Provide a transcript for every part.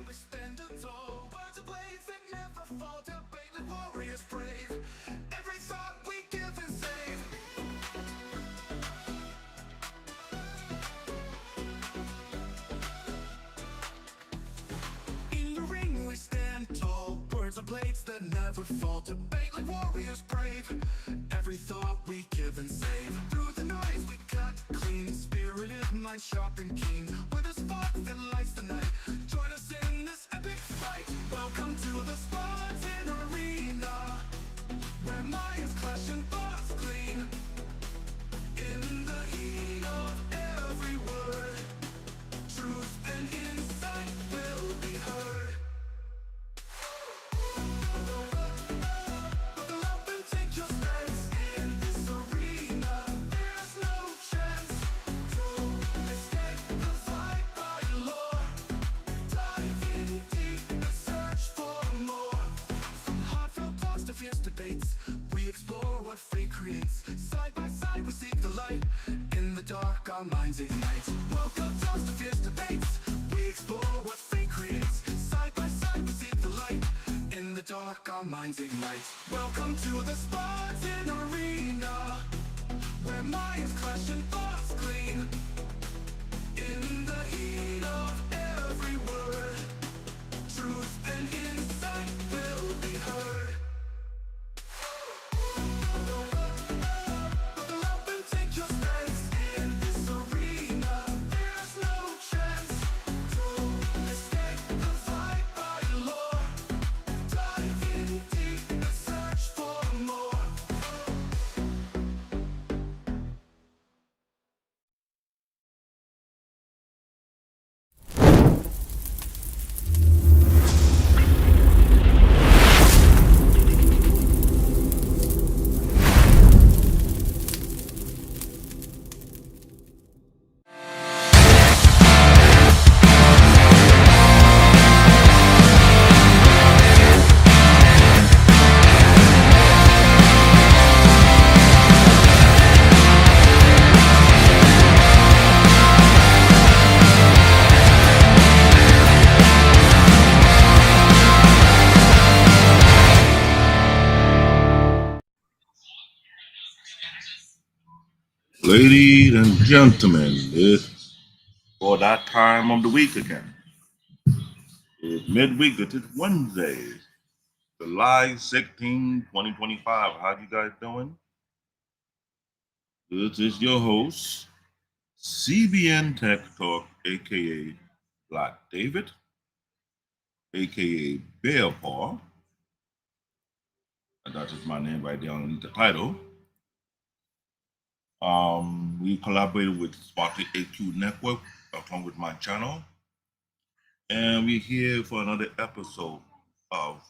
we stand tall. Words of blades that never fall. Debating warriors brave. Every thought we give and save. In the ring we stand tall. Words of blades that never fall. Debate like warriors brave. Every thought we give and save. Through the noise we cut clean. Spirited mind sharp and keen. With a spark that lights the night. Join us in this epic fight. Welcome to the Spartan arena, where minds clash and thoughts clean. In the heat of every word, truth and insight will be heard. Buckle up and take your stance. In this arena, there's no chance to escape the fight by law. Dive in deep and search for more. From heartfelt talks to fierce debates, we explore what fate creates. Side by side we seek the light. In the dark our minds ignite. Welcome talks to fierce debates, we explore what fate creates. Side by side we seek the light. In the dark our minds ignite. Welcome to the Spartan arena, where minds clash and thoughts clean. In the heat of every word, truth and insight will be heard. Buckle up and take your stance. In this arena, there's no chance to escape the fight by law. Dive in deep and search for more. Ladies and gentlemen, it's for that time of the week again. It's midweek, it is Wednesday, July 16, 2025. How you guys doing? This is your host, CBN Tech Talk, aka Black David, aka Bear Paw, and that is my name right there underneath the title. We collaborated with Sparkly AQ Network along with my channel. And we're here for another episode of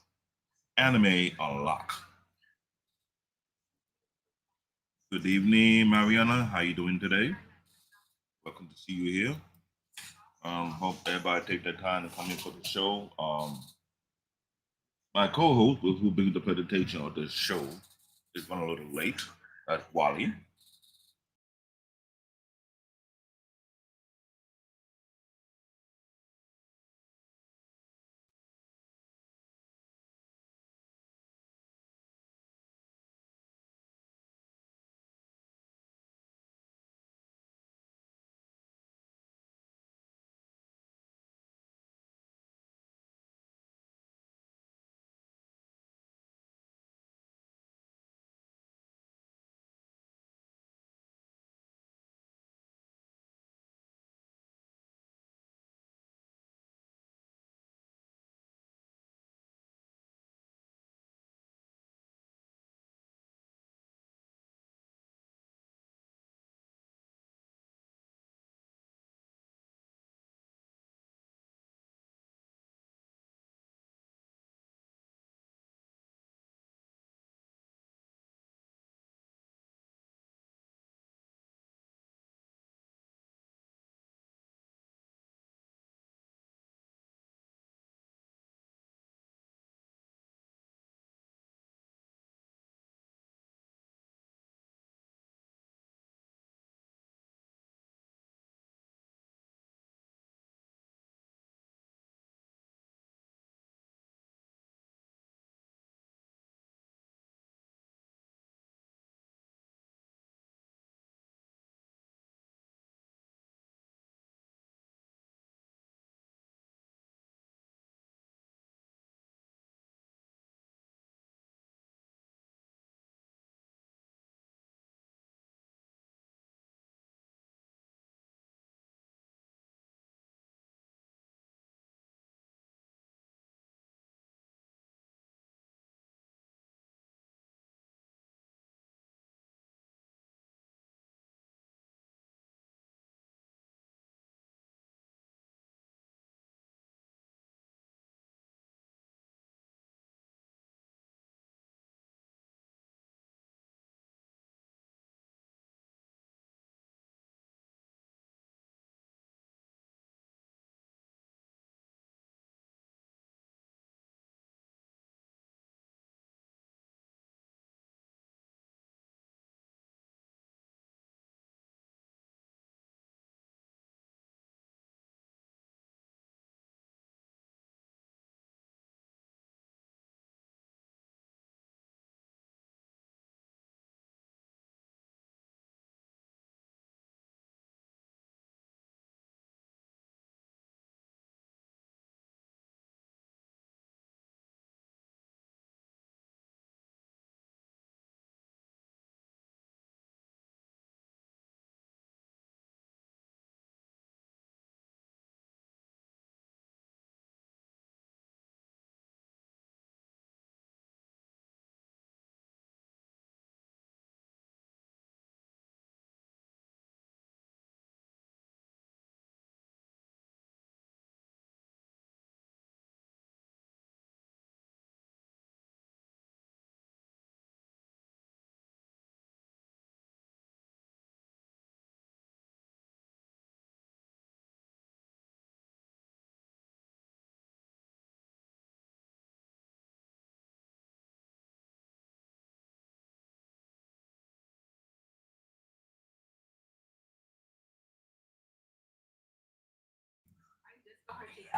Anime Unlock. Good evening, Mariana. How you doing today? Welcome to see you here. Hope everybody take their time to come in for the show. My co-host, who brings the presentation of this show, is running a little late. That's Wally.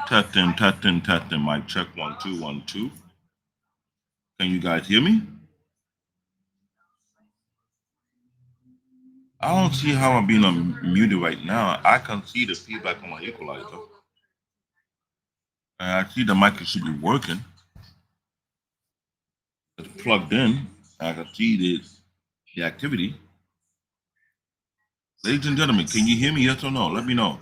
Testing, testing, testing. Mic check 1 2 1 2. Can you guys hear me? I don't see how I'm being muted right now. I can see the feedback on my equalizer. And I see the mic should be working. It's plugged in. I can see the activity. Ladies and gentlemen, can you hear me? Yes or no? Let me know.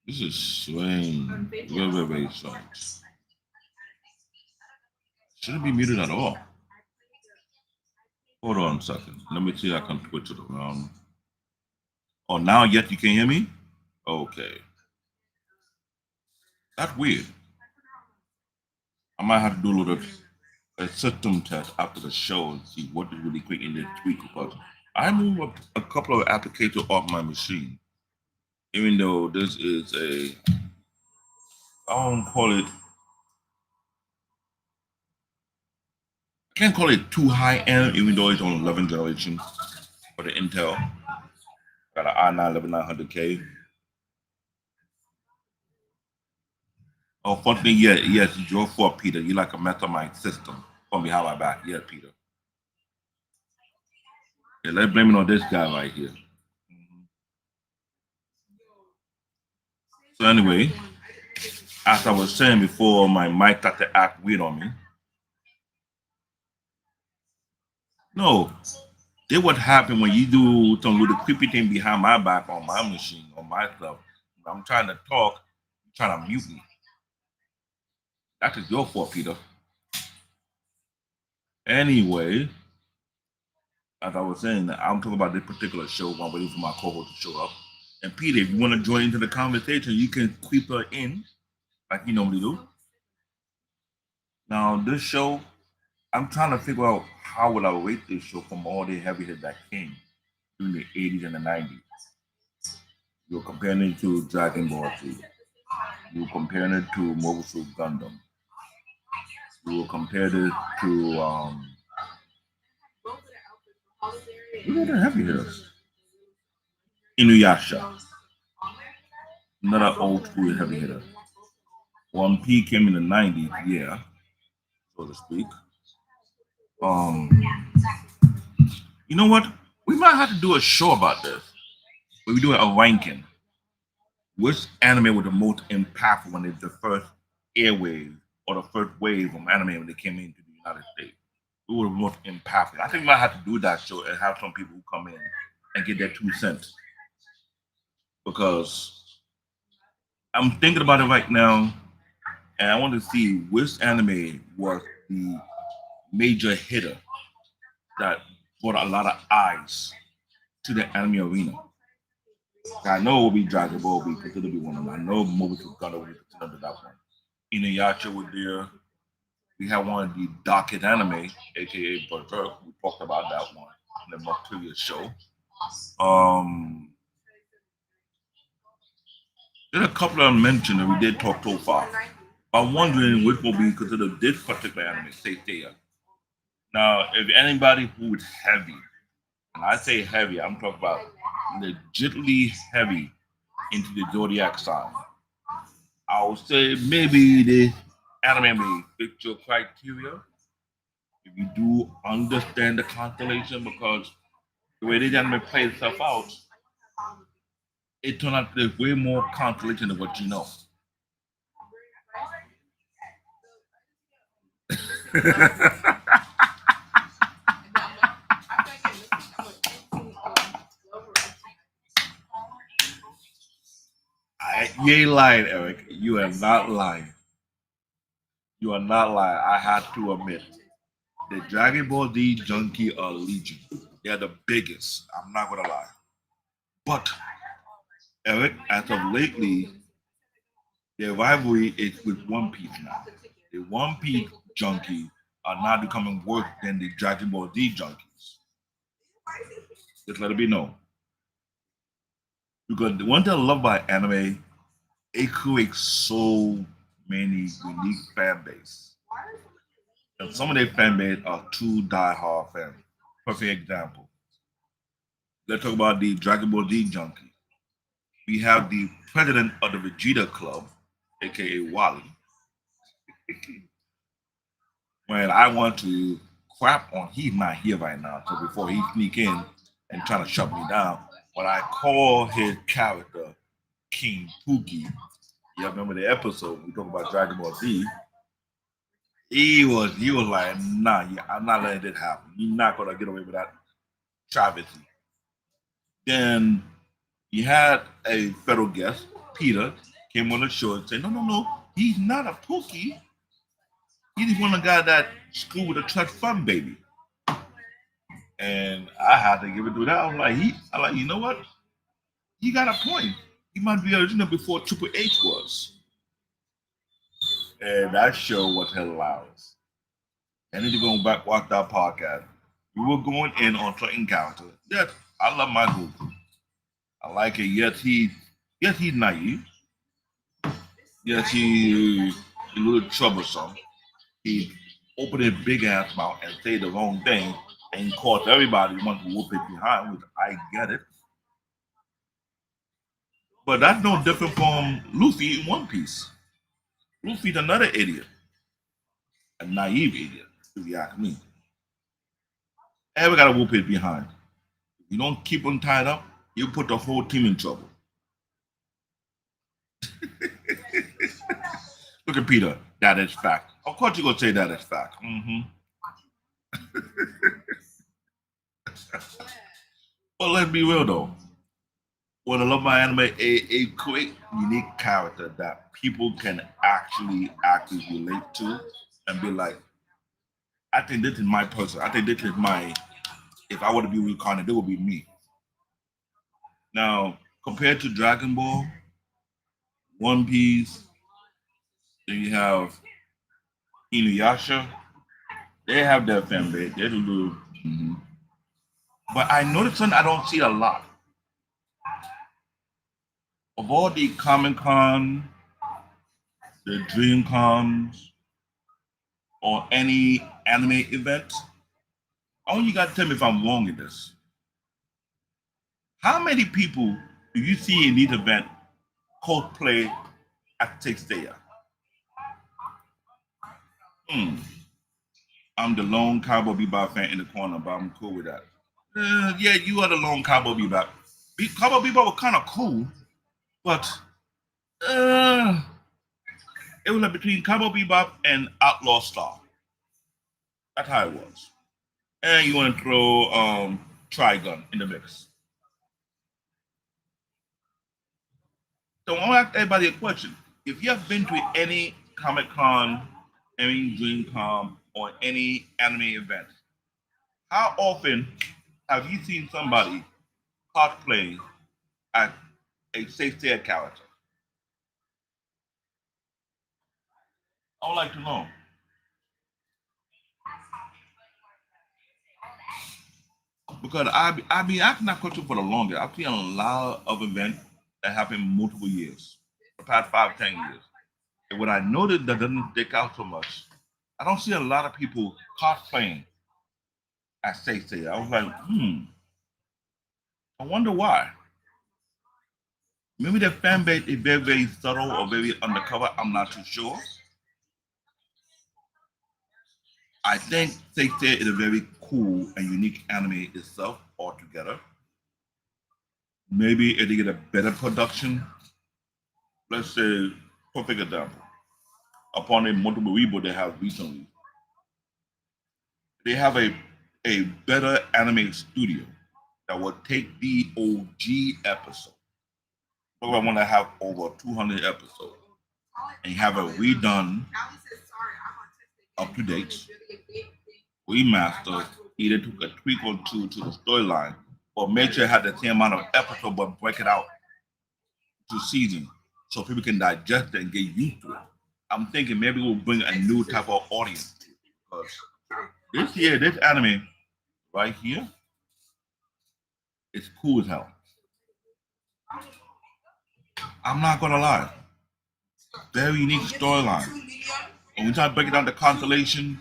This is strange. Very, very, very strange. Shouldn't be muted at all. Hold on a second. Let me see if I can switch it around. Oh, now yet you can hear me? Okay. That's weird. I might have to do a system test after the show and see what is really quick in the tweak because I moved up a couple of applications off my machine. Even though this is I don't call it, I can't call it too high end, even though it's on 11th generation for the Intel. Got an i9 11900K. Oh, fun thing, yeah, yes, it's your fault, Peter. You like a mastermind system from behind my back. Yeah, Peter. Yeah, let's blame it on this guy right here. So anyway, as I was saying before, my mic got to act weird on me. No, this what happened when you do some little creepy thing behind my back on my machine, on my stuff. When I'm trying to talk, you're trying to mute me. That is your fault, Peter. Anyway, as I was saying, I'm talking about this particular show while waiting for my co-host to show up. And Peter, if you want to join into the conversation, you can creep her in like you normally do. Now, this show, I'm trying to figure out how would I rate this show from all the heavy hits that came during the 80s and the 90s. You're comparing it to Dragon Ball Z. You're comparing it to Mobile Suit Gundam. You will compare it to what are the heavy hitters? Inuyasha, another old school heavy hitter. One P came in the 90s, yeah, so to speak. Um, you know what? We might have to do a show about this. But we do a ranking. Which anime was the most impactful when it's the first airwave or the first wave of anime when they came into the United States? Who were the most impactful? I think we might have to do that show and have some people who come in and get their 2 cents. Because I'm thinking about it right now, and I want to see which anime was the major hitter that brought a lot of eyes to the anime arena. I know it will be Dragon Ball will be considered to be one of them. I know Mobile Suit Gundam will be considered that one. Inuyasha was there. We had one of the darkest anime, aka Berserk. We talked about that one in the most previous show. Um, there's a couple of them mentioned that we did talk so far. I'm wondering which will be considered this particular anime, Saint Seiya. Now, if anybody who's heavy, and I say heavy, I'm talking about legitimately heavy into the Zodiac sign, I would say maybe the anime may fit your criteria if you do understand the constellation because the way this anime plays itself out, it turned out there's way more constellation than what you know. You ain't lying, Eric. You are not lying. You are not lying. I have to admit, the Dragon Ball Z Junkie are legion. They're the biggest. I'm not gonna lie. But Eric, as of lately, their rivalry is with One Piece now. The One Piece junkies are now becoming worse than the Dragon Ball Z junkies. Just let it be known. Because the one thing I love about anime, it creates so many unique fan base. And some of their fan base are true die-hard fans. Perfect example. Let's talk about the Dragon Ball Z junkie. We have the president of the Vegeta Club, aka Wally. When I want to crap on, he's not here right now. So before he sneak in and try to shut me down, when I call his character King Pookie, you remember the episode we talk about Dragon Ball Z? He was like, nah, yeah, I'm not letting it happen. You're not gonna get away with that travesty. Then you had a federal guest, Peter, came on the show and said, no, he's not a Pookie. He's one of the guys that screwed with a trust fund baby. And I had to give it to that. I'm like, you know what? He got a point. He might be original before Triple H was. And that show was hilarious. I need to go back watch that podcast. We were going in on certain characters. Yes, I love my Goku. I like it. He's naive. Yes, he's a little troublesome. He opened his big ass mouth and say the wrong thing and cause everybody want to whoop it behind, which I get it. But that's no different from Luffy in One Piece. Luffy's another idiot, a naive idiot, if you ask me. Ever got to whoop it behind. If you don't keep him tied up, you put the whole team in trouble. Look at Peter. That is fact. Of course you're gonna say that is fact. But let's be real though. What I love my anime, a quick, unique character that people can actually relate to and be like, I think this is my person. I think this is my. If I were to be reincarnated, it would be me. Now, compared to Dragon Ball, One Piece, then you have Inuyasha. They have their fan base. They're a little. But I noticed something I don't see a lot. Of all the Comic Con, the Dream Cons, or any anime event, I want you guys to tell me if I'm wrong in this. How many people do you see in these events cosplay at Saint Seiya? I'm the lone Cowboy Bebop fan in the corner, but I'm cool with that. Yeah, you are the lone Cowboy Bebop. Cowboy Bebop was kind of cool, but it was like between Cowboy Bebop and Outlaw Star. That's how it was. And you want to throw Trigun in the mix. So I want to ask everybody a question. If you have been to any Comic Con, any Dream Con, or any anime event, how often have you seen somebody cosplay as a Saint Seiya character? I would like to know. Because I've been asking that question for the longest. I've seen a lot of events that happen multiple years, the past 5, 10 years. And what I noticed that doesn't stick out so much, I don't see a lot of people cosplaying as Saint Seiya. I was like, I wonder why. Maybe the fan base is very, very subtle or very undercover. I'm not too sure. I think Saint Seiya is a very cool and unique anime itself altogether. Maybe if they get a better production, let's say, perfect example, upon a multiple reboot they have recently, they have a better anime studio that will take the OG episode. But I want to have over 200 episodes and have it redone, up to date, remastered, either took a tweak or two to the storyline, or make sure it had the same amount of episodes but break it out to season so people can digest it and get used to it. I'm thinking maybe we'll bring a new type of audience to it. Because this year, this anime right here is cool as hell. I'm not gonna lie. Very unique storyline. When we try to break it down to constellations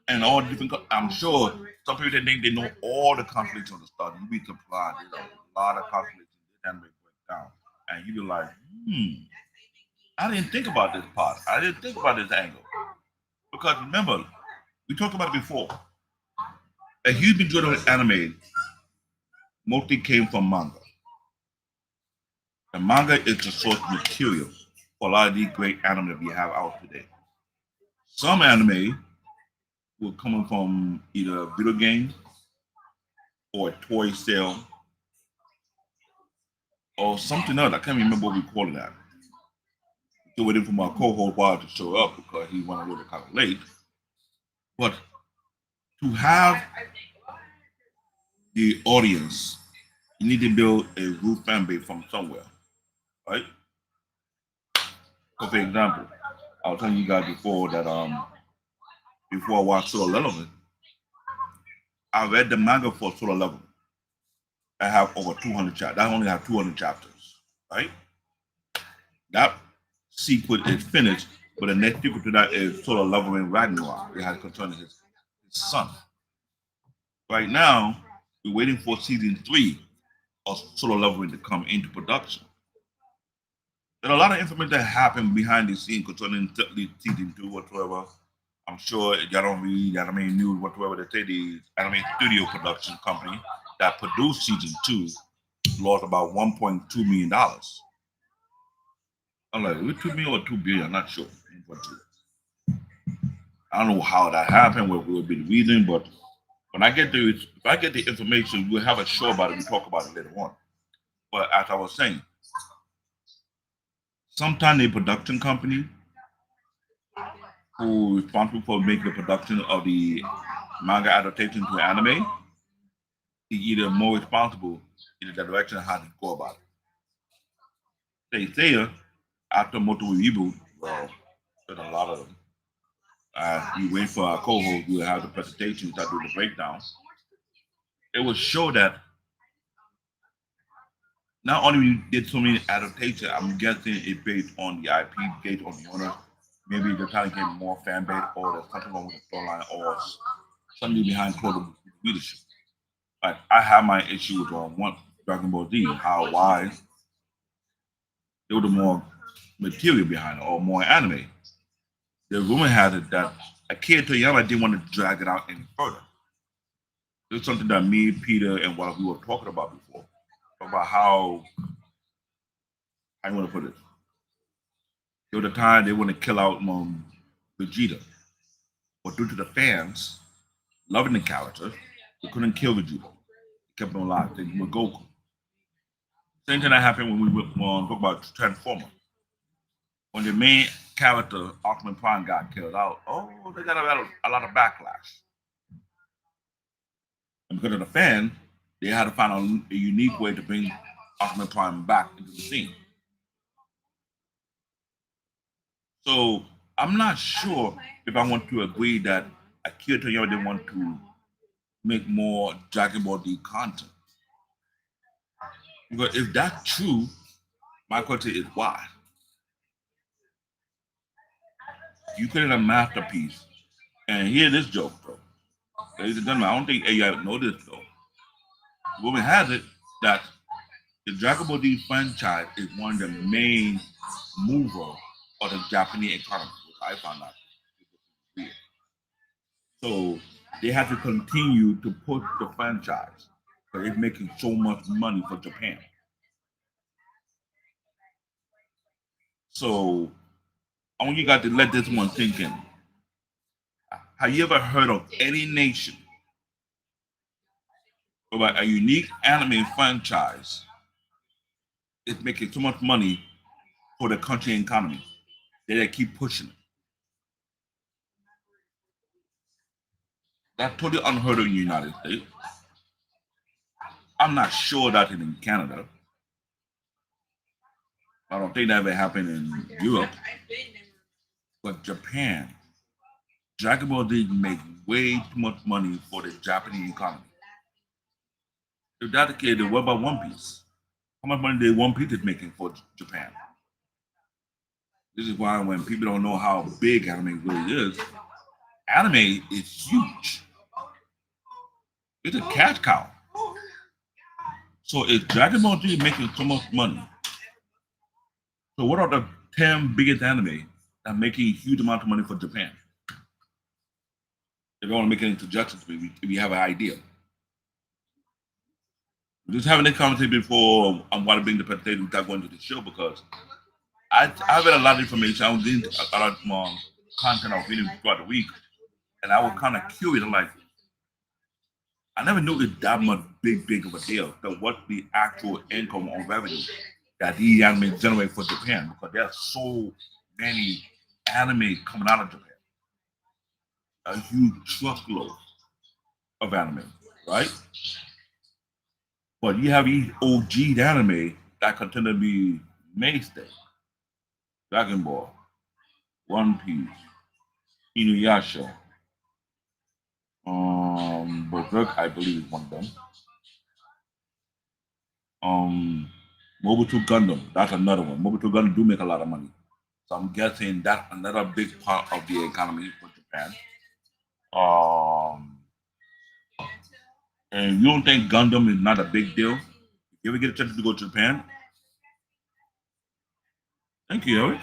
and all different, I'm sure Some people they think they know all the constellations of the stars. You be surprised. There's a lot of constellations that anime break down, and you be like, I didn't think about this part. I didn't think about this angle because remember, we talked about it before. A huge majority of anime mostly came from manga. The manga is the source material for a lot of these great anime that we have out today. Some anime were coming from either a video game or a toy sale or something else. I can't remember what we call it that. Still waiting for my co-host Bob to show up because he went a little kind of late. But to have the audience, you need to build a root fan base from somewhere, right? So for example, I was telling you guys before that before I watched Solo Leveling, I read the manga for Solo Leveling. I have over 200 chapters. I only have 200 chapters, right? That sequence is finished, but the next sequel to that is Solo Leveling Ragnarok. It has concerning his son. Right now, we're waiting for season 3 of Solo Leveling to come into production. There's a lot of information that happened behind the scenes concerning season 2 whatsoever. I'm sure y'all don't read anime news whatsoever. They say the anime studio production company that produced season 2 lost about $1.2 million. I'm like, was it 2 million or 2 billion? I'm not sure. I don't know how that happened, what would be the reason, but when I get the if I get the information, we'll have a show about it. We talk about it later on. But as I was saying, sometimes a production company who is responsible for making the production of the manga adaptation to anime is either more responsible in the direction of how to go about it. Saint Seiya, after multiple reboot, well, there's a lot of them. We wait for our co-host, we'll have the presentation, start doing the breakdown. It will show that not only we did so many adaptations, I'm guessing it's based on the IP, based on the owner. Maybe they're trying to get more fan base, or there's something wrong with the storyline, or something behind closed leadership. Like I have my issue with one Dragon Ball Z, how why there was more material behind it, or more anime. The rumor had it that Akira Toriyama didn't want to drag it out any further. This is something that me, Peter, and what we were talking about before, about how you want to put it. There was a time they want to kill out Vegeta, but due to the fans loving the character, they couldn't kill Vegeta. They kept him alive. They with Goku. Same thing that happened when we talk about Transformer. When the main character, Optimus Prime, got killed out, oh, they got a lot of backlash. And because of the fan, they had to find a unique way to bring Optimus Prime back into the scene. So I'm not sure if I want to agree that Akira Toriyama didn't want to make more Dragon Ball D content. Because if that's true, my question is why? You created a masterpiece, and hear this joke though. Ladies and gentlemen, I don't think AI know this though. Woman has it that the Dragon Ball D franchise is one of the main mover of the Japanese economy, which I found out weird. So they have to continue to push the franchise because it's making so much money for Japan. So I want you guys to let this one sink in. Have you ever heard of any nation about a unique anime franchise is making so much money for the country economy that they keep pushing it? That's totally unheard of in the United States. I'm not sure that in Canada. I don't think that ever happened in Europe. But Japan, Dragon Ball Z make way too much money for the Japanese economy. If that's the case, then what about One Piece? How much money did One Piece is making for Japan? This is why when people don't know how big anime really is, anime is huge. It's a cash cow. So if Dragon Ball Z is making so much money, so what are the 10 biggest anime that are making a huge amount of money for Japan? If you want to make any suggestions, maybe if you have an idea. We're just having this conversation before I want to bring the presentation without going to the show because I read a lot of information. I was getting a lot of content I was reading throughout the week, and I was kind of curious. I'm like, I never knew it that much big of a deal. But what the actual income on revenue that these anime generate for Japan because there's so many anime coming out of Japan, a huge truckload of anime, right? But you have these OG anime that continue to be mainstay. Dragon Ball, One Piece, Inuyasha, Berserk, I believe is one of them. Um, Mobile Gundam, that's another one. Mobile Gundam do make a lot of money. So I'm guessing that's another big part of the economy for Japan. Um, and you don't think Gundam is not a big deal? If you ever get a chance to go to Japan, thank you, Eric.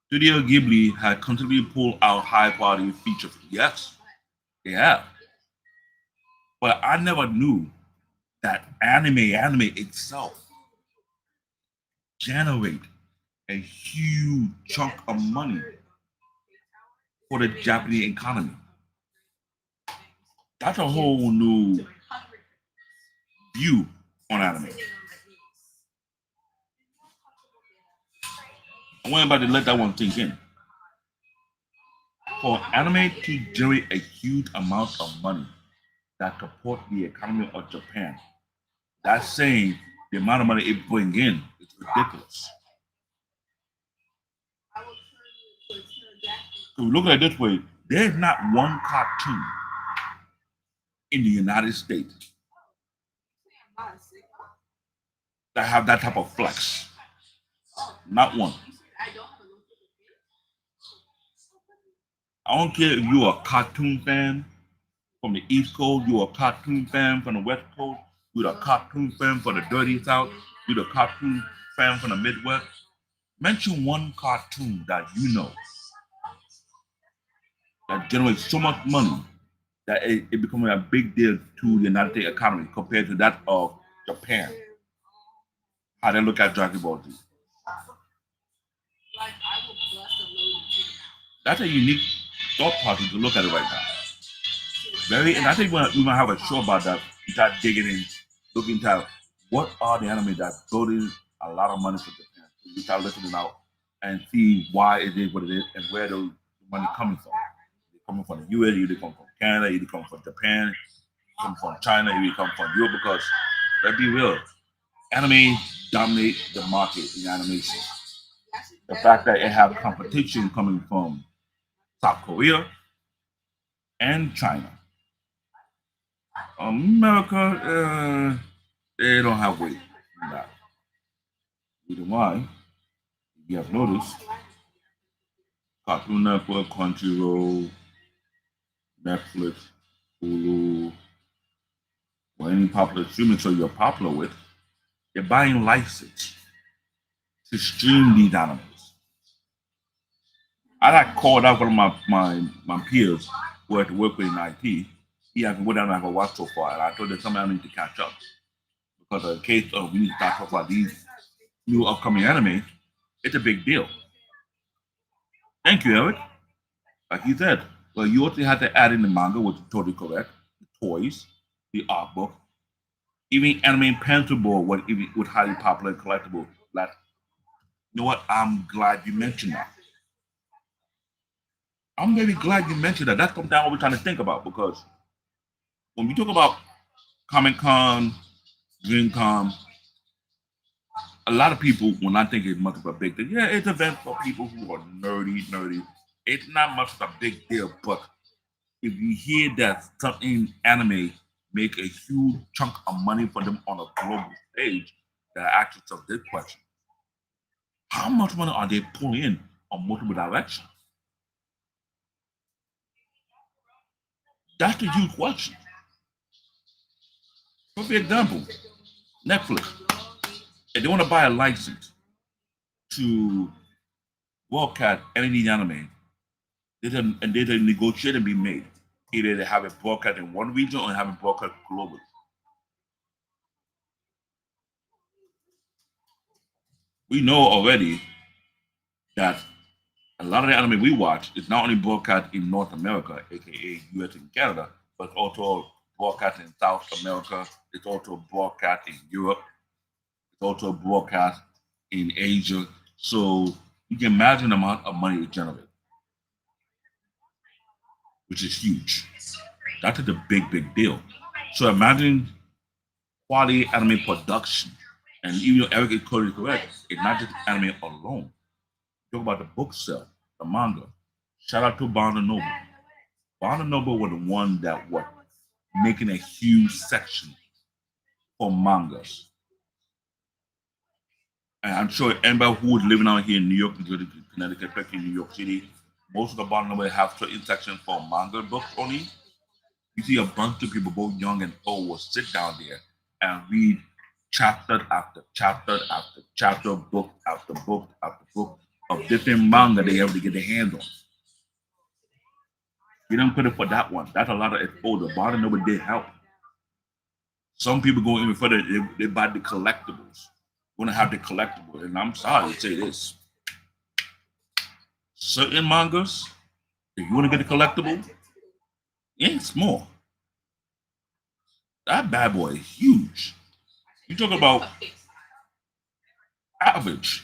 Studio Ghibli had constantly pulled out high quality features. Yes, they have. But I never knew that anime itself generate a huge chunk of money for the Japanese economy. That's a whole new view on anime. I want everybody to let that one sink in. For anime to generate a huge amount of money that support the economy of Japan, that's saying the amount of money it brings in is ridiculous. So look at it this way: there's not one cartoon in the United States that have that type of flex. Not one. I don't care if you're a cartoon fan from the East Coast, you're a cartoon fan from the West Coast, you're a cartoon fan from the Dirty South, you're a cartoon fan from the Midwest. Mention one cartoon that you know that generates so much money that it becomes a big deal to the United States economy compared to that of Japan. How they look at Dragon Ball Z. That's a unique thought process to look at it right now. Very, and I think we might have a show about that. We start digging in, looking at what are the anime that's building a lot of money for Japan. We start listening out and see why it is what it is and where the money coming from. They coming from the US, either come from Canada, either come from Japan, come from China, either come from Europe. Because let's be real, anime dominate the market in animation. The fact that it have competition coming from South Korea and China. America, they don't have weight in that. Reason why, you have noticed, Cartoon Network, Crunchyroll, Netflix, Hulu, or any popular streaming show you're popular with, they're buying license to stream these animals. I got called out one of my peers who had to work with in IT. He hasn't what I have watched so far, and I told him something I need to catch up because in case of we need to start talking about these new upcoming anime, it's a big deal. Thank you, Eric. Like you said, well, you also had to add in the manga, which is totally correct, the toys, the art book, even anime pencil board, what even with highly popular and collectible. Like, you know what? I'm glad you mentioned that. I'm very glad you mentioned that. That's something I always trying to think about because when we talk about Comic Con, Dream Con, a lot of people, when I think it's much of a big thing, yeah, it's an event for people who are nerdy. It's not much of a big deal, but if you hear that something anime make a huge chunk of money for them on a global stage, that asks yourself this question: how much money are they pulling in on multiple directions? That's the huge question. For example, Netflix, if they want to buy a license to broadcast any anime, there's a negotiation be made. Either they have it broadcast in one region or have it broadcast globally. We know already that a lot of the anime we watch is not only broadcast in North America, aka US and Canada, but also broadcast in South America. It's also broadcast in Europe. It's also broadcast in Asia. So you can imagine the amount of money it generates, which is huge. That's a big deal. So imagine quality anime production. And even though Eric is totally correct, it's not just anime alone. Talk about the book sale, the manga. Shout out to Barnes and Noble. Barnes and Noble were the one that were making a huge section for mangas. And I'm sure anybody who is living out here in New York, Connecticut, especially New York City, most of the Barnes and Noble have certain sections for manga books only. You see a bunch of people, both young and old, will sit down there and read chapter after chapter after chapter, book after book after book of different manga they ever to get their hands on. You don't put it for that one. That's a lot of exposure. Barnes Noble did help. Some people go even further. They buy the collectibles. Want to have the collectible, and I'm sorry to say this: certain mangas, if you want to get a collectible, it ain't small. That bad boy is huge. You talk about average.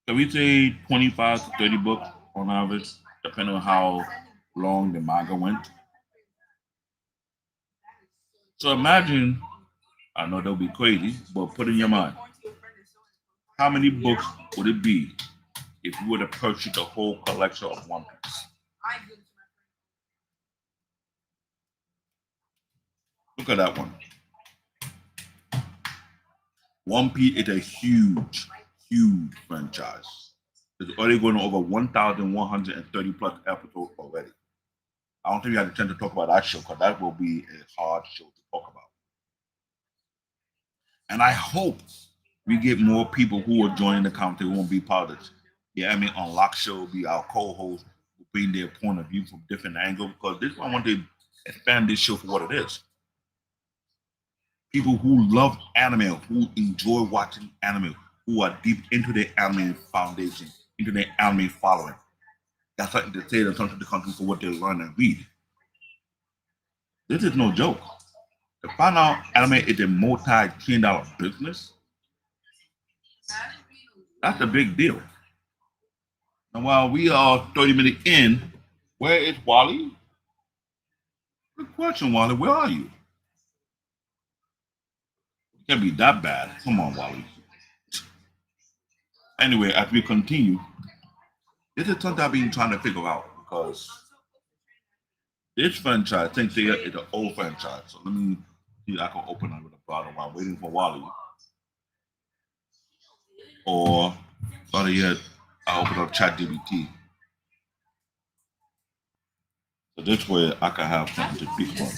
So we say 25 to 30 books on average, depending on how long the manga went. So imagine, I know that'll be crazy, but put in your mind, how many books would it be if you were to purchase the whole collection of One Piece? Look at that one. One Piece is a huge franchise. It's already going over 1,130 plus episodes already. I don't think we have the chance to talk about that show because that will be a hard show to talk about. And I hope we get more people who are joining the conversation who will be part of this. Yeah, I mean, on Lock Show will be our co-host will bring their point of view from different angles because this I want to expand this show for what it is. People who love anime, who enjoy watching anime, who are deep into their anime foundation, into their anime following. That's something to say. That's something to come to for what they learn and read. This is no joke. To find out anime is a multi-trillion dollar business, that's a big deal. And while we are 30 minutes in, where is Wally? Good question, Wally. Where are you? It can't be that bad. Come on, Wally. Anyway, as we continue, this is something I've been trying to figure out because this franchise, Saint Seiya, is an old franchise. So let me see if I can open it with a bottle while waiting for Wally. Or, better yet, I open up ChatGPT. So this way I can have something to speak about.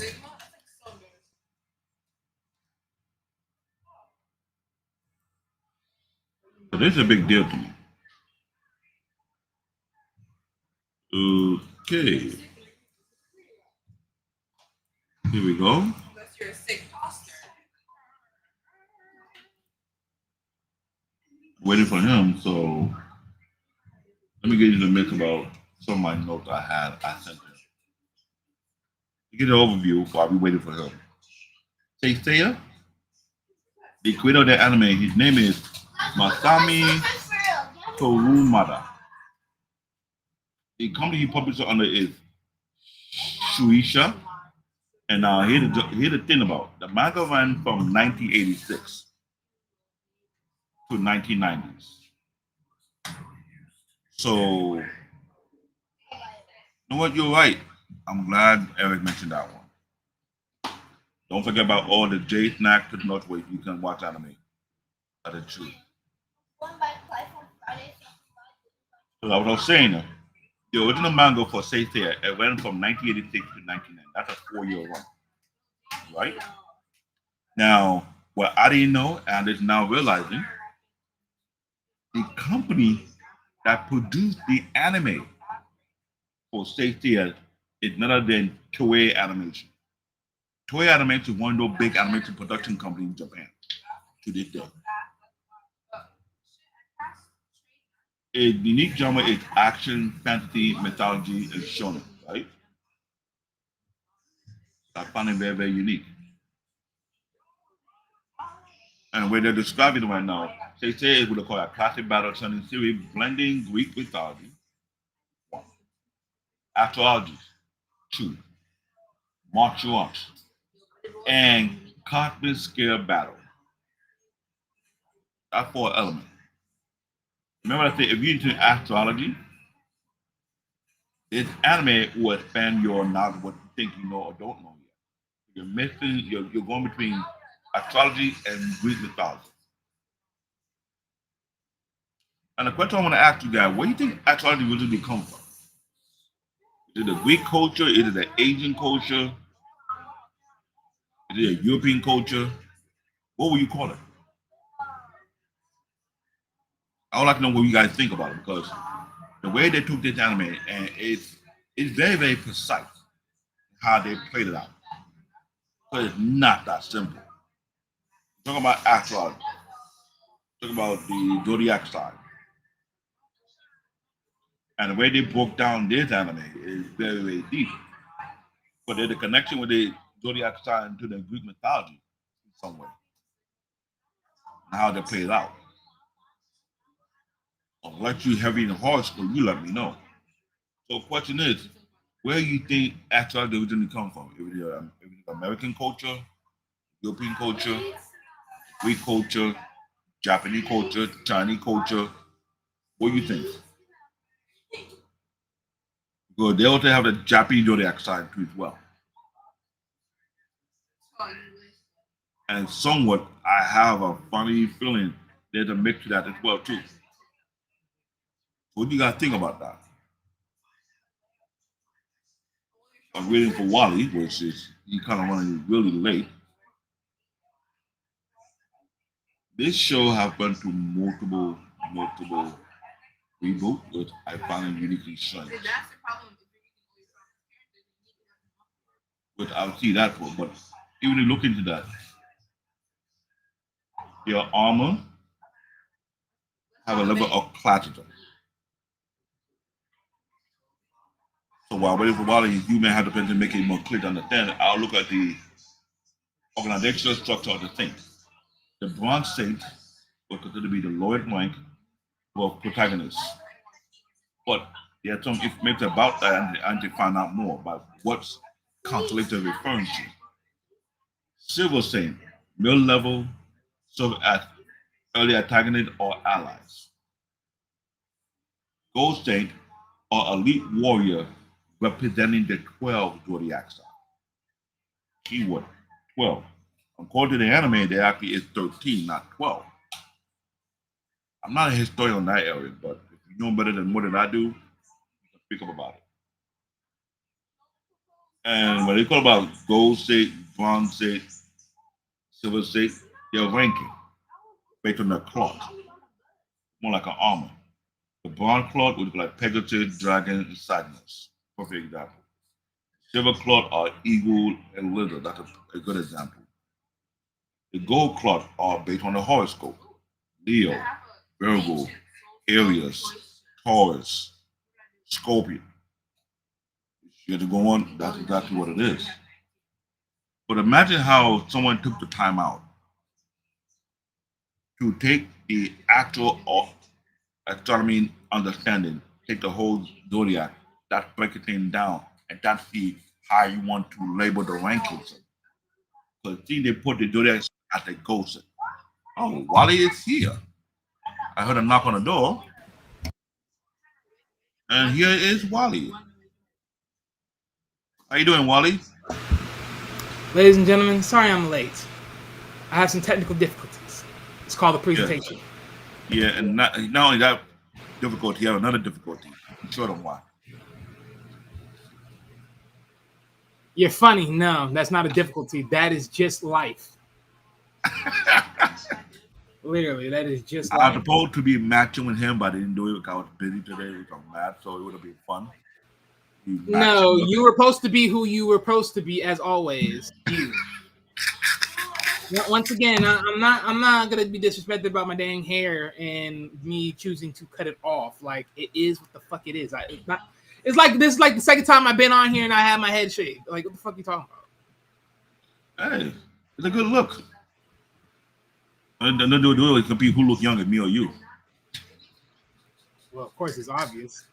So this is a big deal to me. Okay, here we go. Waiting for him, so let me get you the mix about some of my notes I sent him. To get an overview while we waiting for him. Saint Seiya, the creator of the anime, his name is Masami Kurumada. The company he published it under is Shueisha. And here's the thing about the manga ran from 1986 to 1990s. So, you know what? You're right. I'm glad Eric mentioned that one. Don't forget about all the J snacks to North way you can watch anime. That is true. So I was saying, the original manga for Saint Seiya, it ran from 1986 to 1990. That's a 4-year run. right? Now, what I didn't know, and is now realizing, the company that produced the anime for Saint Seiya is none other than Toei Animation. Toei Animation is one of those big animation production companies in Japan to this day. Its unique genre is action, fantasy, mythology, and shonen, right? I find it very, very unique. And where they're describing it right now, they say it would call a classic battle shonen series blending Greek mythology, astrology, two, martial arts, and cosmic scale battle. That's four elements. Remember I said if you're into astrology, this anime will expand your knowledge of what you think you know or don't know yet. You're going between astrology and Greek mythology. And the question I want to ask you guys, where do you think astrology originally come from? Is it the Greek culture? Is it the Asian culture? Is it a European culture? What would you call it? I would like to know what you guys think about it because the way they took this anime and it's very, very precise how they played it out. But it's not that simple. Talking about astrology, talking about the Zodiac side. And the way they broke down this anime is very, very deep. But there's a connection with the Zodiac sign to the Greek mythology in some way. And how they play it out. Unless you heavy in the horoscope, you let me know. So the question is, where do you think astrology originally come from? If it's American culture, European culture, Greek culture, Japanese culture, Chinese culture, what do you think? Because they also have the Japanese zodiac sign too as well. And somewhat, I have a funny feeling there's a mix to that as well too. What do you guys think about that? I'm waiting for Wally, which is he kind of running really late. This show have been through multiple reboot, which I find uniquely strange. Which I'll see that for, but even if you look into that, your armor have a level of classism. So while waiting for Wally, you may have to to make it more clear to understand. I'll look at the organizational structure of the thing. The Bronze Saint was considered to be the lowest rank for protagonists. But there's some information about that and I need to find out more about what's constellation referring to. Silver Saint, middle level, serve as early antagonists or allies. Gold Saint are elite warrior representing the 12 zodiac signs. Keyword 12. According to the anime, there actually is 13, not 12. I'm not a historian on that area, but if you know better than what did I do, you can speak up about it. And when they talk about gold state, bronze state, silver state, they're ranking based on their cloth, more like an armor. The bronze cloth would be like Pegasus, dragon, and Cygnus. Perfect example. Silver cloth are eagle and lizard. That's a good example. The gold cloth are based on the horoscope. Leo, Virgo, Aries, Taurus, Scorpio. You have to go on, that's exactly what it is. But imagine how someone took the time out to take the actual astronomy understanding, take the whole zodiac, that break it thing down, and that see how you want to label the rankings. Because see, they put the zodiac at the ghost. Oh, Wally is here. I heard a knock on the door, and here is Wally. How you doing, Wally? Ladies and gentlemen, sorry I'm late. I have some technical difficulties. It's called a Yeah, presentation. yeah, and not only that difficulty, you have another difficulty. I'm sure on why. You're funny. No, that's not a difficulty. That is just life. Literally, that is just I was life. supposed to be matching with him, but I didn't do it because I was busy today with some math, so it would have been fun. No, you were supposed to be who you were supposed to be, as always. You. Once again, I'm not gonna be disrespected about my dang hair and me choosing to cut it off. Like it is what the fuck it is. It's not. It's like this is like the second time I've been on here and I have my head shaved. Like what the fuck are you talking about? Hey, it's a good look. And then it could be who look younger, me or you. Well, of course it's obvious.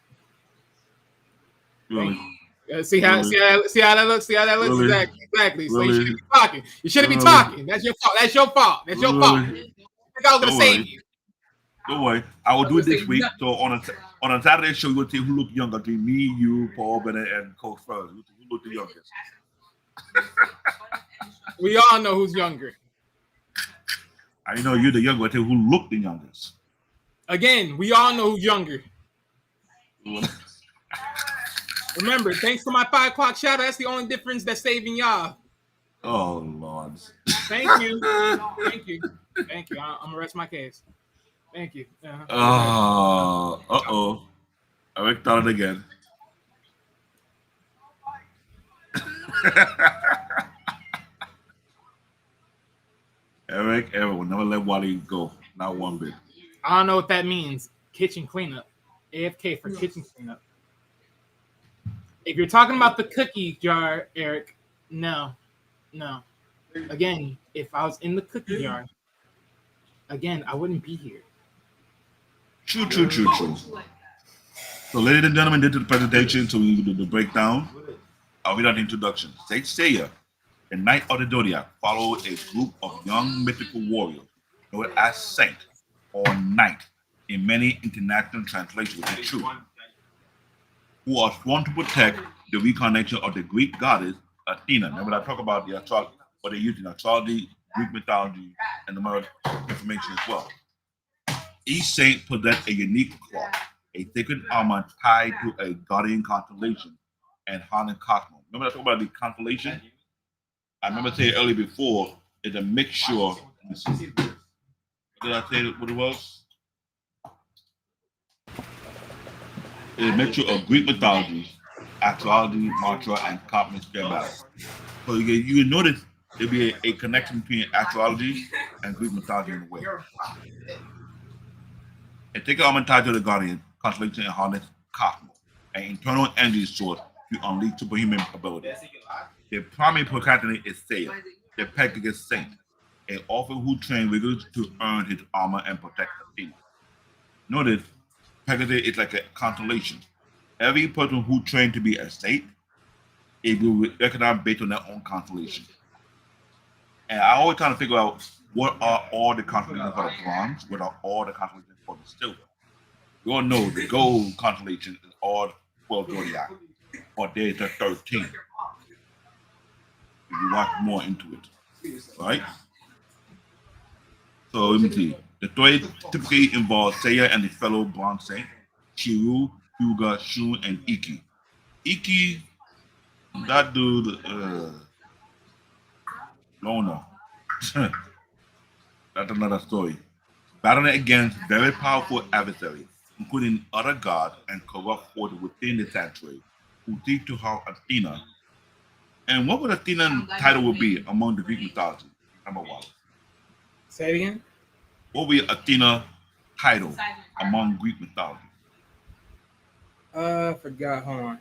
Really? See how that looks. See how that looks. Really? Exactly. So Really? you shouldn't be talking. You shouldn't be Really? talking. That's your fault. That's your fault. That's your fault. I think I was gonna Don't save worry. you. Don't worry. I will do it this week. nothing. So on a Saturday show, you will see who look younger between me, you, Paul Bennett, and Coach Furs. Who look the youngest? We all know who's younger. I know you're the younger, but who look the youngest? Again, we all know who's younger. Remember, thanks to my 5 o'clock shadow, that's the only difference that's saving y'all. Oh Lord. Thank you. Thank you. Thank you. I'm gonna rest my case. Thank you. Uh-oh. Eric thought it again. Eric will never let Wally go. Not one bit. I don't know what that means. Kitchen cleanup. AFK for kitchen cleanup. If you're talking about the cookie jar, Eric, no. Again, if I was in the cookie jar, again, I wouldn't be here. True. So, ladies and gentlemen, this is the presentation. So we do the breakdown. I'll read out the introduction. Saint Seiya, the Knight of the Zodiac, followed a group of young mythical warriors known as Saint or Knight in many international translations, which is true, who are sworn to protect the reincarnation of the Greek goddess Athena. Remember, I talk about the astrology, what they use in astrology, Greek mythology, and the more information as well. Each saint possessed a unique cloth, a sacred armor tied to a guardian constellation and haunted cosmos. Remember, I talked about the constellation? I remember saying earlier before, it's a mixture. Let me see. Did I say what it was? It's a mixture of Greek mythology, astrology, mantra, and cosmic scale battle. So you notice there'll be a connection between astrology and Greek mythology in a way. A sacred armor tied to the guardian, constellation, and harness cosmos, an internal energy source to unleash superhuman abilities. The primary procrastinator is Seiya, the Pegasus saint, an author who trained rigorously to earn his armor and protect Athena. Notice, Pegasus is like a constellation. Every person who trained to be a saint, it will be recognized based on their own constellation. And I always try to figure out what are all the constellations for the bronze, what are all the constellations for the silver. We all know the gold constellation is all 12 Zodiac, but there's a 13. If you watch more into it, right? So let me see. The story typically involves Seiya and his fellow bronze saint, Shiryu, Hyoga, Shun, and Ikki. Ikki, that dude, loner. That's another story. Battling against very powerful adversaries, including other gods and corrupt forces within the sanctuary, who seek to harm Athena. And what would Athena's title would be among the Greek mythology? Number one. Say it again. What would be Athena's title among Greek mythology? Forgot. Hold on.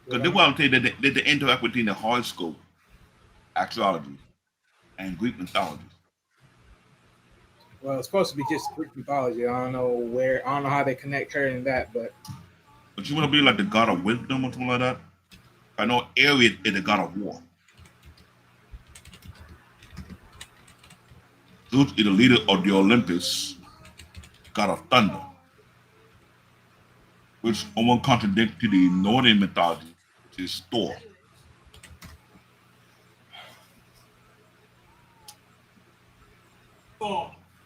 Because this is what I'm saying, that they interact between the horoscope, astrology, and Greek mythology. Well, it's supposed to be just Greek mythology. I don't know how they connect her and that, but But you want to be like the god of wisdom or something like that? I know Aries is the god of war. Zeus is the leader of the Olympus, god of thunder, which almost contradicts to the northern mythology, which is Thor.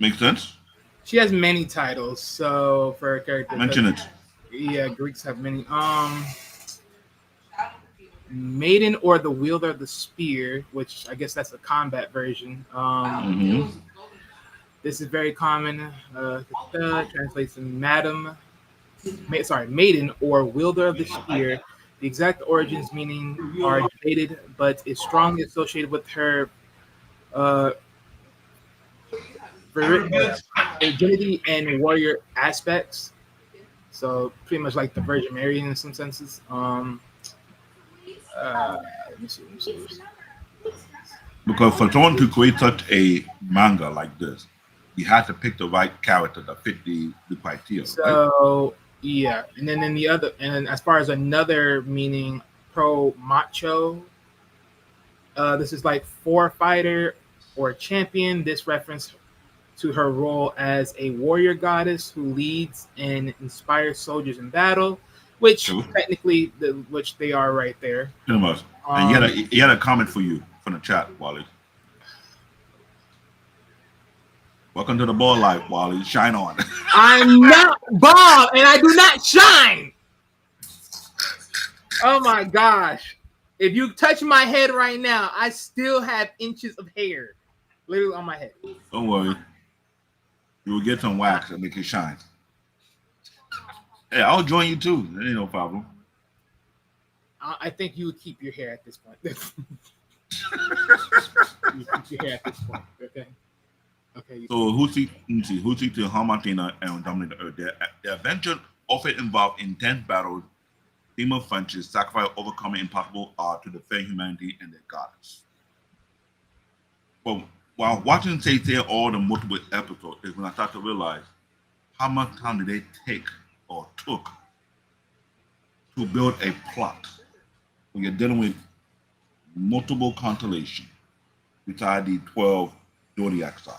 Make sense? she has many titles. So for her character, Mention it. Yeah, Greeks have many. maiden or the wielder of the spear, which I guess that's the combat version. Mhm. This is very common. Translates to maiden or wielder of the spear. The exact origins meaning are debated, but is strongly associated with her uh, virginity and warrior aspects. So pretty much like the Virgin Mary in some senses. Let me see. Because for someone to create such a manga like this, you have to pick the right character that fit the criteria, right? So yeah, and then in the other, and then as far as another meaning, pro macho. This is like for fighter or champion. This reference to her role as a warrior goddess who leads and inspires soldiers in battle, which True. technically, which they are right there. Pretty much. And he had a comment for you from the chat, Wally. Welcome to the ball life, Wally. Shine on. I'm not bald and I do not shine. Oh my gosh. If you touch my head right now, I still have inches of hair literally on my head. Don't worry. You will get some wax and make it shine. Hey, I'll join you too. There ain't no problem. I think you would keep your hair at this point. You keep your hair at this point, okay? Okay. So Husi to harm Athena and dominate the earth. The adventure often involved intense battles, theme of friendship, sacrifice, overcoming impossible odds to defend humanity and their goddess. But while watching Saint Seiya all the multiple episodes is when I start to realize how much time did they take or took to build a plot when you're dealing with multiple constellations beside the 12 Zodiac signs.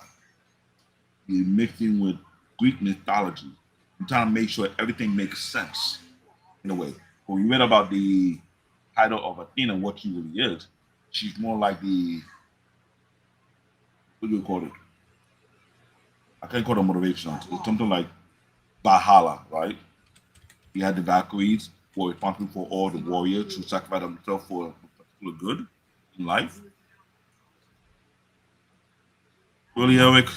You're mixing with Greek mythology. You're trying to make sure everything makes sense in a way. When you read about the title of Athena, what she really is, she's more like what do you call it? I can't call it motivation. It's something like Valhalla, right? You had the Valkyries who were responsible for all the warriors who sacrificed themselves for a particular good in life. Really, Eric?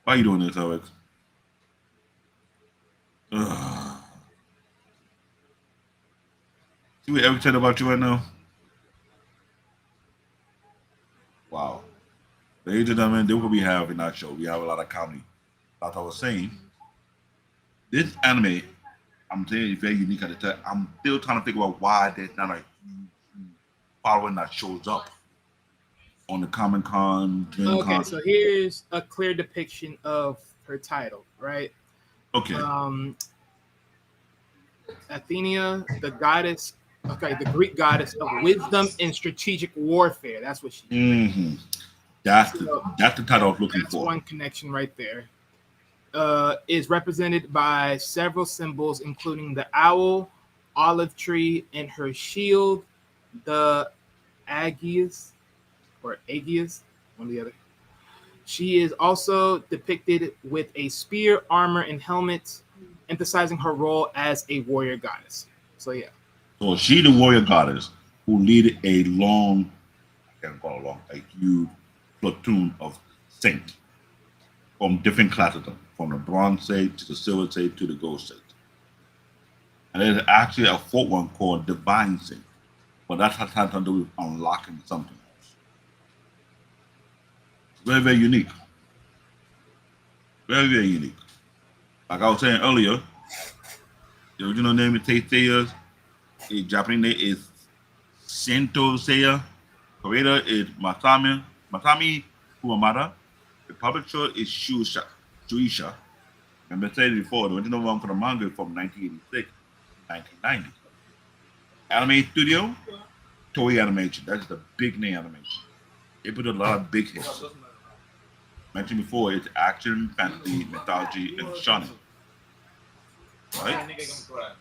Why are you doing this, Eric? Ugh. See what Eric said about you right now? Wow. Ladies and gentlemen, this is what we have in our show. We have a lot of comedy. Like I was saying, this anime, I'm saying it's very unique at the time. I'm still trying to figure out why there's not a following that shows up on the Comic Con, Dream Okay, Con. so here's a clear depiction of her title, right? Okay. Athena, the goddess, the Greek goddess of wisdom and strategic warfare. That's what she is. Mm-hmm. That's the title I was looking That's for. one connection right there. Is represented by several symbols, including the owl, olive tree, and her shield, the Aegeus, one or the other. She is also depicted with a spear, armor, and helmet, emphasizing her role as a warrior goddess. So yeah. So she the warrior goddess who lead a long, I can't call it long, a huge platoon of saints from different classes, from the bronze state to the silver state to the gold state. And there's actually a fourth one called divine state, but that has something to do with unlocking something else. Very, very unique. Very, very unique. Like I was saying earlier, the original name of Saint Seiya, the Japanese name is Saint Seiya. Creator is Masami Kurumada. The publisher is Shueisha. Remember I said it before, the original one for the manga is from 1986 1990. Anime studio, Toei Animation. That's the big name animation. They put a lot of big hits. Mentioned before, it's action, fantasy, mythology, and shonen. Right?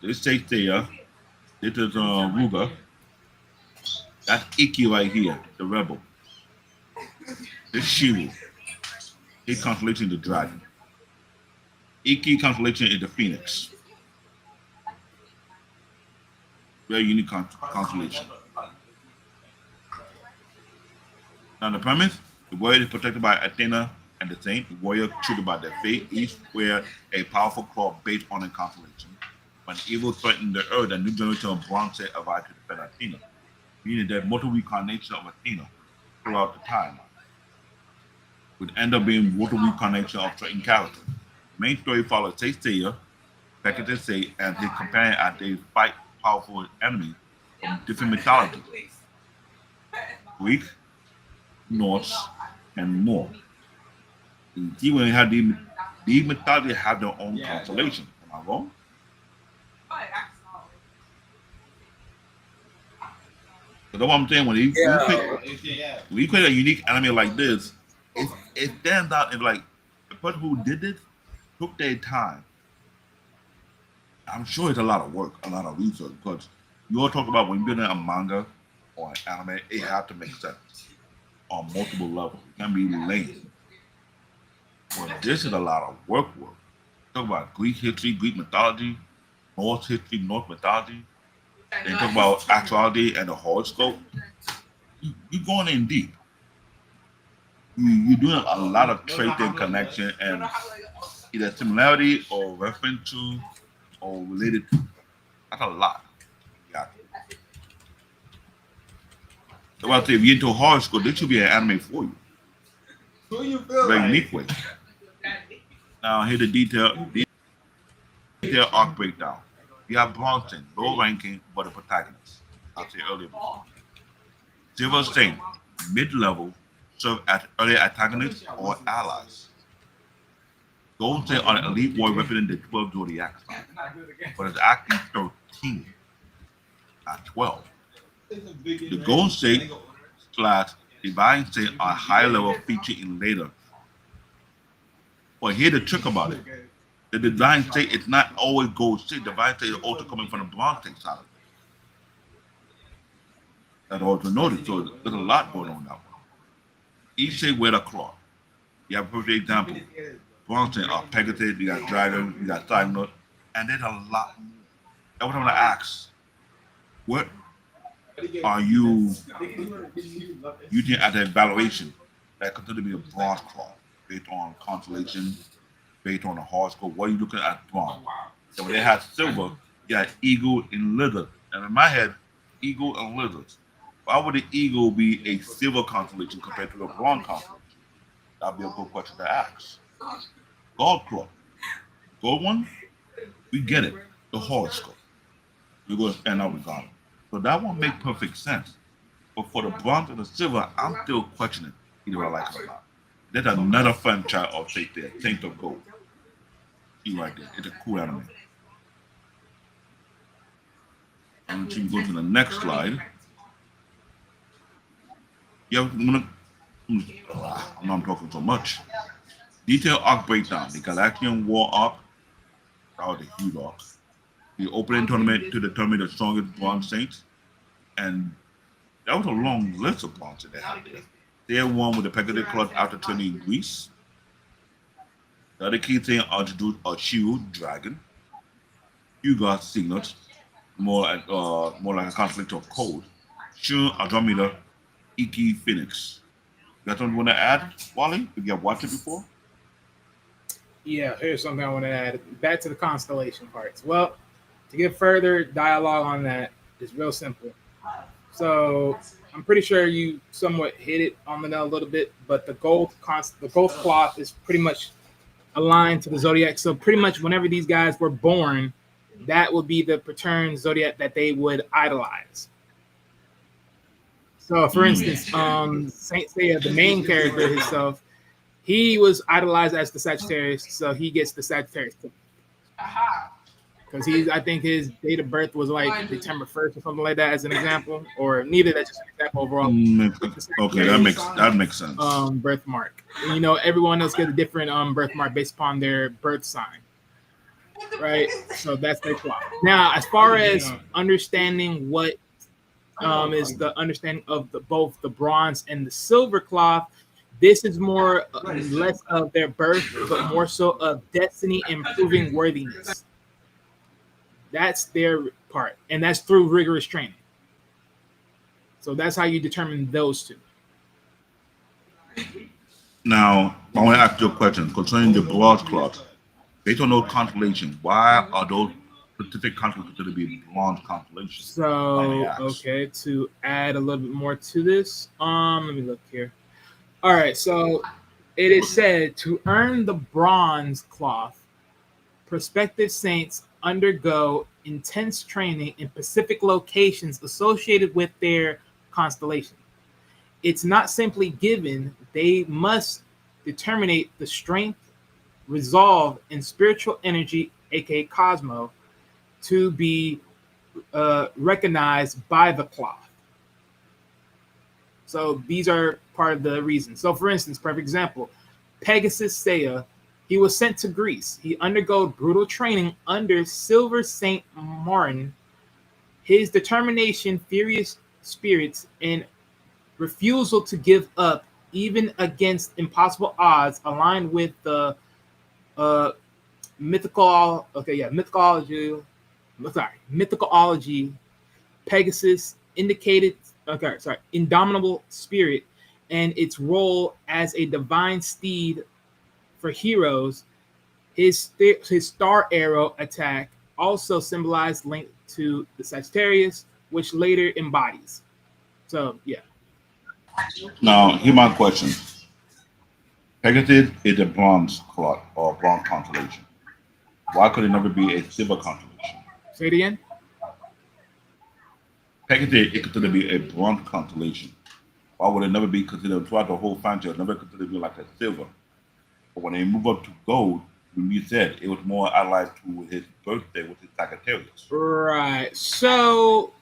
This Saint Seiya. This is Hyoga. That's Ikki right here, the rebel. This Shiryu. His constellation is the dragon. Ikki constellation is the phoenix. Very unique constellation. Now, the premise: the warrior is protected by Athena and the saint. The warrior treated by their fate. Each wear a powerful claw based on a constellation. When evil threatened the earth, a new generation of bronze set arrived to defend Athena, meaning that multiple reincarnations of Athena throughout the timeline would end up being multiple reincarnations of certain characters. Main story follows Saint Seiya, Beckett's Say, and his companion as they fight powerful enemies from different mythologies: Greek, Norse, and more. See, when they have these mythologies have their own constellation. Am I wrong? So that's what I'm saying. When you create a unique anime like this, it stands out. And like the person who did this took their time. I'm sure it's a lot of work, a lot of research. Because you all talk about when you're doing a manga or an anime, it has to make sense on multiple levels. It can be lame. But this is a lot of work. Talk about Greek history, Greek mythology, Norse history, Norse mythology. They talk about astrology and the horoscope. You're going in deep. You're doing a lot of trait and connection and either similarity or reference to or related to. That's a lot. Yeah. So I say if you're into horoscope, this should be an anime for you. Very unique way. Now here the detail arc breakdown. You have Bronson, low ranking but a protagonist. I'll say earlier before. Silver Saint, mid level, serve as early antagonists or allies. Gold Saint are an elite warrior representing the 12 Zodiac signs, but it's actually 13, not 12. The Gold Saint slash Divine Saint are higher level featured in later. But here the trick about it. The Divine State is not always Gold State. The Divine State is also coming from the Bronze State side of it. That's also noted. So there's a lot going on that one. Each state wear a claw. You have a perfect example. Bronze State are Pegasus, you got Dragon, you got Cygnus, and there's a lot more. That's what I'm going to ask. What are you using as an evaluation that considered to be a bronze claw based on constellation, based on the horoscope? What are you looking at bronze? So when they had silver, you got eagle and lizard. And in my head, eagle and lizards. Why would the eagle be a silver constellation compared to a bronze constellation? That'd be a good question to ask. Gold claw. Gold one, we get it. The horoscope. We're going to stand out with God. So that one make perfect sense. But for the bronze and the silver, I'm still questioning either I like it or not. There's another franchise of Saint there, Saint of Gold. See right there. It's a cool anime. And you go to the next slide. Yeah, I know I'm talking so much. Detailed arc breakdown. The Galactian War arc. That was a huge arc. The opening tournament to determine the strongest bronze saints. And that was a long list of bronze that they had there. They won with the Pegasus Club after turning in Greece. The other key thing introduced are Shiryu, Dragon. Hyoga, Cygnus, more like a conflict of code. Shun, Andromeda, Ikki, Phoenix. You got something you want to add, Wally? If you have watched it before? Yeah, here's something I want to add. Back to the constellation parts. Well, to get further dialogue on that, it's real simple. So I'm pretty sure you somewhat hit it on the nail a little bit, but the gold cloth is pretty much aligned to the zodiac. So pretty much whenever these guys were born, that would be the patern zodiac that they would idolize. So for instance, Saint Seiya, the main character himself, he was idolized as the Sagittarius, so he gets the Sagittarius too. Because I think his date of birth was like December 1st or something like that, as an example, or neither. That's just an example overall. Okay, that makes sense. Birthmark. And, you know, everyone else gets a different birthmark based upon their birth sign, right? So that's their clock. Now, as far as understanding what is the understanding of both the bronze and the silver cloth, this is more less of their birth, but more so of destiny and proving worthiness. That's their part, and that's through rigorous training. So that's how you determine those two. Now, I want to ask you a question concerning the broadcloth. Based on those constellations, why are those specific constellations considered to be bronze constellations? I may So, ask. okay, to add a little bit more to this, let me look here. All right, so it is said to earn the bronze cloth, prospective saints undergo intense training in specific locations associated with their constellation. It's not simply given, they must determine the strength, resolve, and spiritual energy, aka Cosmo, to be recognized by the cloth. So these are part of the reasons. So, for instance, perfect example, Pegasus Seiya, he was sent to Greece. He undergo brutal training under Silver Saint Martin. His determination, furious spirits, and refusal to give up, even against impossible odds, aligned with the uh, mythology. Pegasus indicated, indomitable spirit, and its role as a divine steed for heroes. His star arrow attack also symbolized link to the Sagittarius, which later embodies. So yeah. Now, here my question. Pegasus is a bronze cloth or bronze constellation. Why could it never be a silver constellation? Say it again. Pegasus is considered to be a bronze constellation. Why would it never be considered throughout the whole franchise? Never considered to be like a silver. But when they move up to gold, when you said it was more allied to his birthday, which is Sagittarius. Right. So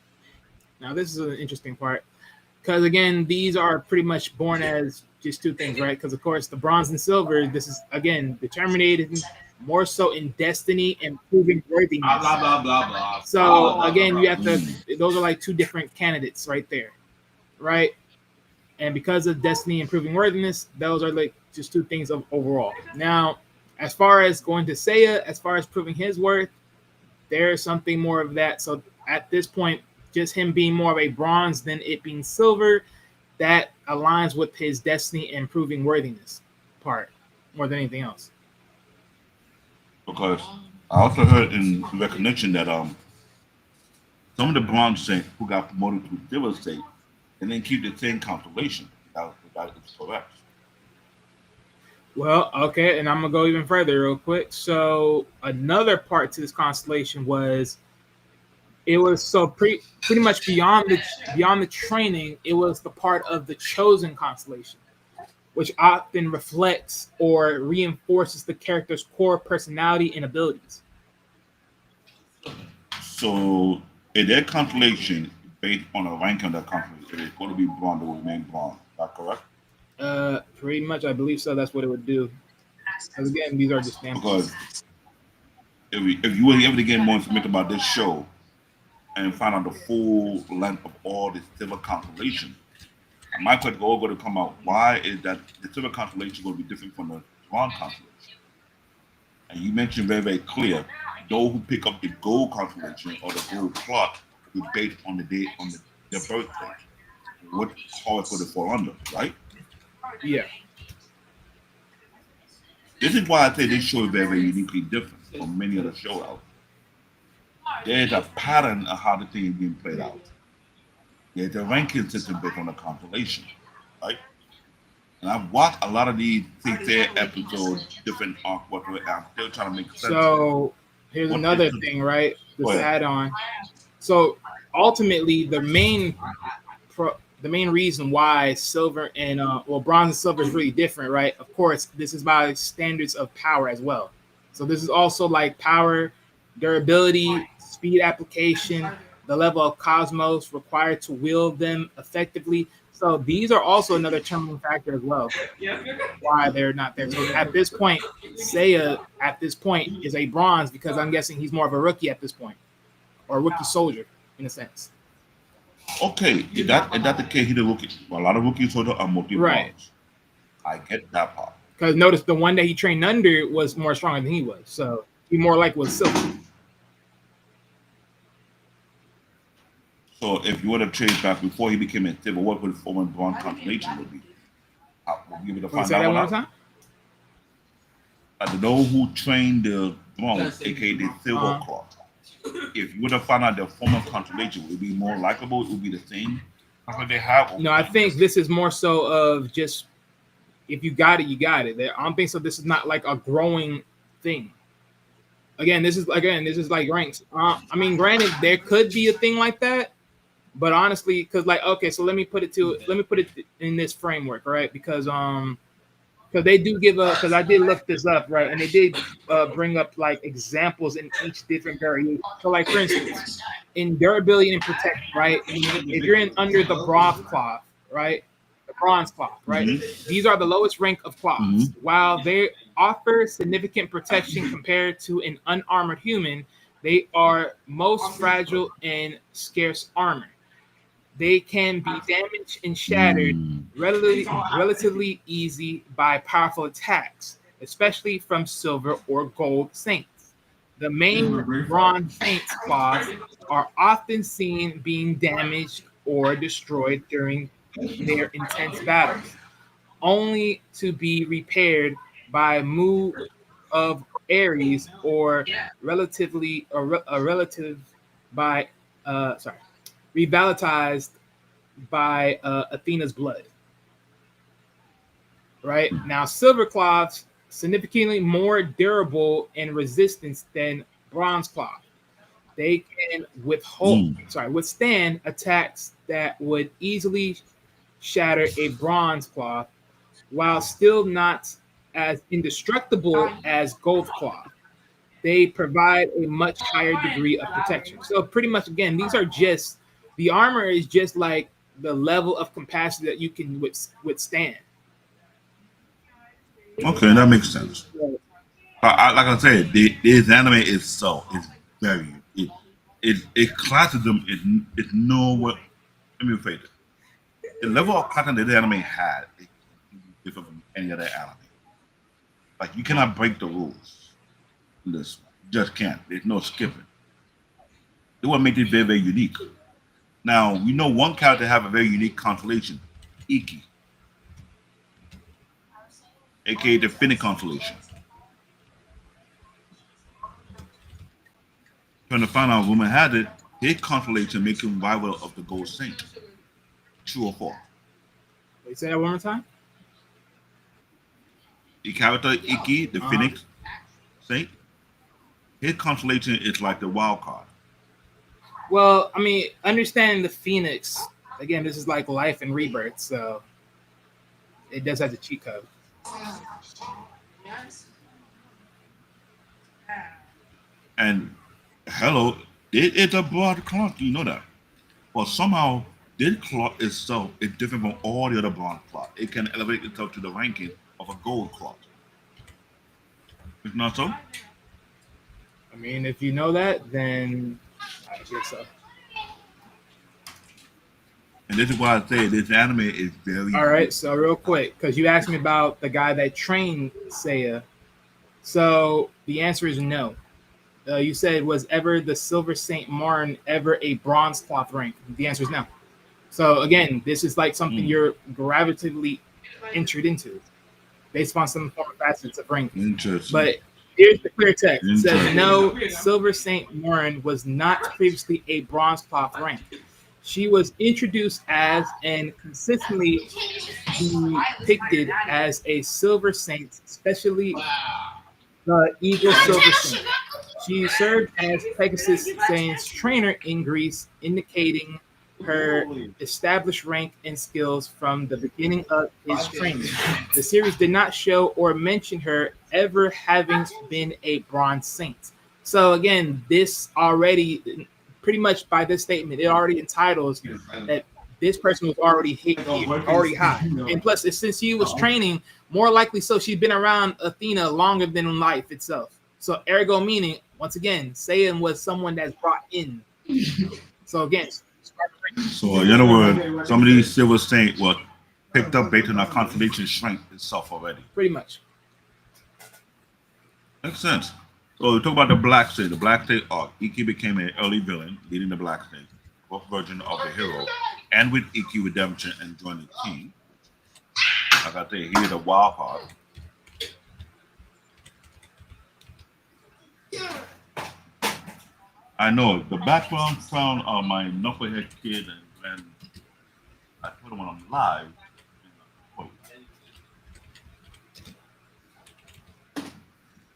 now this is an interesting part because again, these are pretty much born as just two things, right? Because of course, the bronze and silver. This is again determined more so in destiny and proving worthiness. Blah blah blah blah. So again, you have to. Mm. Those are like two different candidates right there, right? And because of destiny and proving worthiness, those are like just two things of overall. Now, as far as going to Seiya, as far as proving his worth, there's something more of that. So at this point, just him being more of a bronze than it being silver, that aligns with his destiny and proving worthiness part more than anything else. Because I also heard in recognition that some of the bronze saints who got promoted to silver saint and then keep the same constellation. That is correct. Well, okay, and I'm gonna go even further real quick. So another part to this constellation was it was so pretty much beyond the training. It was the part of the chosen constellation, which often reflects or reinforces the character's core personality and abilities. So in their constellation, based on the rank of that constellation, it's going to be bronze or remain bronze. Is that correct? Pretty much, I believe so. That's what it would do. Because again, these are just Because samples. if you were able to get more information about this show and find out the full length of all the silver constellation, my question is going to come out. Why is that the silver constellation going to be different from the bronze constellation? And you mentioned very, very clear, those who pick up the gold constellation or the gold plot will be based on the date on their birthday. What horse would it fall under, right? Yeah. This is why I say this show is very, very uniquely different from many other shows out. There's a pattern of how the thing is being played out. There's a ranking system based on the constellation, right? And I've watched a lot of these Saint Seiya episodes, different arc, whatever, and I'm still trying to make sense of So here's what another is thing, right? Go This ahead. add on. So ultimately, the main reason why silver and bronze and silver is really different, right? Of course, this is by standards of power as well. So this is also like power, durability, speed application, the level of cosmos required to wield them effectively. So these are also another determining factor as well. Why they're not there. So at this point, Seiya at this point is a bronze because I'm guessing he's more of a rookie at this point, or a rookie soldier in a sense. Okay, if that's the case, he's a rookie. Well, a lot of rookies sort of are multi Right. bronze. I get that part. Because notice the one that he trained under was more stronger than he was. So he more like was silver. So if you would have changed back before he became a silver, what would former bronze constellation would be? We'll give it a Wait, find say that that one one more out. time. Those who train the bronze, aka the silver Uh-huh. cloth. If you were to find out their form of constellation, would it be more likable? It would be the same. That's what they have. No, I think this is more so of just if you got it, you got it. I don't think so. This is not like a growing thing. This is like ranks. I mean, granted, there could be a thing like that, but honestly, because like okay, so let me put it in this framework, right? Because they do give a because I did look this up, right, and they did bring up like examples in each different variation. So like for instance, in durability and protection, right? If you're in under the bronze cloth, right? These are the lowest rank of cloths. While they offer significant protection compared to an unarmored human, they are most fragile and scarce armor. They can be damaged and shattered relatively easy by powerful attacks, especially from silver or gold saints. The main bronze saints claws are often seen being damaged or destroyed during their intense battles, only to be repaired by move of Ares or a relative by sorry revitalized by Athena's blood. Right now, silver cloths significantly more durable and resistance than bronze cloth. They can withstand attacks that would easily shatter a bronze cloth, while still not as indestructible as gold cloth. They provide a much higher degree of protection. So pretty much again, these are just the armor is just like the level of capacity that you can withstand. Okay, that makes sense. Like I said, this anime itself is very it classism is no what. Let me rephrase it. The level of content that this anime had is different from any other anime. Like you cannot break the rules. In this one. You just can't. There's no skipping. It what make it very very unique. Now we know one character have a very unique constellation, Ikki, aka the Finnic constellation. Trying to find out woman had it, his constellation make him rival of the Gold Saint. True or false? Wait, say that one more time. The character Ikki, the Phoenix Saint, his constellation is like the wild card. Well, I mean, understanding the Phoenix, again, this is like life and rebirth, so it does have the cheat code. And hello, it is a broad cloth, you know that. But somehow this cloth itself is different from all the other broad cloth. It can elevate itself to the ranking of a gold cloth. It's not so? I mean, if you know that, then I guess so. And this is why I say this anime is very All right, so real quick, because you asked me about the guy that trained Seiya. So the answer is no. You said, was ever the Silver Saint Marn ever a bronze cloth rank? The answer is no. So again, this is like something you're gravitatively entered into based on some form of facets of rank. interesting. But here's the clear text. It says, no, Silver Saint Marn was not previously a bronze cloth rank. She was introduced as and consistently depicted as a Silver Saint, especially the Eagle Silver Saint. She served as Pegasus Saint's trainer in Greece, indicating her established rank and skills from the beginning of his training. The series did not show or mention her ever having been a bronze saint. So again, this already, pretty much by this statement, it already entitles that this person was already already high. And plus, since she was training, more likely so she'd been around Athena longer than life itself. So ergo meaning, once again, Saiyan was someone that's brought in. So again, So in other words, some of these silver saints were picked up based on our constellation strength itself already. pretty much. Makes sense. So we talk about the Black State. The Black State arc. Ikki became an early villain, leading the Black State, fourth version of the hero, and with Ikki redemption and joining the team. Like I say, he's a wild card. I know the background sound of my knucklehead kid, and when I put him on live.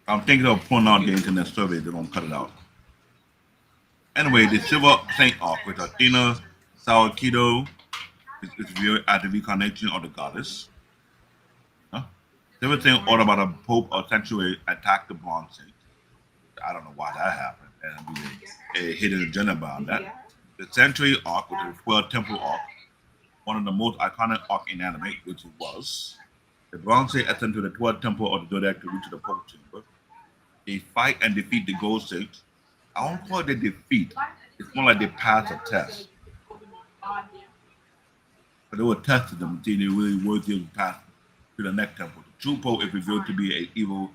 I'm thinking of pulling out the internet survey. They're gonna cut it out. Anyway, the Silver Saint arc with Athena, Sawakido is viewed as the reincarnation of the goddess. Huh? Silver Saint all about a pope or sanctuary attacked the Bronze Saint. I don't know why that happened. And I mean, a hidden agenda behind that. The Century arc, which is the 12 Temple arc, one of the most iconic arc in anime, which it was. The Bronze Saint ascend to the 12th Temple of the Zodiac to reach the Pope Chamber. They fight and defeat the Gold Saint. I don't call it a defeat. It's more like they pass a test. But they will test them until they really worthy to pass to the next temple. The true Pope is revealed to be an evil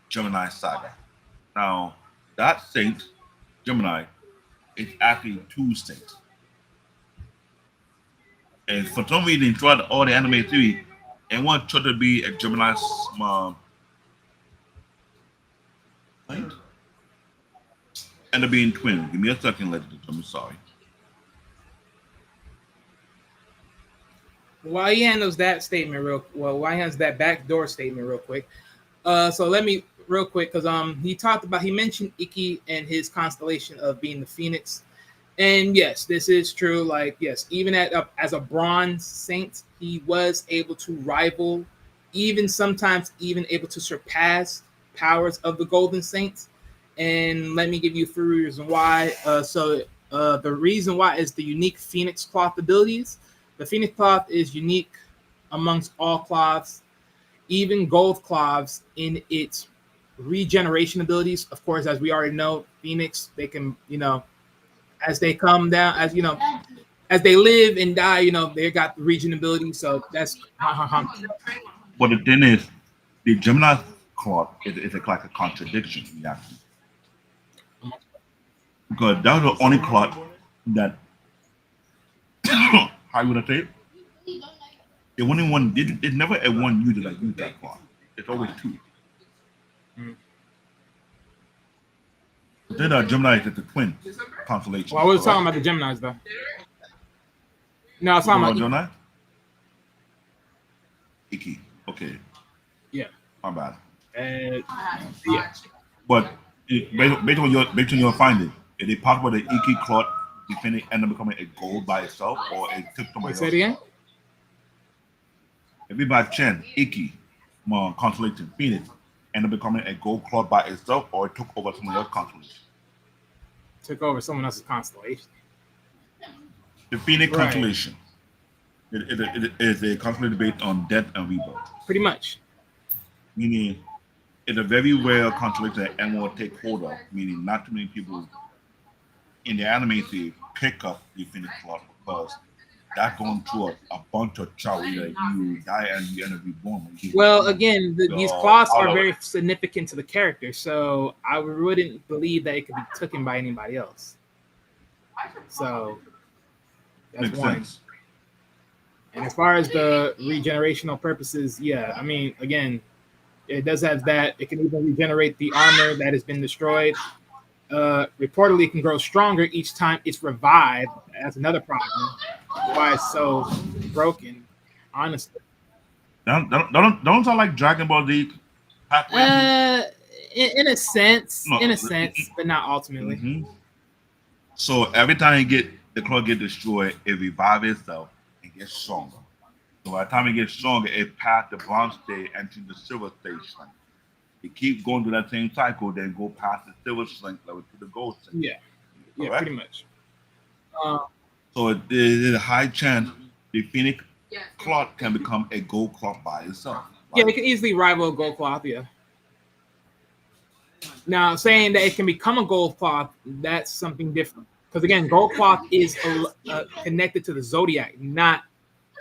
Gemini saga. Now, that saint, Gemini, is actually two saints. And for some reason, throughout all the anime series, everyone tried to be a Gemini saint. End up being twins. Give me a second, ladies and gentlemen. Sorry. While he handles that statement while he has that backdoor statement real quick. So let me real quick because he mentioned Ikki and his constellation of being the Phoenix. And yes, this is true. Like, yes, even as a bronze saint, he was able to rival, sometimes even able to surpass powers of the Golden Saints. And let me give you 3 reasons why. The reason why is the unique Phoenix cloth abilities. The Phoenix cloth is unique amongst all cloths, even gold cloths in its regeneration abilities. Of course, as we already know, Phoenix, they can, as they come down, as they live and die, they got the regen ability. So that's But the thing is, the Gemini cloth is like a contradiction, actually. Because that was the only cloth that, how you would say it? It only one did. It never a one used it like use that cloth. It's always two. Then Gemini is the twin constellation. Well, I was talking about the Geminis, though. No, I was talking about Gemini. Ikki. Okay. Yeah. My bad. Yeah. But based on your finding, is it possible that Ikki cloth end up becoming a gold by itself, or it took somebody else? Say it again. If we by chance Ikki, constellation Phoenix, end up becoming a gold cloth by itself, or it took over someone else's constellation? Took over someone else's constellation. The Phoenix constellation. It is a constellation based on death and rebirth. Pretty much. Meaning, it's a very rare constellation that anyone will take hold of. Meaning, not too many people in the anime series pick up the Phoenix cloth because that's going through a bunch of trouble. Like you die and you end up reborn. Well, again, these cloths are very significant to the character, so I wouldn't believe that it could be taken by anybody else. So that's Makes one. sense. And as far as the regenerational purposes, yeah, I mean, again, it does have that. It can even regenerate the armor that has been destroyed. Reportedly, it can grow stronger each time it's revived. That's another problem. Why it's so broken, honestly. Don't sound like Dragon Ball Z. In a sense, No. but not ultimately. Mm-hmm. So every time the cloth get destroyed, it revives itself and gets stronger. So by the time it gets stronger, it passed the bronze stage and to the silver stage strength. It keeps going through that same cycle, then go past the silver strength level to the gold strength. Yeah, Correct? pretty much. So there's a high chance the Phoenix cloth can become a gold cloth by itself. Yeah, it can easily rival a gold cloth, yeah. Now, saying that it can become a gold cloth, that's something different. Because again, gold cloth is connected to the Zodiac, not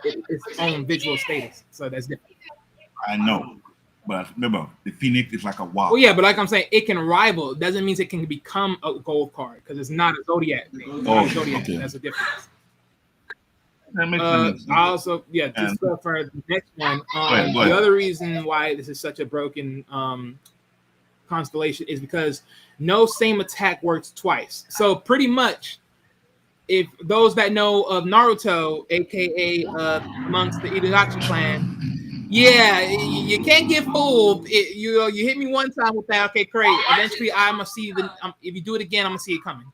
its own visual status. So that's different. I know. But remember, the Phoenix is like a wild. Well, yeah, but like I'm saying, it can rival. Doesn't mean it can become a gold card because it's not a Zodiac thing. It's not a Zodiac. Okay. That's a difference. That makes sense. I also, yeah, And- just for the next one. ahead, go The ahead. other reason why this is such a broken constellation is because no same attack works twice. So pretty much, if those that know of Naruto, aka amongst the Itachi clan, yeah, you can't get fooled. You hit me one time with that, okay, great. Eventually, I'm gonna see if you do it again, I'm gonna see it coming.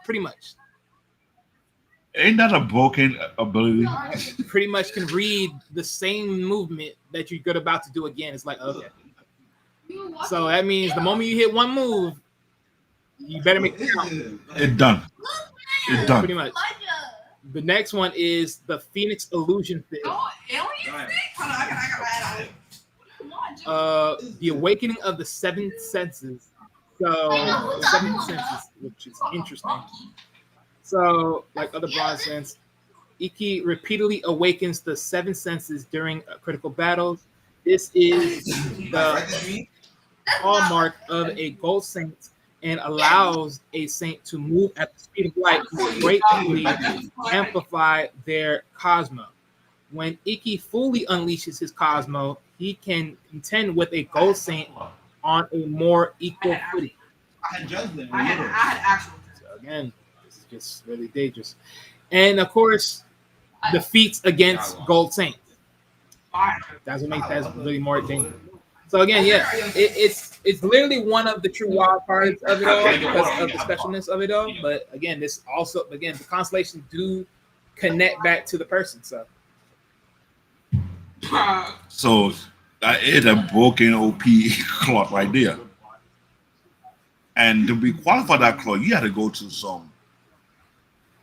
Pretty much. Ain't that a broken ability? Pretty much can read the same movement that you're good about to do again. It's like, okay. So that means the moment you hit one move, you better make it count. It's done. It's done. Pretty much. The next one is the Phoenix Illusion Field. The awakening of the seven senses. So the seven senses, which is interesting. So, like other bronze sense, Ikki repeatedly awakens the seven senses during critical battles. This is the hallmark of a gold saint and allows a saint to move at the speed of light to greatly amplify their cosmo. When Ikki fully unleashes his cosmo, he can contend with a gold saint on a more equal footing. So again, this is just really dangerous. And of course, defeats against gold saints. That's what makes that really more dangerous. So again, yeah, it's literally one of the true wild cards of it all because of the specialness of it all. But again, this also the constellations do connect back to the person. So that is a broken OP clock right there. And to be qualified for that clock, you had to go to some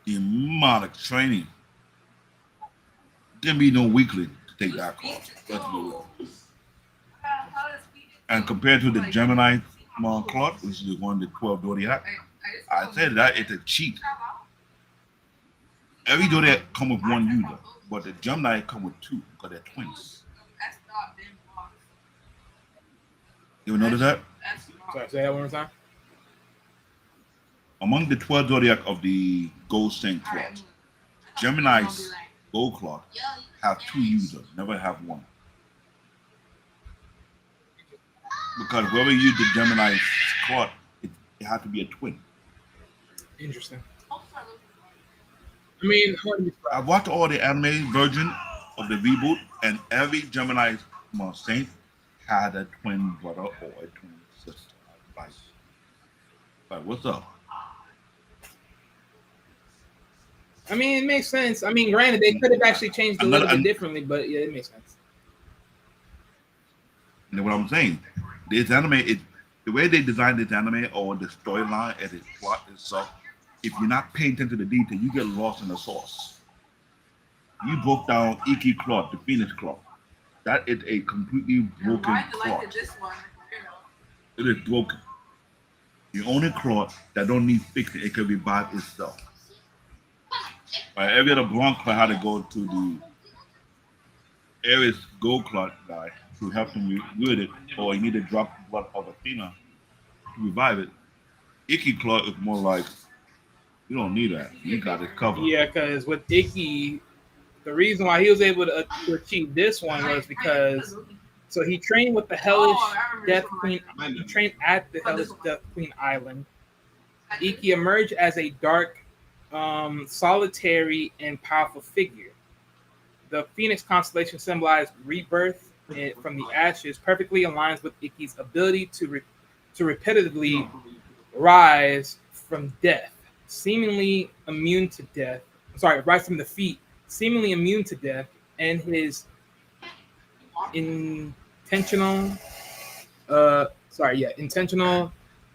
demonic training. There be no weekly to take that clock. Let's be real. And compared to the Gemini clock, which is the one the 12 Zodiac, I said that it's a cheat. Every Zodiac come with one user, but the Gemini come with two because they're twins. You ever notice that? Sorry, say that one more time. Among the 12 Zodiac of the Gold Saint clock, Gemini's gold clock have two users, never have one. Because whoever used the Gemini clock, it had to be a twin. Interesting. I mean, I watched all the anime version of the reboot, and every Gemini saint had a twin brother or a twin sister. Like, what's up? I mean, it makes sense. I mean, granted, they could have actually changed it a little bit differently, but yeah, it makes sense. You know what I'm saying? This anime, the way they designed this anime or the storyline and its plot itself, if you're not paying attention to the detail, you get lost in the sauce. You broke down Ikki cloth, the Phoenix cloth. That is a completely broken cloth. It is broken. The only cloth that don't need fixing, it can revive itself. Right, every other bronze cloth had to go to the Ares gold cloth guy to help him with it, or you need to drop the blood of Athena to revive it. Ikki cloth is more like, you don't need that. You got it covered. Yeah, because with Ikki, the reason why he was able to achieve this one was because he trained with the Hellish Death Queen. He trained at the Hellish Death Queen Island. Ikki emerged as a dark, solitary, and powerful figure. The Phoenix constellation symbolized rebirth from the ashes, perfectly aligns with Ikki's ability to repetitively rise from death, seemingly immune to death. Rise from defeat, seemingly immune to death, and his intentional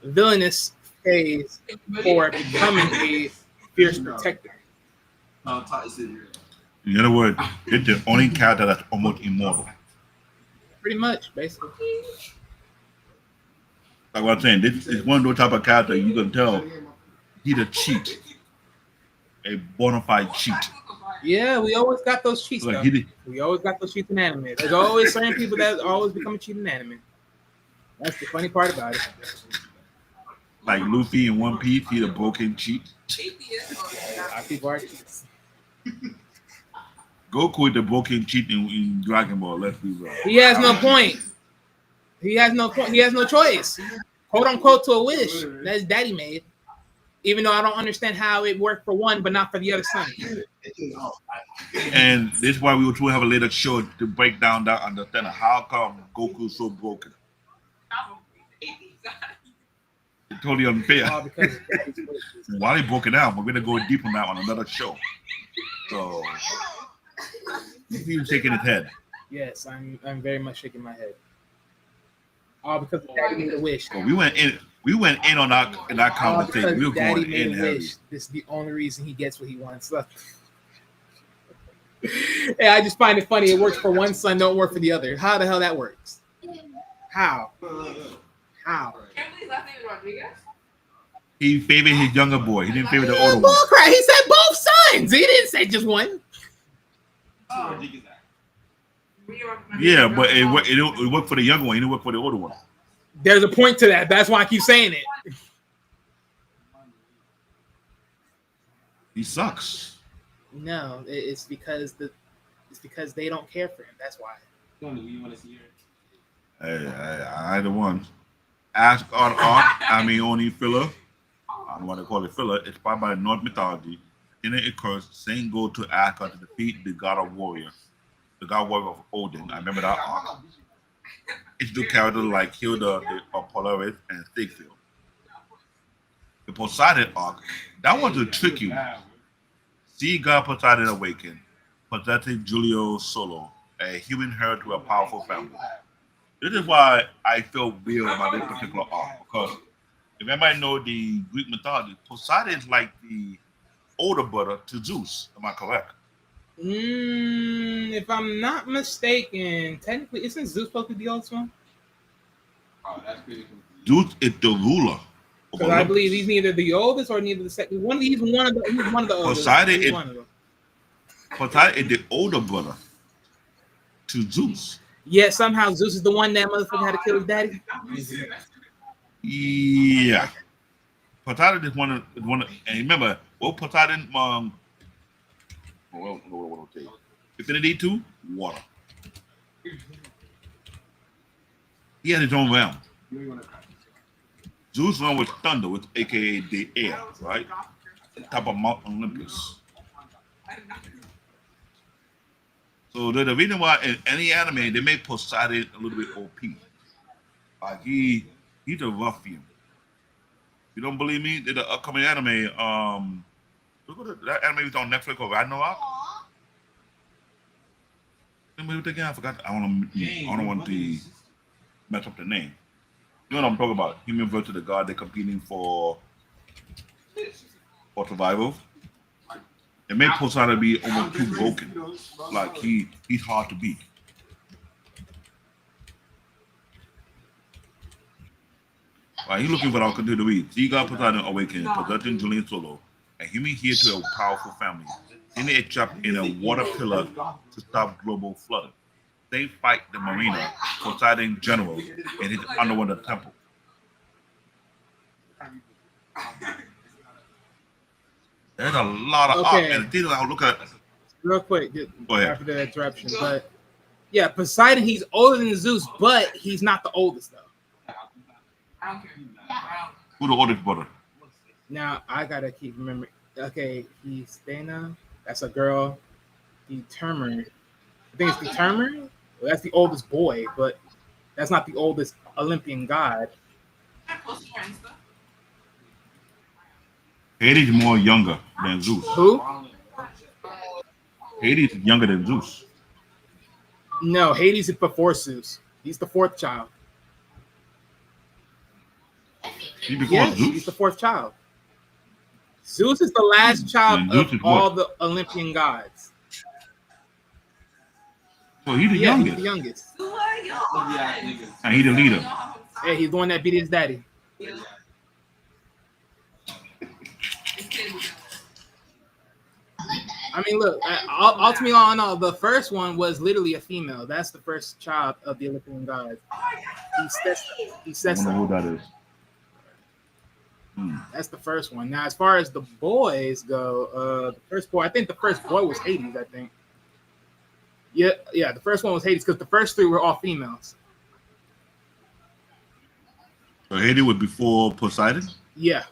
villainous phase for becoming a fierce protector. In other words, it's the only character that's almost immortal. Pretty much, basically. Like what I'm saying, this is one of those type of character you can tell he's a cheat, a bona fide cheat. Yeah, we always got those cheats. Like We always got those cheats in anime. There's always certain people that always become a cheat in anime. That's the funny part about it. Like Luffy in One Piece, he's a broken cheat. A lot of people are cheats. Goku is the broken cheat in Dragon Ball. Let's be real. He has no point. He has no point. He has no choice. Quote unquote to a wish that's daddy made. Even though I don't understand how it worked for one, but not for the other son. And this is why we will have a later show to break down that understanding. How come Goku is so broken? It's totally unfair. All because Why they broke it down? We're gonna go deep on that on another show. So he's shaking his head. yes, I'm very much shaking my head. All because daddy made a wish. So we went in on that in that All because conversation. We were daddy going made in a heavy. wish. This is the only reason he gets what he wants. Yeah, I just find it funny. It works for one son, don't work for the other. How the hell that works? How? Emily's last name is Rodriguez. He favored his younger boy. He didn't favor the older one. Bullcrap. He said both sons. He didn't say just one. Yeah, but it worked for the younger one. It didn't work for the older one. There's a point to that. That's why I keep saying it. He sucks. No, it's because they don't care for him. That's why. Hey, either one. Ask on only filler. I don't want to call it filler. It's inspired by Norse mythology. In it occurs, Saint go to Asgard to defeat the god of warrior, the god warrior of Odin. I remember that arc. It's the characters like Hyoga, the Polaris, and Stigfield. The Poseidon arc, that was a tricky one. See God Poseidon awaken, possessing Julio Solo, a human heir to a powerful family. This is why I feel weird about this particular arc, because if anybody know the Greek mythology, Poseidon is like the older brother to Zeus. Am I correct? If I'm not mistaken, technically, isn't Zeus supposed to be the oldest one? Zeus is the ruler. Because I believe he's neither the oldest or neither the second. He's one of the oldest. Poseidon is the older brother to Zeus. Yeah, somehow Zeus is the one that motherfucker had to kill his daddy. Yeah. Poseidon is one of, and remember, what Poseidon, Infinity 2, water. He had his own realm. Zeus' realm was thunder, which aka the air, right? Top of Mount Olympus. So the reason why in any anime they make Poseidon a little bit OP. Like he's a ruffian. You don't believe me? There's an upcoming anime. Look at that anime was on Netflix called Ragnarok. Again, I forgot. I don't want to mess up the name. You know what I'm talking about? Human versus the god. They're competing for survival. It made Poseidon be almost too broken. Like he's hard to beat. Right, he's looking for our continuity. See God Poseidon awakened, possessing Julian Solo, a human here to a powerful family. Then they trapped in a water pillar to stop global flooding. They fight the marina, Poseidon general, in his underwater temple. There's a lot of art, and the thing I'll look at. Real quick, Go ahead. after the interruption, but yeah, Poseidon, he's older than Zeus, but he's not the oldest though. Who the oldest brother? Now I gotta keep remembering. Okay, he's Athena. That's a girl. Determined. I think it's Determined. Well, that's the oldest boy, but that's not the oldest Olympian god. Hades is more younger than Zeus. Who? Hades is younger than Zeus. No, Hades is before Zeus. He's the fourth child. He before Yes, Zeus? he's the fourth child. Zeus is the last child Zeus of is all what? the Olympian gods. So he's the Yeah, youngest. he's the youngest. And he's the leader. Hey, he's the one that beat his daddy. I mean, look, ultimately, on all, the first one was literally a female. That's the first child of the Olympian gods. He I says don't know so. who that is. That's the first one. Now, as far as the boys go, the first boy, I think the first boy was Hades, I think. Yeah. The first one was Hades because the first three were all females. So Hades was before Poseidon. Yeah.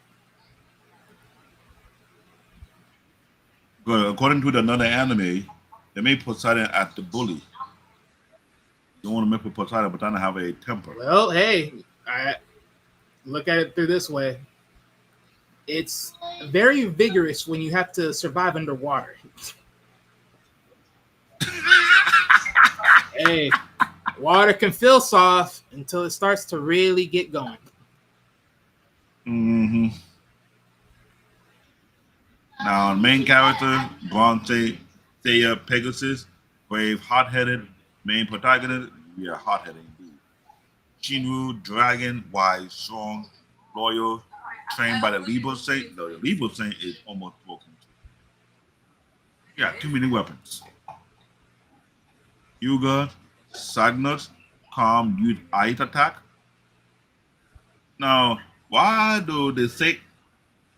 But according to another anime, they made Poseidon as the bully. You want to mess with Poseidon, but doesn't have a temper. Well, hey, I look at it through this way. It's very vigorous when you have to survive underwater. Hey, water can feel soft until it starts to really get going. Mm-hmm. Now, main character, Saint Seiya Pegasus, brave, hot-headed, main protagonist, yeah, hot-headed indeed. Shiryu, dragon, wise, strong, loyal, trained by the Libra Saint. The Libra Saint is almost broken. Yeah, too many weapons. Hyoga, Cygnus, calm, use ice attack. Now, why do the sake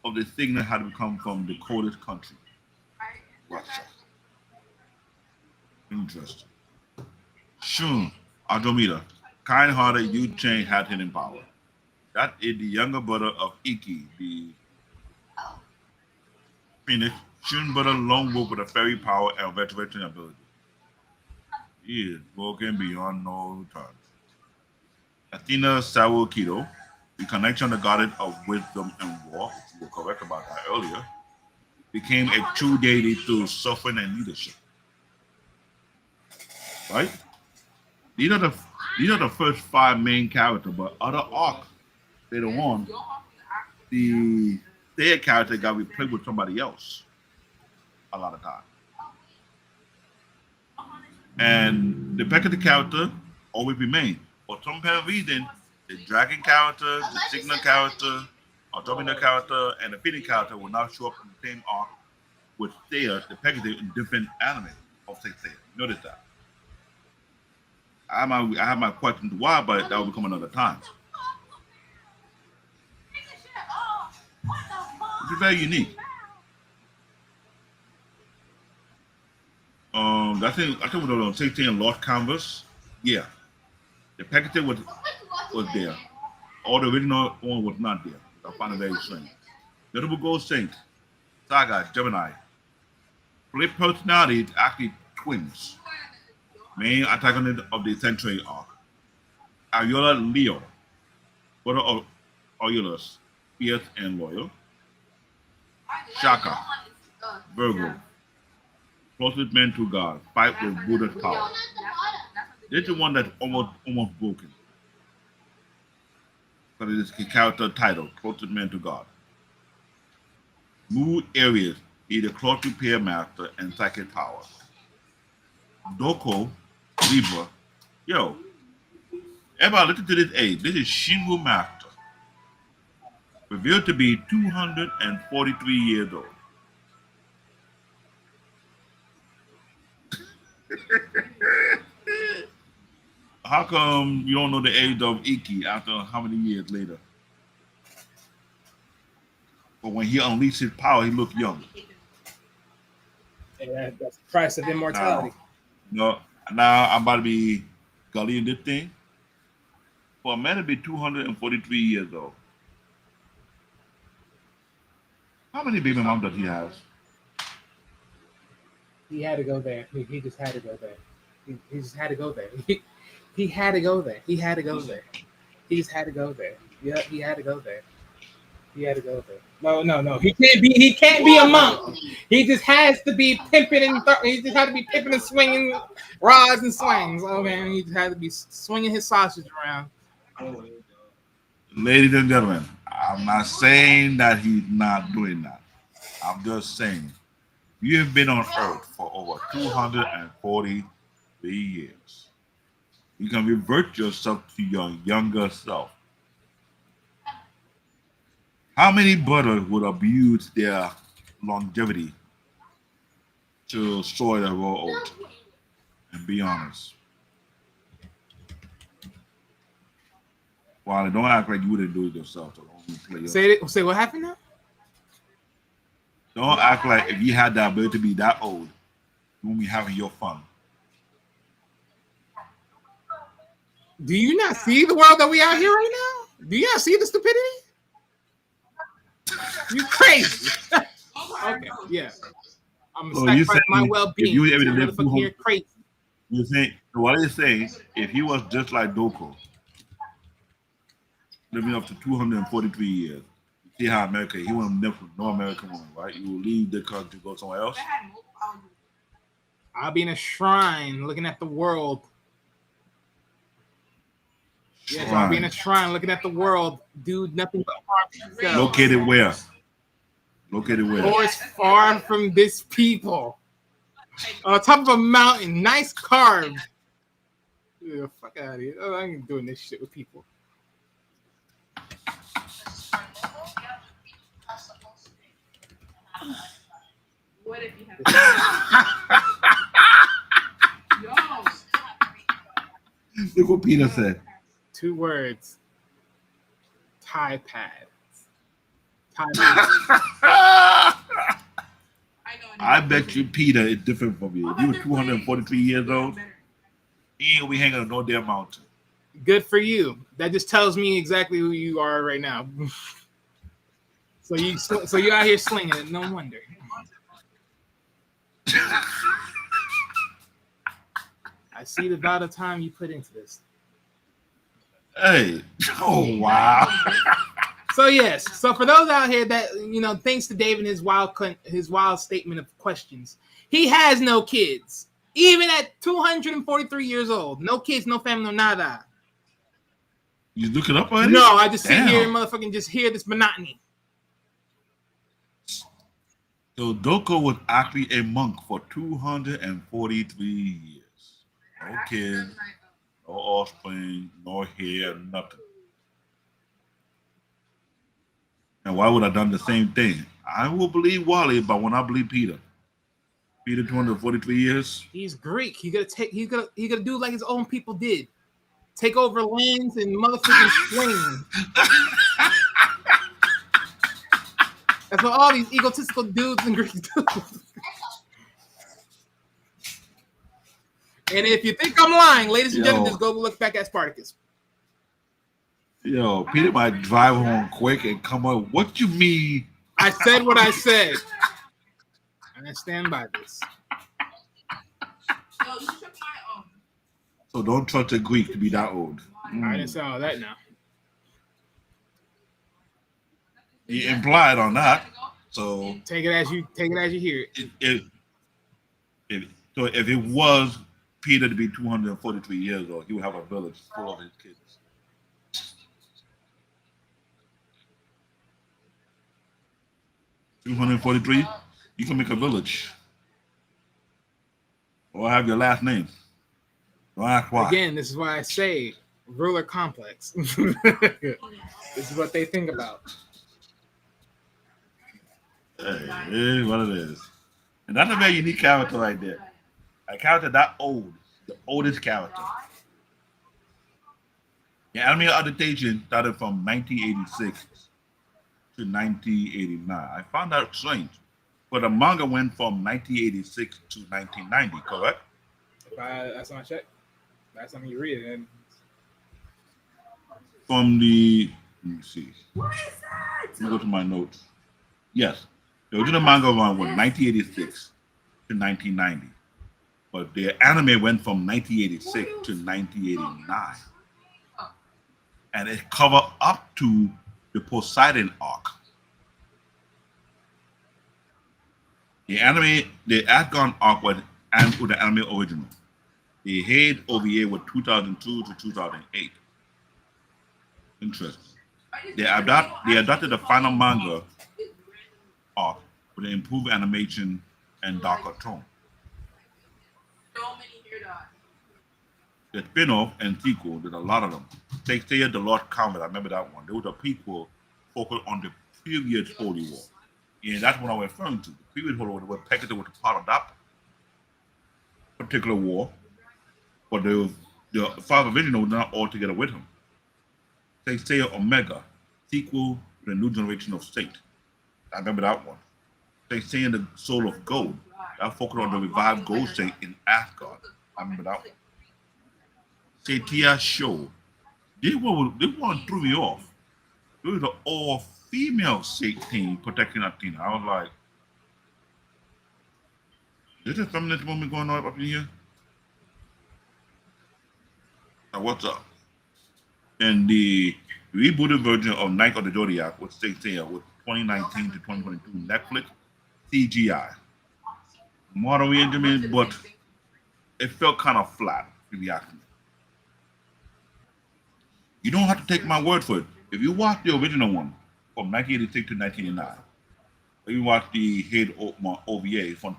of the signal had to come from the coldest country? Russia. Interesting. Shun, Andromeda, kind-hearted youth chain had hidden power. That is the younger brother of Ikki, the Phoenix. Shun brother lone wolf with a fairy power and veteran ability. He is broken beyond no return. Athena Sawo the connection the goddess of wisdom and war, if you were correct about that earlier, became a true deity through suffering and leadership. Right? These are the first five main characters, but other arcs later on, the their character got replaced with somebody else a lot of time. And the back of the character always remain. For some apparent reason, the dragon character, the signal character, Andromeda character, and the Phoenix character will not show up in the same arc with Seiya, the Pegasus, in different anime of Saint Seiya. Notice that. I have my questions why, but that will become another time. Which is very unique. I think we was on 16 Lost Canvas. Yeah, the Pegasus was there. All the original one was not there. I found it very strange. Notable Gold Saint, Saga, Gemini. Split personalities actually twins. Main antagonist of the Century arc. Ayola Leo, brother of Aeolus, fierce and loyal. Shaka, Virgo, closest man to God, fight with Buddha's power. This is one that's almost broken. Because it is the character title, closest man to God. Mood areas, either close to peer master and psychic power. Doko, Libra. Yo, everybody listen to this age. This is Shingu Master. Revealed to be 243 years old. How come you don't know the age of Ikki after how many years later? But when he unleashed his power, he looked young. And that's the price of immortality. Now I'm about to be gully in this thing. For a man to be 243 years old, how many baby moms does he have? He had to go there. He just had to go there. He just had to go there. He had to go there. He had to go there. He just had to go there. Yeah, he had to go there. He had to go there. No. He can't be a monk. He just has to be pimping and he just had to be pimping and swinging rods and swings. Oh man, he just had to be swinging his sausage around. Ladies and gentlemen, I'm not saying that he's not doing that. I'm just saying you have been on Earth for over 243 years. You can revert yourself to your younger self. How many brothers would abuse their longevity to destroy their raw old? And be honest. Well, don't act like you wouldn't do it yourself. So don't play Say what happened now? Don't act like if you had the ability to be that old, you won't be having your fun. Do you not see the world that we out here right now? Do you not see the stupidity? You crazy. Okay, yeah. I'm So gonna you sacrifice my saying well-being. if you were able to You live motherfucker 200, here crazy. you saying what are you saying? If he was just like Doko, living up to 243 years, see how America, he wouldn't live with no American woman, right? You will leave the country to go somewhere else. I'll be in a shrine looking at the world. Yes, I'll be in a shrine looking at the world. Do nothing but harm myself. Located where? Located where? Or it's far from this people. On top of a mountain, nice carved. Yeah, fuck out of here. Oh, I ain't doing this shit with people. What if you have Yo. Look what Peter said. 2 words. Tie pads. Tie pads. I bet you Peter is different from you. If you were 243 years old, he ain't gonna be hanging on no damn mountain. Good for you. That just tells me exactly who you are right now. So you out here slinging it. No wonder. I see the amount of time you put into this. Hey, oh wow. So yes, so for those out here that thanks to Dave and his wild statement of questions, he has no kids, even at 243 years old. No kids, no family, no nada. You look it up already? No, I just sit here Damn. and motherfucking just hear this monotony. So Doko was actually a monk for 243 years. No kids, no offspring, no hair, nothing. And why would I done the same thing? I will believe Wally, but when I believe Peter. Peter 243 years. He's Greek. He gonna do like his own people did. Take over lands and motherfucking swing. That's what all these egotistical dudes and Greeks do. And if you think I'm lying, ladies and gentlemen, just go look back at Spartacus. Yo, Peter might drive home quick and come up. What you mean? I said what I said. And I stand by this. So don't trust a Greek to be that old. I didn't say all that now. He implied on that. So Take it as you hear it. If it was Peter to be 243 years old, he would have a village full of his kids. $243, you can make a village. Or have your last name. Don't ask why. Again, this is why I say ruler complex. This is what they think about. Hey, it is what it is. And that's a very unique character right there. A character that old, the oldest character. The anime adaptation started from 1986 to 1989. I found that strange. But the manga went from 1986 to 1990, correct? That's on check. That's something you read it. And From the, let me see. Let me go to my notes. Yes, the original manga run was 1986 to 1990. But the anime went from 1986 to 1989. And it covered up to the Poseidon arc. The Asgard arc was the anime original. The head OVA was 2002 to 2008. Interesting. They adapted the final manga arc with an improved animation and darker tone. The spin-off and sequel, there's a lot of them. Saint Seiya, The Lost Comet, I remember that one. There was a prequel focused on the previous Holy War. And that's what I was referring to. The previous Holy War, where Pegasus was part of that particular war. But the father original was not all together with him. Saint Seiya Omega, sequel to the new generation of Saint. I remember that one. Saint Seiya The Soul of Gold, that focused on the revived Gold Saint in Asgard. I remember that one. Saint Seiya show. This one threw me off. It was an all-female Saint team protecting Athena. I was like, is there something this woman going on up in here? What's up? And the rebooted version of Night of the Zodiac with Saint Seiya with 2019 to 2022 Netflix CGI. Modern re-engineering, but it felt kind of flat, to be honest. You don't have to take my word for it. If you watch the original one from 1986 to 1989, or you watch the head OVA from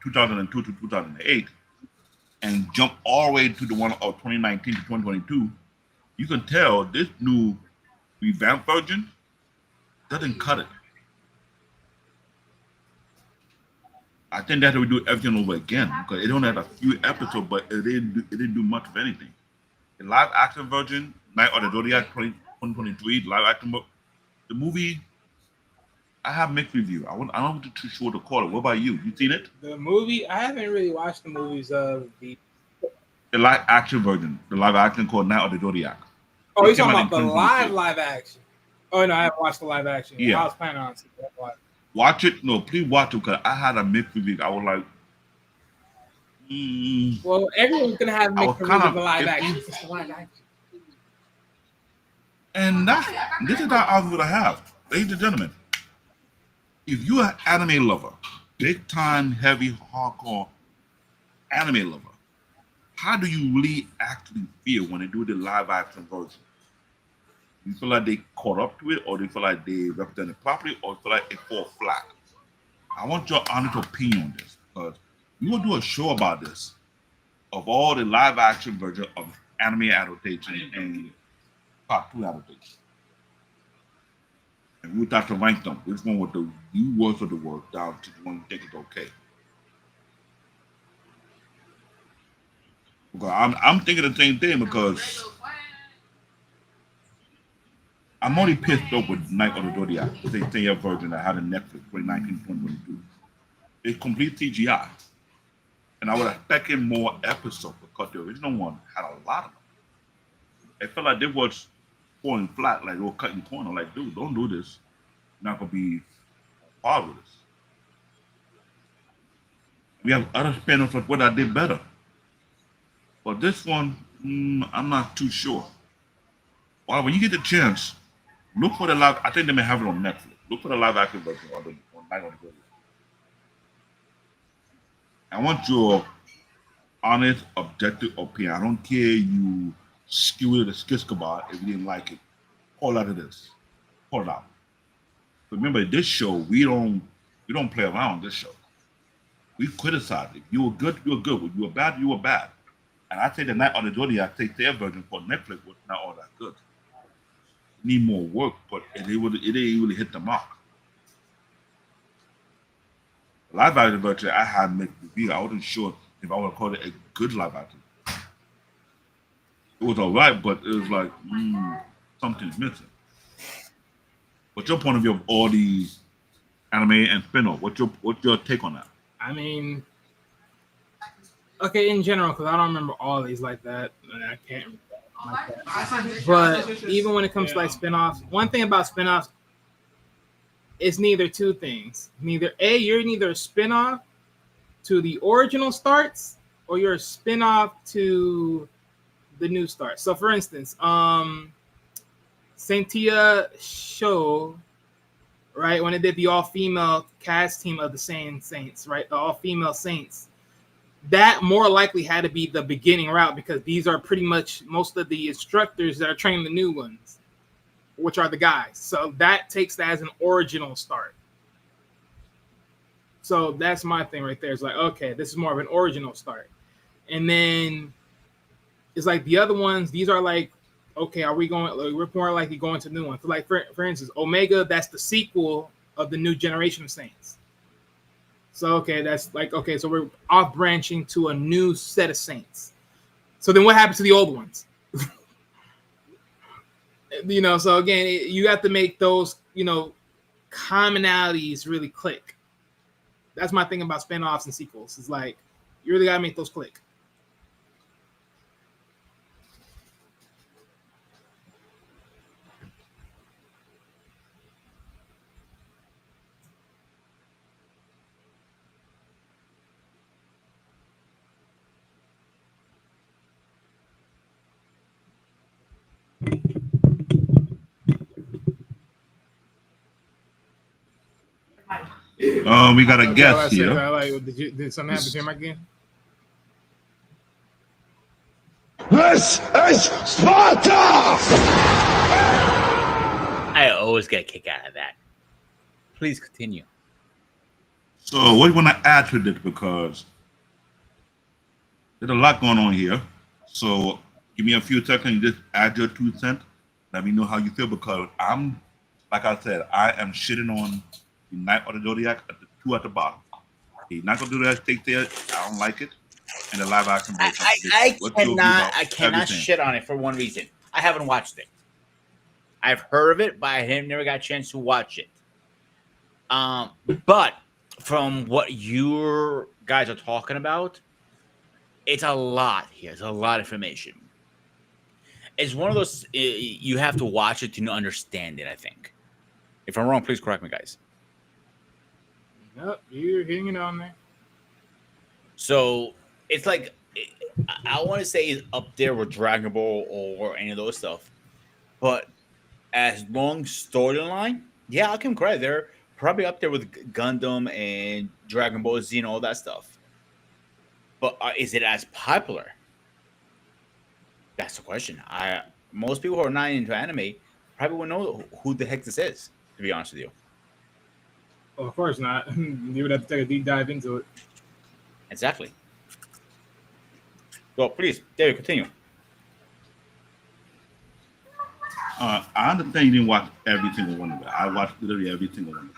2002 to 2008, and jump all the way to the one of 2019 to 2022, you can tell this new revamped version doesn't cut it. I think that we do everything over again because it only had a few episodes, but it didn't do much of anything. The live action version, Night of the Zodiac 2023, live action, the movie, I have mixed review. I'm not too sure to call it. What about you? You seen it? The movie, I haven't really watched the movies of The live action version, the live action called Night of the Zodiac. Oh, It you're came talking out in about the 2023. live action. Oh no, I haven't watched the live action. Yeah. I was planning on seeing that live. Watch it. No, please watch it because I had a mixed review. I was like, Well, everyone's gonna have I was mixed reviews kind of of the live iffy. action. It's the live action. and this is the argument I have. Ladies and gentlemen, if you're an anime lover, big time, heavy, hardcore anime lover, how do you really actually feel when they do the live action version? You feel like they caught up to it, or do you feel like they represent it properly, or you feel like it falls flat? I want your honest opinion on this because we will do a show about this of all the live action version of anime adaptation and cartoon adaptation. And we would have to rank them. Which one with the new words of the word down to the one you think is okay? Because I'm thinking the same thing because I'm only pissed off with Night of the Zodiac, the Saint Seiya version that had a Netflix 2019-2022. It's complete CGI. And I would have expected more episodes because the original one had a lot of them. It felt like they was falling flat, like they were cutting corner. Like, dude, don't do this. You're not gonna be hard with this. We have other spin-offs of what I did better. But this one, I'm not too sure. Well, when you get the chance, look for the live. I think they may have it on Netflix. Look for the live action version on Night of the Zodiac. I want your honest, objective opinion. I don't care you skew it or skisk about if you didn't like it. Call out of this. Call it out. Remember, this show we don't play around on this show. We criticize it. You were good, you were good. When you were bad, you were bad. And I say the Night of the Zodiac, take their version for Netflix was not all that good. Need more work, but it didn't really hit the mark. The live action version I had mixed review. I wasn't sure if I would call it a good live action. It was alright, but it was like something's missing. What's your point of view of all these anime and spin-off? What's your take on that? I mean, okay, in general, because I don't remember all these like that. And I can't remember like that. But even when it comes to like spin-offs, one thing about spin-offs, it's neither two things. You're neither a spin-off to the original starts, or you're a spin-off to the new start. So for instance, Saint Seiya show, right, when it did the all-female cast team of the Saints, right, the all-female Saints, that more likely had to be the beginning route because these are pretty much most of the instructors that are training the new ones, which are the guys. So that takes that as an original start. So that's my thing right there. It's like, okay, this is more of an original start. And then it's like the other ones, these are like, okay, are we going, like, we're more likely going to new ones. So like, for instance, Omega, that's the sequel of the new generation of Saints. So, okay, that's like, okay, so we're off branching to a new set of Saints. So then what happens to the old ones? So again, you have to make those, commonalities really click. That's my thing about spin-offs and sequels. It's like, you really got to make those click. We got a Okay, guest let's say here. that. Like, did something happen to your mic again? This is Sparta! I always get a kick out of that. Please continue. So what do you want to add to this? Because there's a lot going on here. So give me a few seconds, just add your 2 cents. Let me know how you feel, because I'm, like I said, I am shitting on the Night of the Zodiac at the 2 at the bottom. He's not gonna do that. Take there. I don't like it. And the live action version. I cannot shit on it for one reason. I haven't watched it. I've heard of it, but I have never got a chance to watch it. But from what you guys are talking about, it's a lot here. It's a lot of information. It's one of those you have to watch it to understand it, I think. If I'm wrong, please correct me, guys. Nope, you're hanging on there. So it's like, I want to say it's up there with Dragon Ball or any of those stuff. But as long storyline, yeah, I'll give them credit. They're probably up there with Gundam and Dragon Ball Z and all that stuff. But is it as popular? That's the question. Most people who are not into anime probably won't know who the heck this is, to be honest with you. Well, of course not. You would have to take a deep dive into it. Exactly. Well, please, David, continue. I understand you didn't watch every single one of it. I watched literally every single one of it.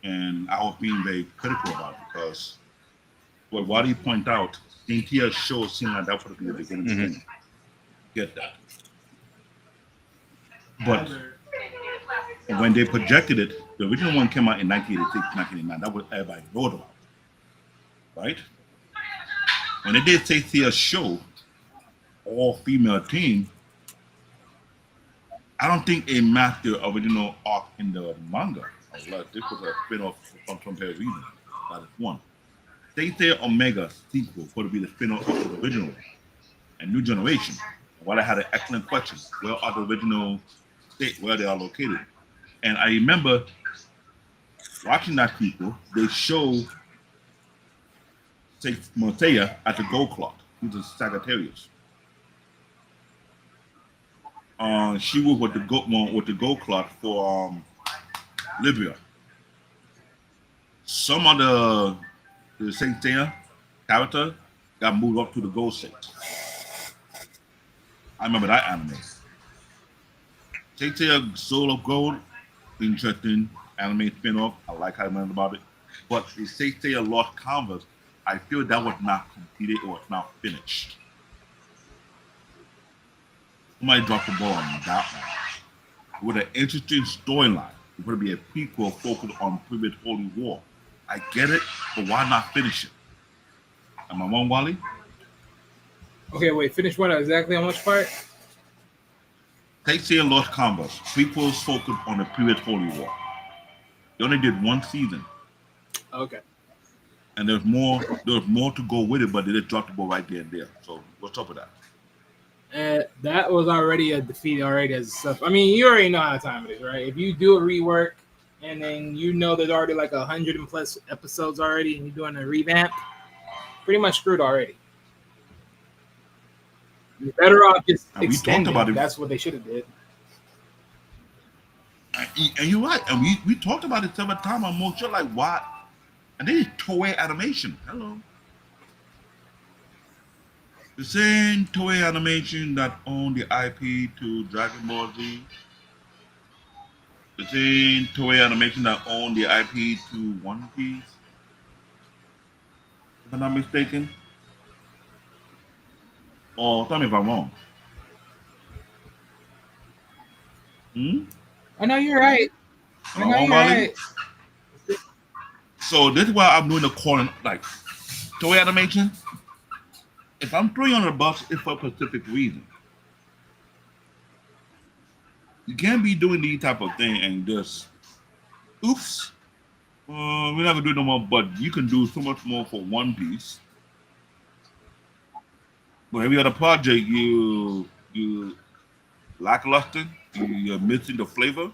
And I was being very critical about it, because what do you point out? The entire show seemed like that would be the beginning of the thing. Get that. But when they projected it, the original one came out in 1986, 1989. That was everybody wrote about. Right? When they did Saint Seiya show, all female team, I don't think it matched the original arc in the manga. Like, this was a spin-off from some reason. That is one. Saint Seiya Omega sequel for to be the spin-off of the original and New Generation. While I had an excellent question, where are the original states, where they are located? And I remember watching that sequel, they show Saint Seiya at the gold clock. He was a Sagittarius. She was with the gold clock for Libya. Some of the Saint Seiya character got moved up to the gold state. I remember that anime. Saint Seiya Soul of Gold, interesting anime spin-off. I like how I learned about it. But the Saint Seiya Lost Canvas, I feel that was not completed or was not finished. Somebody dropped the ball on that one. With an interesting storyline, it would be a prequel focused on previous Holy War. I get it, but why not finish it? Am I wrong, Wally? Okay, wait, finish what exactly on which part? Saint Seiya Lost Canvas, prequels focused on the previous Holy War. They only did one season. Okay. And there's more to go with it, but they just dropped the ball right there and there. So what's up with that? That was already a defeat already as stuff. I mean, you already know how time it is, right? If you do a rework and then you know there's already like 100 and plus episodes already and you're doing a revamp, pretty much screwed already. You're better off just extending. That's what they should have did. And you're right. And we talked about it several times on most shows, like what? And they did Toei Animation. Hello. The same Toei Animation that owned the IP to Dragon Ball Z. The same Toei Animation that owned the IP to One Piece. If I'm not mistaken. Or tell me if I'm wrong. I know you're right. I know you're right. So this is why I'm doing the calling, like Toei Animation. If I'm throwing on the bus, it's for a specific reason. You can't be doing these type of thing and just, oops, we're not gonna do it no more. But you can do so much more for One Piece. But every other project, you lackluster. You're missing the flavor.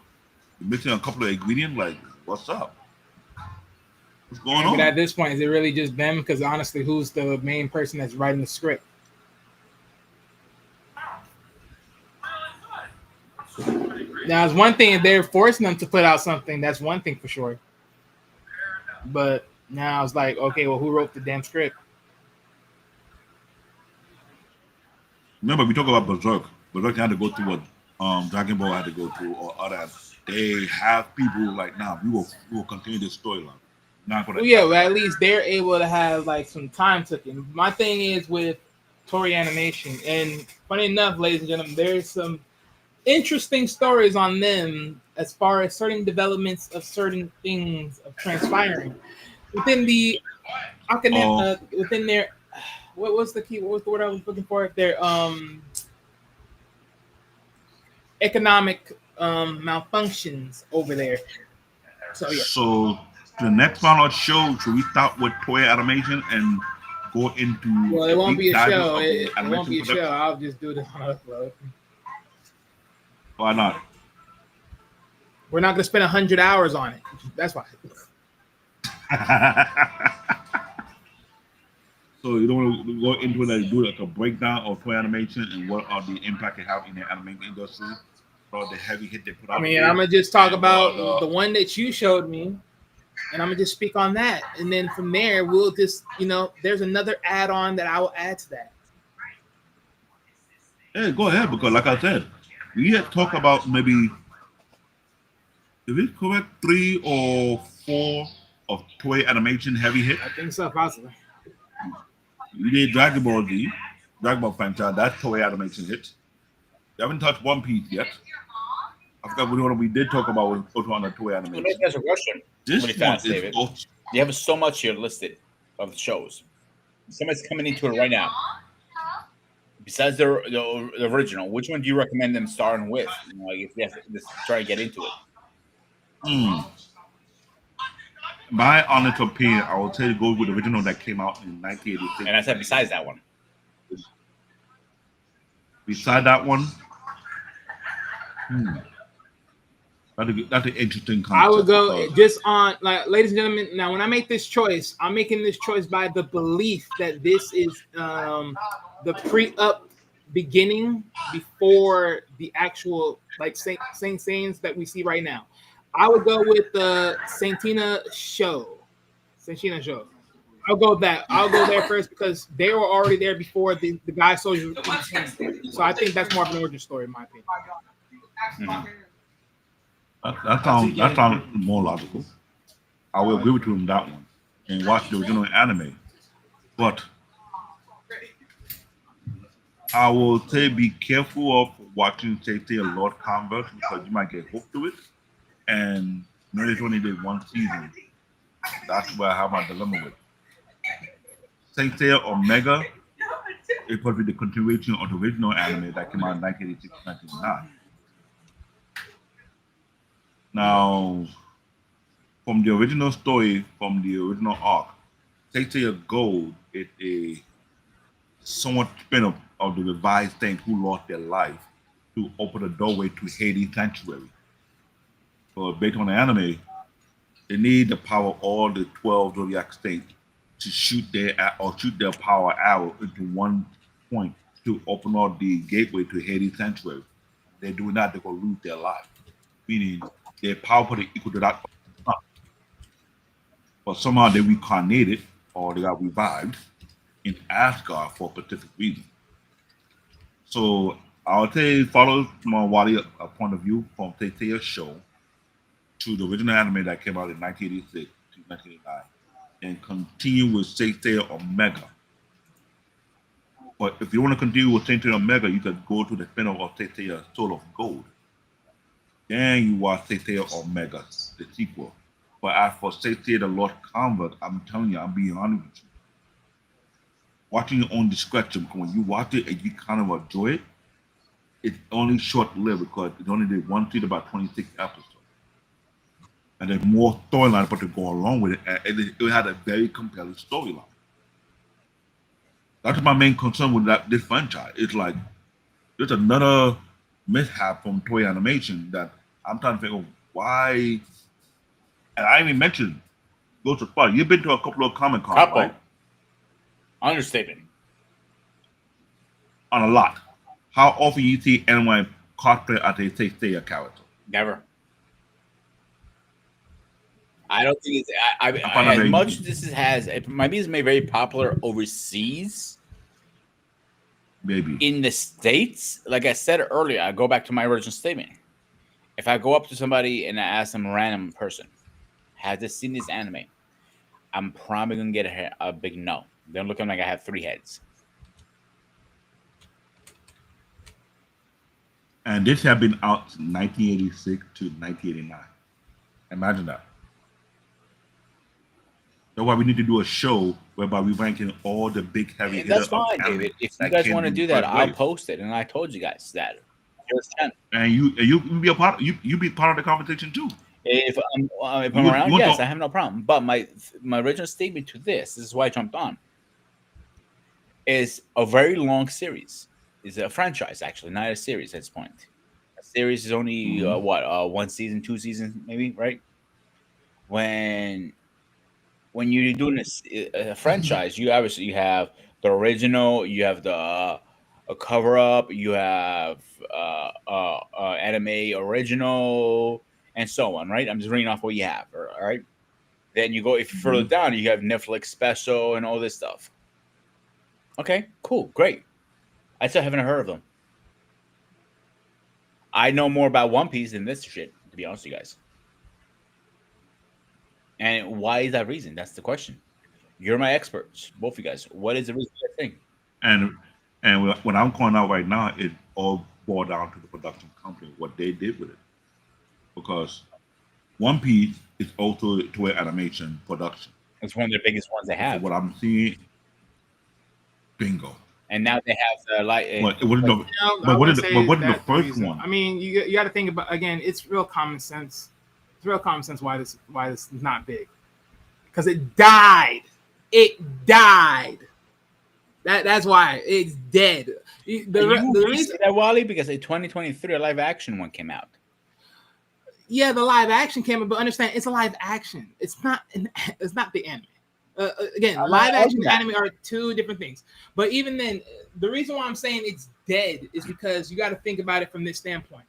You're missing a couple of ingredients. Like, what's up? What's going But on? at this point, is it really just them? Because honestly, who's the main person that's writing the script? Now, it's one thing if they're forcing them to put out something. That's one thing for sure. But now it's like, okay, well, who wrote the damn script? Remember, we talk about Berserk. Berserk had to go through what Dragon Ball had to go through, or other. They have people like, nah, we will continue this storyline. Not gonna. Well, yeah, well, at least they're able to have like some time taken. My thing is with Toei Animation, and funny enough, ladies and gentlemen, there's some interesting stories on them as far as certain developments of certain things of transpiring within the within their what was the key? What was the word I was looking for? Their economic malfunctions over there. So yeah. So the next final show, should we start with Toei Animation and go into? Well, it won't be a deep dives show. of the It won't animation be a production? show. I'll just do this on upload. Why not? We're not gonna spend 100 hours on it. That's why. So you don't want to go into it and do like a breakdown of Toei Animation and what are the impact it have in the animation industry, or the heavy hit they put out. I mean, I'm gonna just talk And about what, the one that you showed me, and I'm gonna just speak on that, and then from there we'll just, there's another add-on that I will add to that. Hey, go ahead, because like I said, we had talked about maybe, is it correct, 3 or 4 of Toei Animation heavy hit. I think so, possibly. We did Dragon Ball Z, Dragon Ball franchise, that's Toei Animation hit. We haven't touched One Piece yet. I forgot what one we did talk about was also on the Toei Let Animation. me ask a question. This Really one fast, is David. also, You have so much here listed of the shows. Somebody's coming into it right now. Besides the original, which one do you recommend them starting with? Like if you have to just try to get into it. my honest opinion, I would say go with the original that came out in 1986. And I said besides that one. Beside that one, that's an interesting concept. I would go just on, like, ladies and gentlemen. Now, when I make this choice, I'm making this choice by the belief that this is the pre-up beginning before the actual like Saint Seiya that we see right now. I would go with the Saint Seiya show. I'll go that. I'll go there first because they were already there before the guy soldier. So I think that's more of an origin story in my opinion. That sounds more logical. I will agree with you on that one and watch the original anime. But I will say be careful of watching, say, Lord Converse because you might get hooked to it. And notice only did one season. That's where I have my dilemma with. Saint Seiya Omega is probably the continuation of the original anime that came out in 1986-1989. Now, from the original story, from the original arc, Saint Seiya Gold is a somewhat spin-off of the revised Saints who lost their life to open the doorway to Hades Sanctuary. So based on the anime, they need the power of all the 12 Zodiac Saints to shoot their power arrow into one point to open up the gateway to Hades Sanctuary. They're doing that, they're gonna lose their life. Meaning their power put equal to that. But somehow they reincarnated or they got revived in Asgard for a specific reason. So I would say follow from Wally a point of view from Saint Seiya show to the original anime that came out in 1986 to 1989 and continue with Saint Seiya Omega. But if you want to continue with Saint Seiya Omega, you could go to the spin-off of Saint Seiya Soul of Gold. Then you watch Saint Seiya Omega, the sequel. But as for Saint Seiya the Lost Convert, I'm telling you, I'm being honest with you. Watching your own discretion, because when you watch it and you kind of enjoy it, it's only short-lived because it only did one season, about 26 episodes. And there's more storyline but to go along with it, and it had a very compelling storyline. That's my main concern with this franchise. It's like there's another mishap from Toei Animation that I'm trying to figure out why. And I even mentioned go to spot. You've been to a couple of Comic Con, Couple. right? Understatement. On a lot. How often you see anyone cosplay as a Saint Seiya character? Never. I don't think it's find that as very much unique. as this has. It might be very popular overseas. Maybe. In the States, like I said earlier, I go back to my original statement. If I go up to somebody and I ask them a random person, has they seen this anime? I'm probably gonna get a big no. They're looking like I have 3 heads. And this had been out since 1986 to 1989. Imagine that. That's why we need to do a show whereby we ranking all the big heavy hitters. That's fine, David. If you guys want to do that, I'll post it. And I told you guys that. And you be a part. You be part of the conversation too. If I'm You- around, you yes, don't- I have no problem. But my original statement to this is why I jumped on, is a very long series. It's a franchise, actually, not a series at this point. A series is only one season, 2 seasons, maybe, right? When you're doing a franchise, you obviously have the original, you have the a cover up, you have anime original, and so on, right? I'm just reading off what you have, all right? Then you go, if you further down, you have Netflix special and all this stuff. Okay, cool, great. I still haven't heard of them. I know more about One Piece than this shit, to be honest with you guys. And why is that reason? That's the question. You're my experts, both of you guys. What is the reason for that thing? And what I'm calling out right now, it all boiled down to the production company, what they did with it. Because One Piece is also toy animation production. It's one of the biggest ones they So have. what I'm seeing, bingo. And now they have But it wasn't the, I but what wouldn't is the, say but what is the that's first reason. one? I mean, you got to think about, again, it's real common sense. It's real common sense why this is not big, because it died. It died. That's why it's dead. The reason, say that, Wally, because in 2023 a live action one came out. yeah, the live action came out, but understand it's a live action. It's not the anime. Again, live action and anime are 2 different things. But even then, the reason why I'm saying it's dead is because you got to think about it from this standpoint.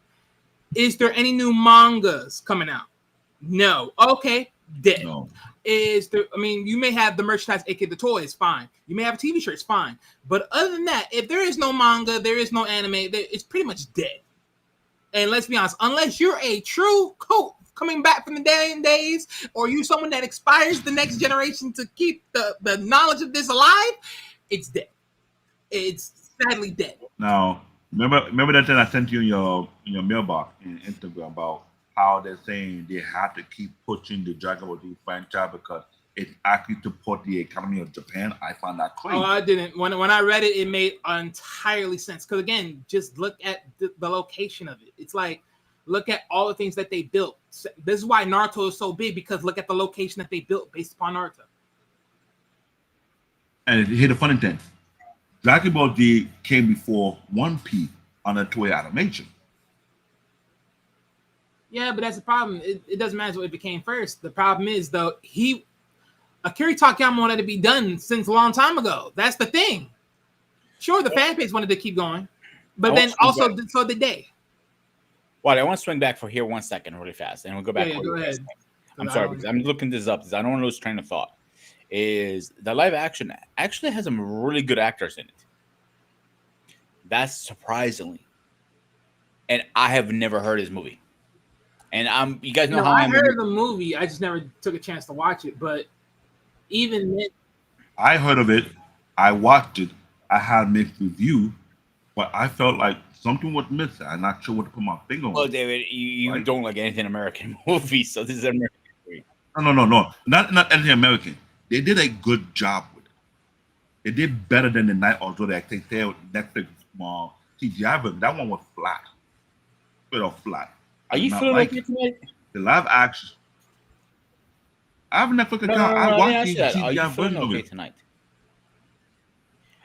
Is there any new mangas coming out? No. Okay, dead. No. Is there? I mean, you may have the merchandise, aka the toys, fine. You may have a TV shirt, fine. But other than that, if there is no manga, there is no anime. It's pretty much dead. And let's be honest, unless you're a true cult coming back from the days, or you someone that inspires the next generation to keep the knowledge of this alive, it's dead. It's sadly dead. Now, remember that thing I sent you in your mailbox in Instagram about how they're saying they have to keep pushing the Dragon Ball Z franchise because it's actually to support the economy of Japan. I found that crazy. Oh, I didn't. When I read it, it made entirely sense. Because again, just look at the location of it. It's like, look at all the things that they built. This is why Naruto is so big, because look at the location that they built based upon Naruto. And here's the funny thing. Dragon Ball Z came before One Piece on a toy animation. Yeah, but that's the problem. It doesn't matter what it became first. The problem is, though, Akira Takayama wanted to be done since a long time ago. That's the thing. Sure, the fan base wanted to keep going, but then also so did they. Well, I want to swing back for here 1 second really fast, and we'll go back. Yeah, go ahead. I'm sorry, because I'm looking this up because I don't want to lose train of thought. Is the live action actually has some really good actors in it? That's surprisingly, and I have never heard his movie. And you guys know how I heard of the movie. I just never took a chance to watch it. But even then, I heard of it. I watched it. I had mixed review, but I felt like something was missing. I'm not sure what to put my finger on. Well, David, you Right. don't like anything American movie, so this is an American movie. No. Not anything American. They did a good job with it. They did better than the night or Zodiac. They said Netflix CGI, but that one was flat. Straight up flat. Are you Not feeling like okay it. tonight? The live action. I have a Netflix account. I let me watched ask the you that. Are you CGI feeling version of okay it. tonight?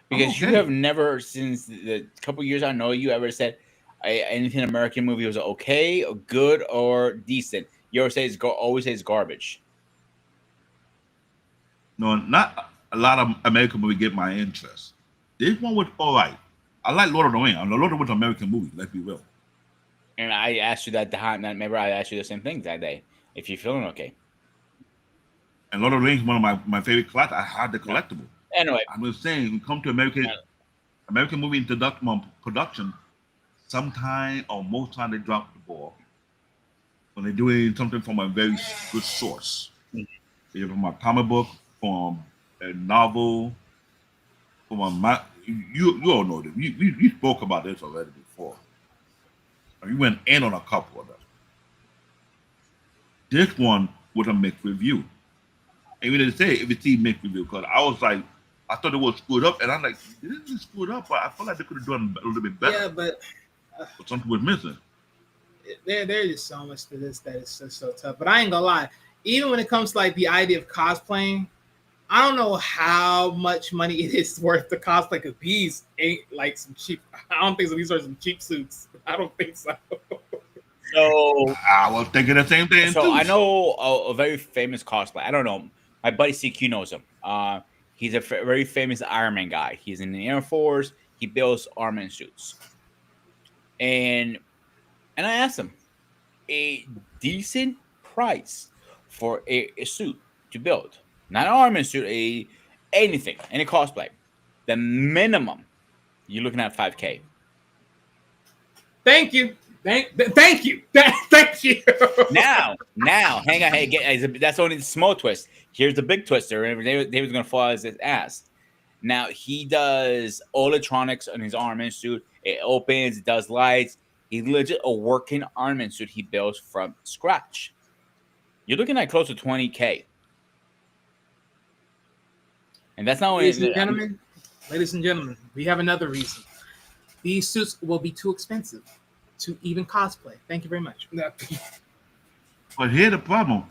I'm Because you okay. have never, since the couple years I know you, ever said anything American movie was okay, or good, or decent. You always say always say it's garbage. No, not a lot of American movies get my interest. This one was all right. I like Lord of the Rings. Lord of the Rings was an American movie. Let's be real. And I asked you that time. Remember, I asked you the same thing that day. If you're feeling okay. And Lord of the Rings, one of my favorite collects. I had the collectible. Anyway, I'm just saying, when it comes to American movie introduction production, sometimes or most time they drop the ball when they're doing something from a very good source. Either from a comic book, from a novel, from you all know this. You spoke about this already before. You went in on a couple of them. This one was a mixed review. And we didn't say if it's mixed review because I was like, I thought it was screwed up, and I'm like, this is screwed up, but I feel like they could have done a little bit better. Yeah, but something was missing. There's just so much to this that is just so tough. But I ain't gonna lie, even when it comes to like the idea of cosplaying, I don't know how much money it is worth to cosplay because these ain't like some cheap. I don't think so. These are some cheap suits. I don't think so. So I was thinking the same thing. So too. I know a very famous cosplay. I don't know. My buddy CQ knows him. He's a very famous Iron Man guy. He's in the Air Force. He builds armament suits. And I asked him a decent price for a suit to build, not an armament suit, anything, any cosplay. The minimum you're looking at $5,000. Thank you. Thank you. Thank you. Now, hang on. Hey, that's only the small twist. Here's the big twister. And they was gonna fall as his ass. Now he does all electronics on his armament suit. It opens, it does lights. He's legit a working armament suit he builds from scratch. You're looking at close to $20,000. And that's not only Ladies and gentlemen, we have another reason. These suits will be too expensive to even cosplay. Thank you very much. But here's the problem.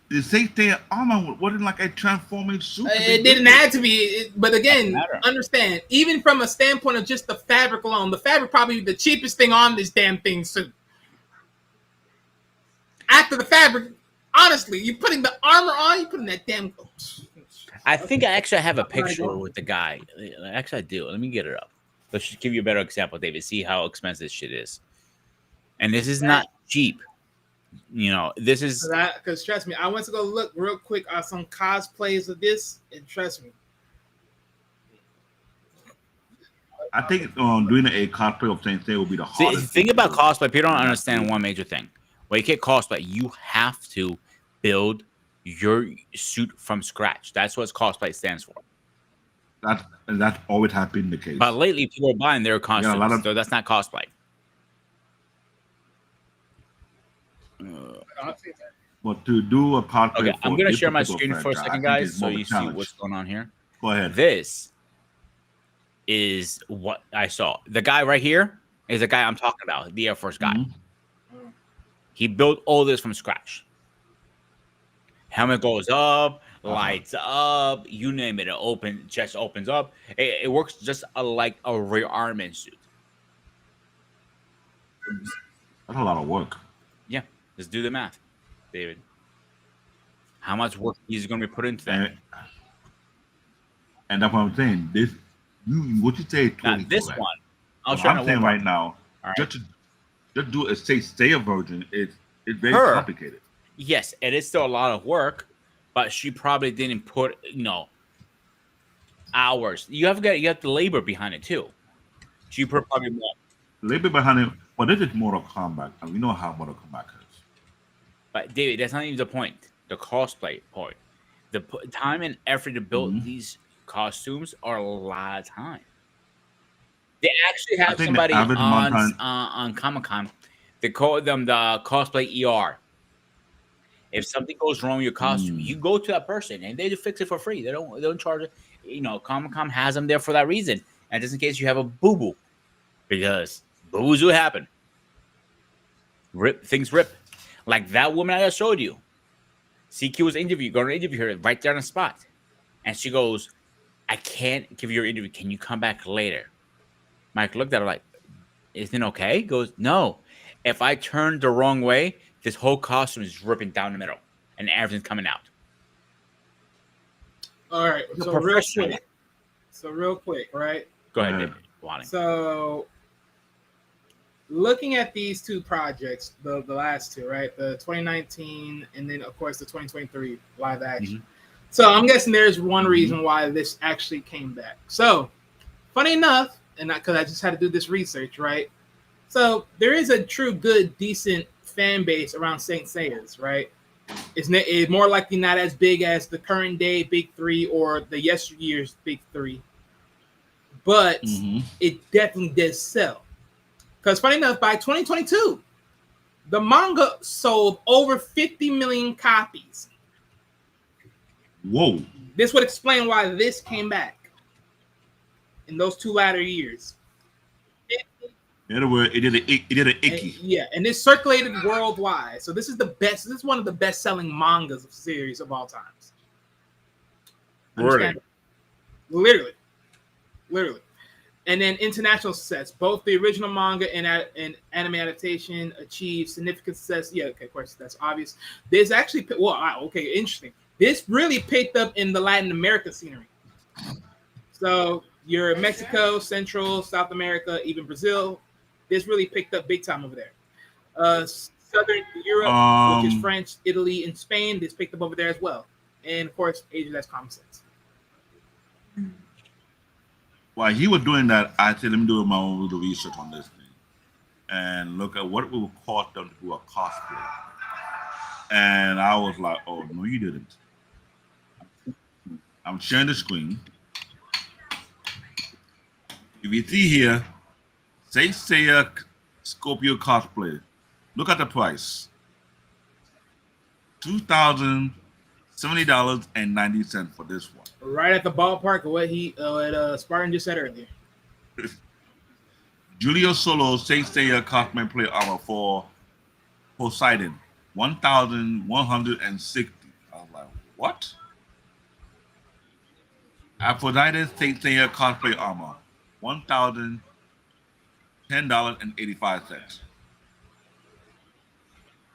The Saint Seiya armor wasn't like a transforming suit. It didn't have to be, but again, understand, even from a standpoint of just the fabric alone, the fabric probably the cheapest thing on this damn thing suit. After the fabric, honestly, you're putting the armor on, you're putting that damn... I think I actually have a picture with the guy. Actually, I do. Let me get it up. Let's just give you a better example, David. See how expensive this shit is. And this is not cheap. You know, this is... Because trust me, I went to go look real quick on some cosplays of this, and trust me. I think doing a cosplay of Saint Seiya will be the hardest. The thing about cosplay, people don't understand one major thing. When you get cosplay, you have to build your suit from scratch. That's what cosplay stands for. That's always has been the case. But lately, people are buying their costumes, so that's not cosplay. But to do a cosplay, okay, I'm gonna share my screen for a second, guys, so you see what's going on here. Go ahead. This is what I saw. The guy right here is the guy I'm talking about, the Air Force guy. Mm-hmm. He built all this from scratch. Helmet goes up, lights up, you name it. Chest opens up. It works just like a rearmament suit. That's a lot of work. Yeah, just do the math, David. How much work he's going to be put into that? And that's what I'm saying. What you say? Now, this one, I'm saying right now, just do a Saint Seiya version. It's very complicated. Yes, it is still a lot of work, but she probably didn't put hours. You have the labor behind it too. She put probably more labor behind it. But this is Mortal Kombat, and we know how Mortal Kombat is. But David, that's not even the point. The cosplay point, the time and effort to build these costumes are a lot of time. They actually have somebody on Comic-Con. They call them the cosplay ER. If something goes wrong with your costume, you go to that person and they fix it for free. They don't charge it. You know, Comic-Con has them there for that reason. And just in case you have a boo-boo. Because boo-boos will happen. Things rip. Like that woman I just showed you. CQ was going to interview her right there on the spot. And she goes, I can't give you your interview. Can you come back later? Mike looked at her like, isn't it okay? He goes, no. If I turn the wrong way, this whole costume is ripping down the middle and everything's coming out. All right. He's a So real professional. quick. Right? Go ahead, Yeah. David. Wani. So looking at these two projects, the last two, right? The 2019 and then of course the 2023 live action. So I'm guessing there's one reason why this actually came back. So funny enough, and because I just had to do this research, right? So there is a true, good, decent fan base around Saint Seiya's, right? It's more likely not as big as the current day big three or the yesteryear's big three, but it definitely did sell. Because funny enough, by 2022, the manga sold over 50 million copies. Whoa. This would explain why this came back in those two latter years. In other words, it did an Ikki. Yeah, and this circulated worldwide. So this is the best. This is one of the best-selling mangas of series of all times. Really? Literally. And then international success. Both the original manga and anime adaptation achieved significant success. Yeah, okay, of course, that's obvious. This actually, interesting. This really picked up in the Latin America scenery. So you're Mexico, Central, South America, even Brazil. This really picked up big time over there. Southern Europe, which is French, Italy, and Spain, this picked up over there as well. And of course, Asia, that's common sense. While he was doing that, I said, let me do my own little research on this thing and look at what it would cost them to do a cosplay. And I was like, oh, no, you didn't. I'm sharing the screen. If you see here, Saint Seiya Scorpio cosplay, look at the price. $2,070.90 for this one. Right at the ballpark of what Spartan just said earlier. Julio Solo Saint Seiya cosplay armor for Poseidon, 1,160. I was like, what? Aphrodite Saint Seiya cosplay armor, $1,010.85.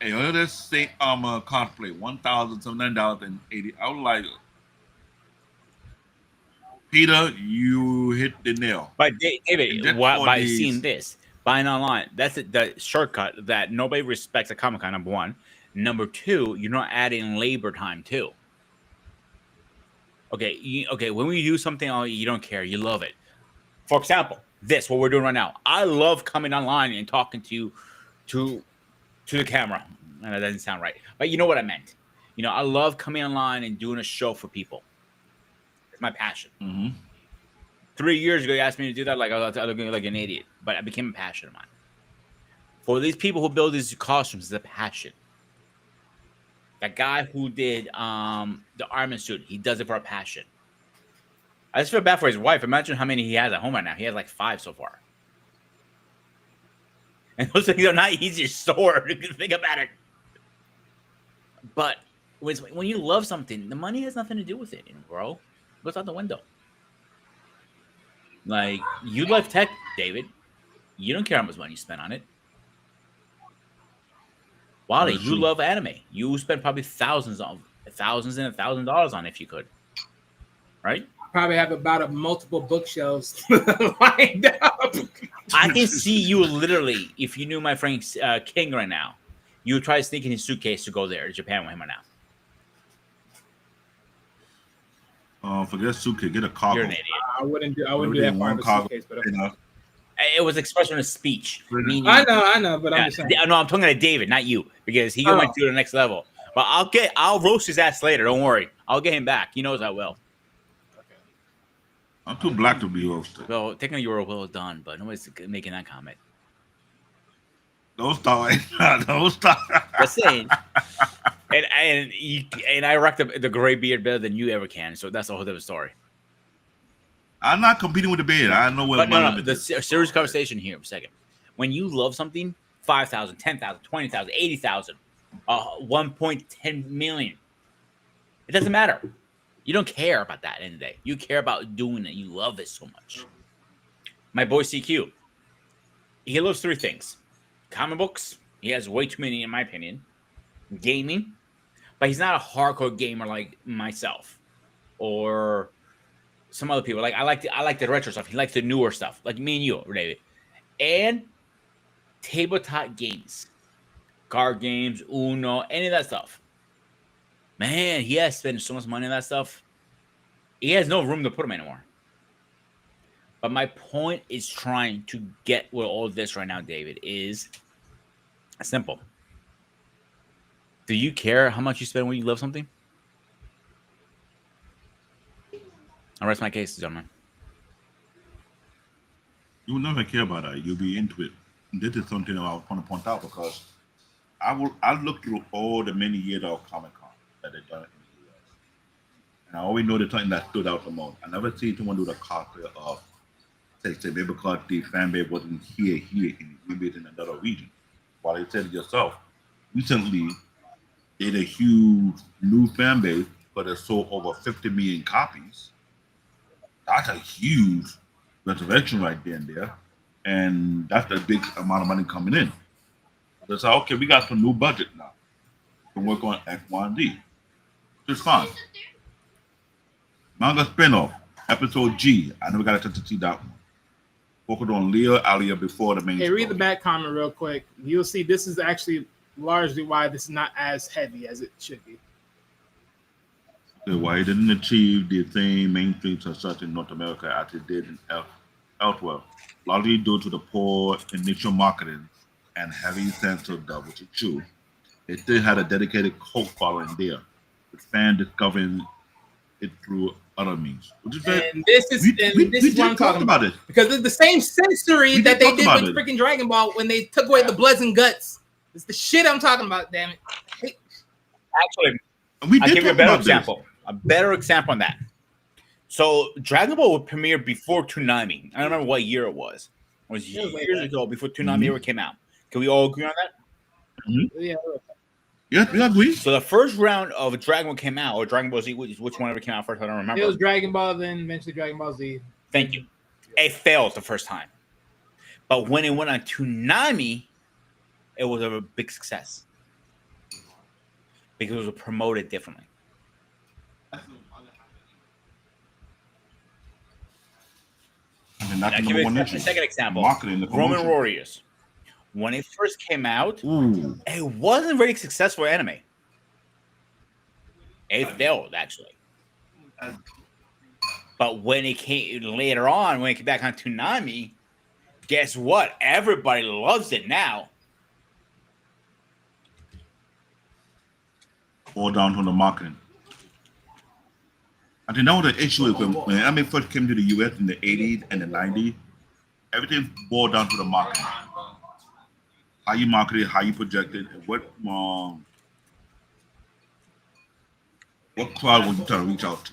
A other Saint armor cosplay, $1,079.80. I was like, Peter, you hit the nail. But David, by seeing this, buying online, that's the shortcut that nobody respects at Comic-Con, number one. Number two, you're not adding labor time too. Okay, when we do something, you don't care, you love it. For example, what we're doing right now. I love coming online and talking to the camera. And that doesn't sound right, but you know what I meant. I love coming online and doing a show for people. It's my passion. 3 years ago, you asked me to do that, like I was looking like an idiot, but I became a passion of mine. For these people who build these costumes, it's a passion. That guy who did the Iron Man suit, he does it for a passion. I just feel bad for his wife. Imagine how many he has at home right now. He has like 5 so far. And those things are not easy to store. Think about it. But when you love something, the money has nothing to do with it, bro. It goes out the window. Like, you love tech, David. You don't care how much money you spend on it. Wally, you love anime. You spend probably thousands and $1,000s on it if you could. Right? Probably have about multiple bookshelves lined up. I can see you literally, if you knew my friend King right now, you would try to sneak in his suitcase to go there to Japan with him right now. Forget suitcase, get a cargo. You're an idiot. I wouldn't do that part of the suitcase, but okay. It was expressed in a speech. Meaning, I know, but I'm just saying. No, I'm talking to David, not you, because he went to the next level. But I'll roast his ass later. Don't worry. I'll get him back. He knows I will. I'm too black to be roasted. Well, technically you were well done, but nobody's making that comment. Don't start. Don't start. Just saying. And I rock the gray beard better than you ever can, so that's a whole different story. I'm not competing with the beard. I know what. But no. The serious conversation here for a second. When you love something, 5,000, 10,000, 20,000, 80,000, 1.10 million, it doesn't matter. You don't care about that at the end of the day. You care about doing it. You love it so much. My boy CQ, he loves 3 things. Comic books. He has way too many, in my opinion. Gaming. But he's not a hardcore gamer like myself or some other people. Like I like the retro stuff. He likes the newer stuff, like me and you, David. And tabletop games, card games, Uno, any of that stuff. Man, he has spent so much money on that stuff. He has no room to put them anymore. But my point is trying to get with all this right now, David, is simple. Do you care how much you spend when you love something? I'll rest my case, gentlemen. You will never care about that. You'll be into it. This is something that I want to point out because I looked through all the many years of Comic Con that they've done in the US. And I always know there's something that stood out the most. I never seen someone do the cosplay of say maybe because the fan base wasn't here, and maybe it's in another region. While you said it yourself, recently they had a huge new fan base, but it sold over 50 million copies. That's a huge resurrection right there and there. And that's a big amount of money coming in. So it's like, okay, we got some new budget now. We can work on X, Y, and Z. Which is fine. Manga spinoff, episode G. I never got a chance to see that one. Focused on Leah Alia before the main Hey, story. read the back comment real quick. You'll see this is actually largely why this is not as heavy as it should be. Why it didn't achieve the same mainstream success in North America as it did in elsewhere, largely due to the poor initial marketing and heavy censor dub, which is true. It still had a dedicated cult following there, with fans discovering it through other means. Which is very, And this is this is what I'm talking about. it. Because it's the same sensory We that did they talk did about with it. freaking Dragon Ball when they took away the bloods and guts. It's the shit I'm talking about, damn it. Actually, And we I'll did give you a talk better about this. example. A better example on that. So Dragon Ball would premiere before Toonami. I don't remember what year it was. It was It was way years back. ago before Toonami ever came out. Can we all agree on that? Yeah. Yes, we agree. So the first round of Dragon Ball came out, or Dragon Ball Z, which one ever came out first? I don't remember. It was Dragon Ball, then eventually Dragon Ball Z. Thank you. It failed the first time. But when it went on Toonami, it was a big success. Because it was promoted differently. I mean, that's I'll the give number you one a issue. second example. Marketing, the Roman promotion. Warriors. When it first came out, Ooh. it wasn't very successful anime. It failed, actually. But when it came later on, when it came back on Toonami, guess what? Everybody loves it now. All down to the marketing. I think that was the issue when anime first came to the US in the 80s and the 90s. Everything boiled down to the marketing. How you market it, how you project it, and what crowd were you trying to reach out to.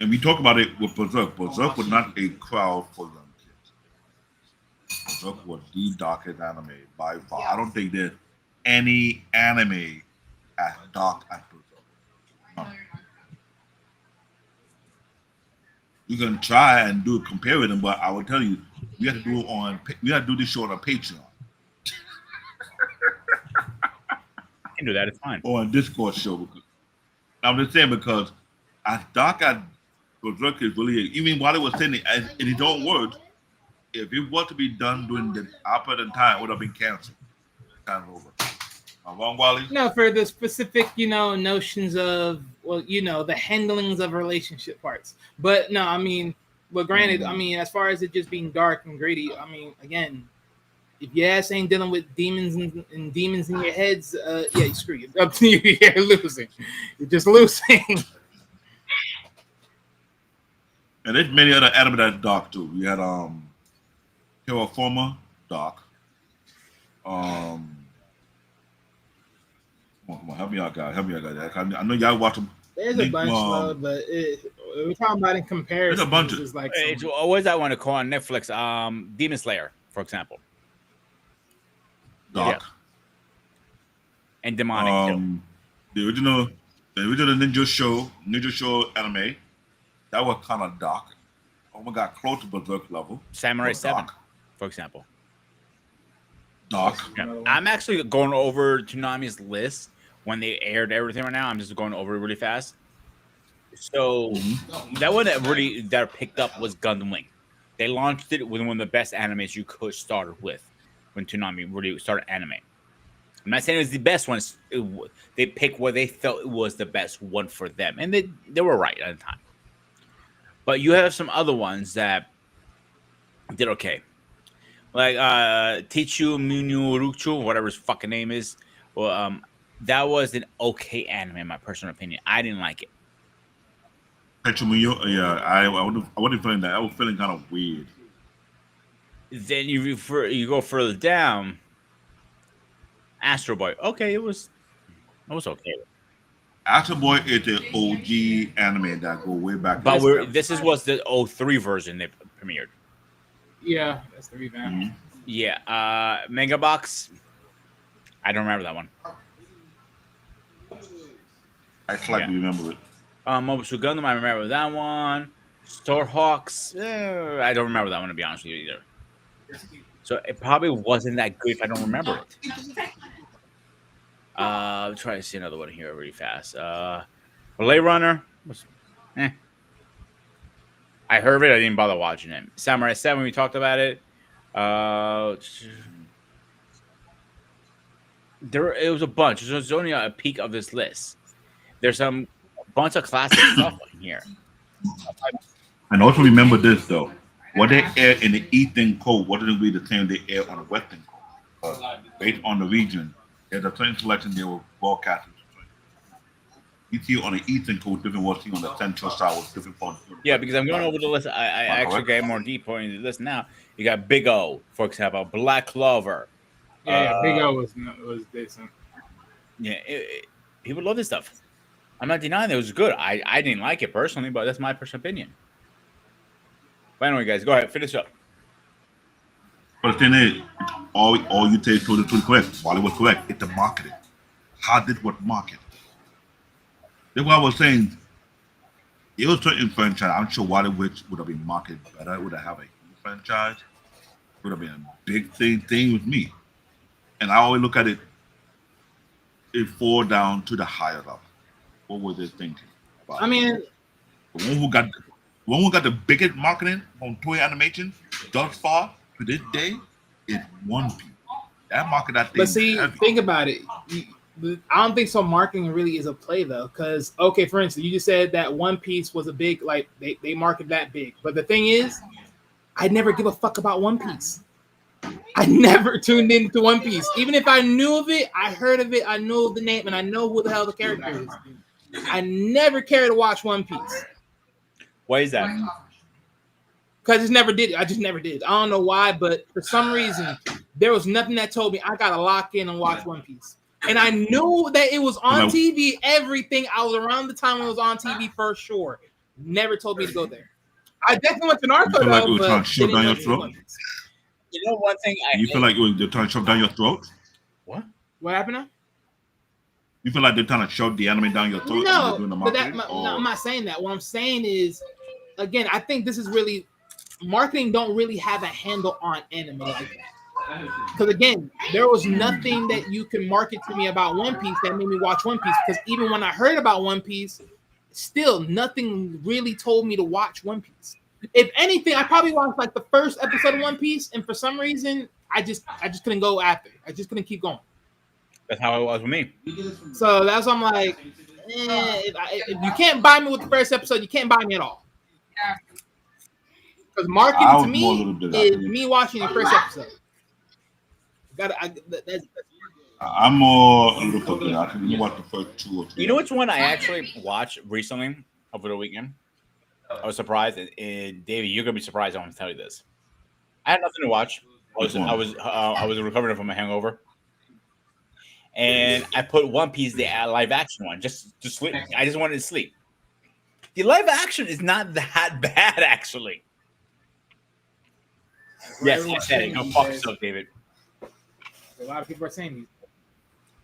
And we talk about it with Berserk. Berserk was not a crowd for young kids. Berserk was the darkest anime by far. I don't think there's any anime as dark as Berserk. No. You can try and do a comparison, but I will tell you, we have to do it on. We have to do this show on Patreon I can do that. It's fine. or on Discord show. Because, I'm just saying because as dark as Berserk is really, even while it was saying it as in its own words, if it was to be done during the opposite time, it would have been canceled. Time over. Am I wrong, Wally? No, for the specific, notions of, the handlings of relationship parts. But no, I mean, but granted, I mean, as far as it just being dark and gritty, I mean, again, if your ass ain't dealing with demons and demons in your heads, yeah, screw you. Up to you, you're losing. You're just losing. And there's many other anime that's dark too. We had Hero Former, dark. Come on, help me out, guys. Help me out, guys. I know y'all watch them. There's a bunch, though, but we're talking about in comparison. There's a bunch of- It's like It's, what is that one to call on Netflix? Demon Slayer, for example. Dark. And demonic too. The original Ninja Show anime, that was kind of dark. Almost got close to Berserk level. Samurai but 7, dark. for example. Dark. Another one. I'm actually going over Toonami's list when they aired everything right now. I'm just going over it really fast. So Mhm. that one that picked up was Gundam Wing. They launched it with one of the best animes you could start with when Toonami really started anime. I'm not saying it was the best one. They picked what they felt was the best one for them, and they were right at the time. But you have some other ones that did okay, like Tichu Minu Ruchu, whatever his fucking name is. Well, that was an okay anime in my personal opinion. I didn't like it. Yeah, I wasn't feeling that. I was feeling kind of weird. Then you go further down, Astro Boy. Okay, it was okay. Astro Boy is the OG anime that go way back. But in this was the '03 version they premiered. Yeah, that's the revamp. Mhm. Yeah, Mega Box. I don't remember that one. I slightly remember it. Mobile Gundam, I remember that one. Starhawks, I don't remember that one to be honest with you either. So it probably wasn't that good if I don't remember it. Try to see another one here really fast. Relay Runner was, I heard it. I didn't bother watching it. Samurai 7, we talked about it. It was a bunch. There's only a peak of this list. There's some bunch of classic stuff in here. And also remember this though. What they air in the Eastern Coast, what did it be the same they air on the Western Coast? Based on the region. There's a certain selection they were broadcasting. You see on the Eastern Coast, different what you see on the Central side was different from Yeah, because I'm going over the list. I actually get more deeper into the list now. You got Big O, for example, Black Clover. Yeah, Big O was decent. Yeah, people love this stuff. I'm not denying it was good. I didn't like it personally, but that's my personal opinion. But anyway, guys, go ahead, finish up. But the thing is, all you take to the correct, while it was correct, it's the marketing. How did what market? That's why I was saying it was certain franchise. I'm sure Wild Witch would have been marketed better. It would have a huge franchise. It would have been a big thing with me. And I always look at it, it fall down to the higher level. What was they thinking? I mean, the one who got the biggest marketing on toy animation thus far to this day is One Piece. That market that thing. but see, think about it. I don't think so. Marketing really is a play though, because okay, for instance, you just said that One Piece was a big, like they market that big. But the thing is, I never give a fuck about One Piece. I never tuned into One Piece. Even if I knew of it, I heard of it, I know the name, and I know who the hell the character is. I never cared to watch One Piece. Why is that? Because I just never did. I just never did. I don't know why, but for some reason, there was nothing that told me I gotta lock in and watch One Piece. And I knew that it was on TV. Everything. I was around the time when it was on TV for sure. Never told me to go there. I definitely went to Naruto. You feel like it was though, trying but to shove didn't down your go to throat? One Piece. You know one thing You feel like they're trying to shove down your throat? What? What happened now? You feel like they're trying to shove the anime down your throat? when they're No, doing the but marketing? no, I'm not saying that. What I'm saying is, again, I think this is really marketing don't really have a handle on anime like that. Because again, there was nothing that you can market to me about One Piece that made me watch One Piece. Because even when I heard about One Piece, still nothing really told me to watch One Piece. If anything, I probably watched like the first episode of One Piece, and for some reason, I just couldn't go after. I just couldn't keep going. That's how it was with me. So that's why I'm like, if you can't buy me with the first episode, you can't buy me at all. Because marketing to me is me watching the first episode. I'm more a little bit. I can watch the first 2 or 3. You know which one I actually watched recently over the weekend? I was surprised, and David, you're gonna be surprised. I want to tell you this. I had nothing to watch. I was recovering from a hangover, and I put One Piece, the live action one, just to sleep. I just wanted to sleep. The live action is not that bad, actually. Yes, I said it. Go fuck yourself, David. A lot of people are saying these.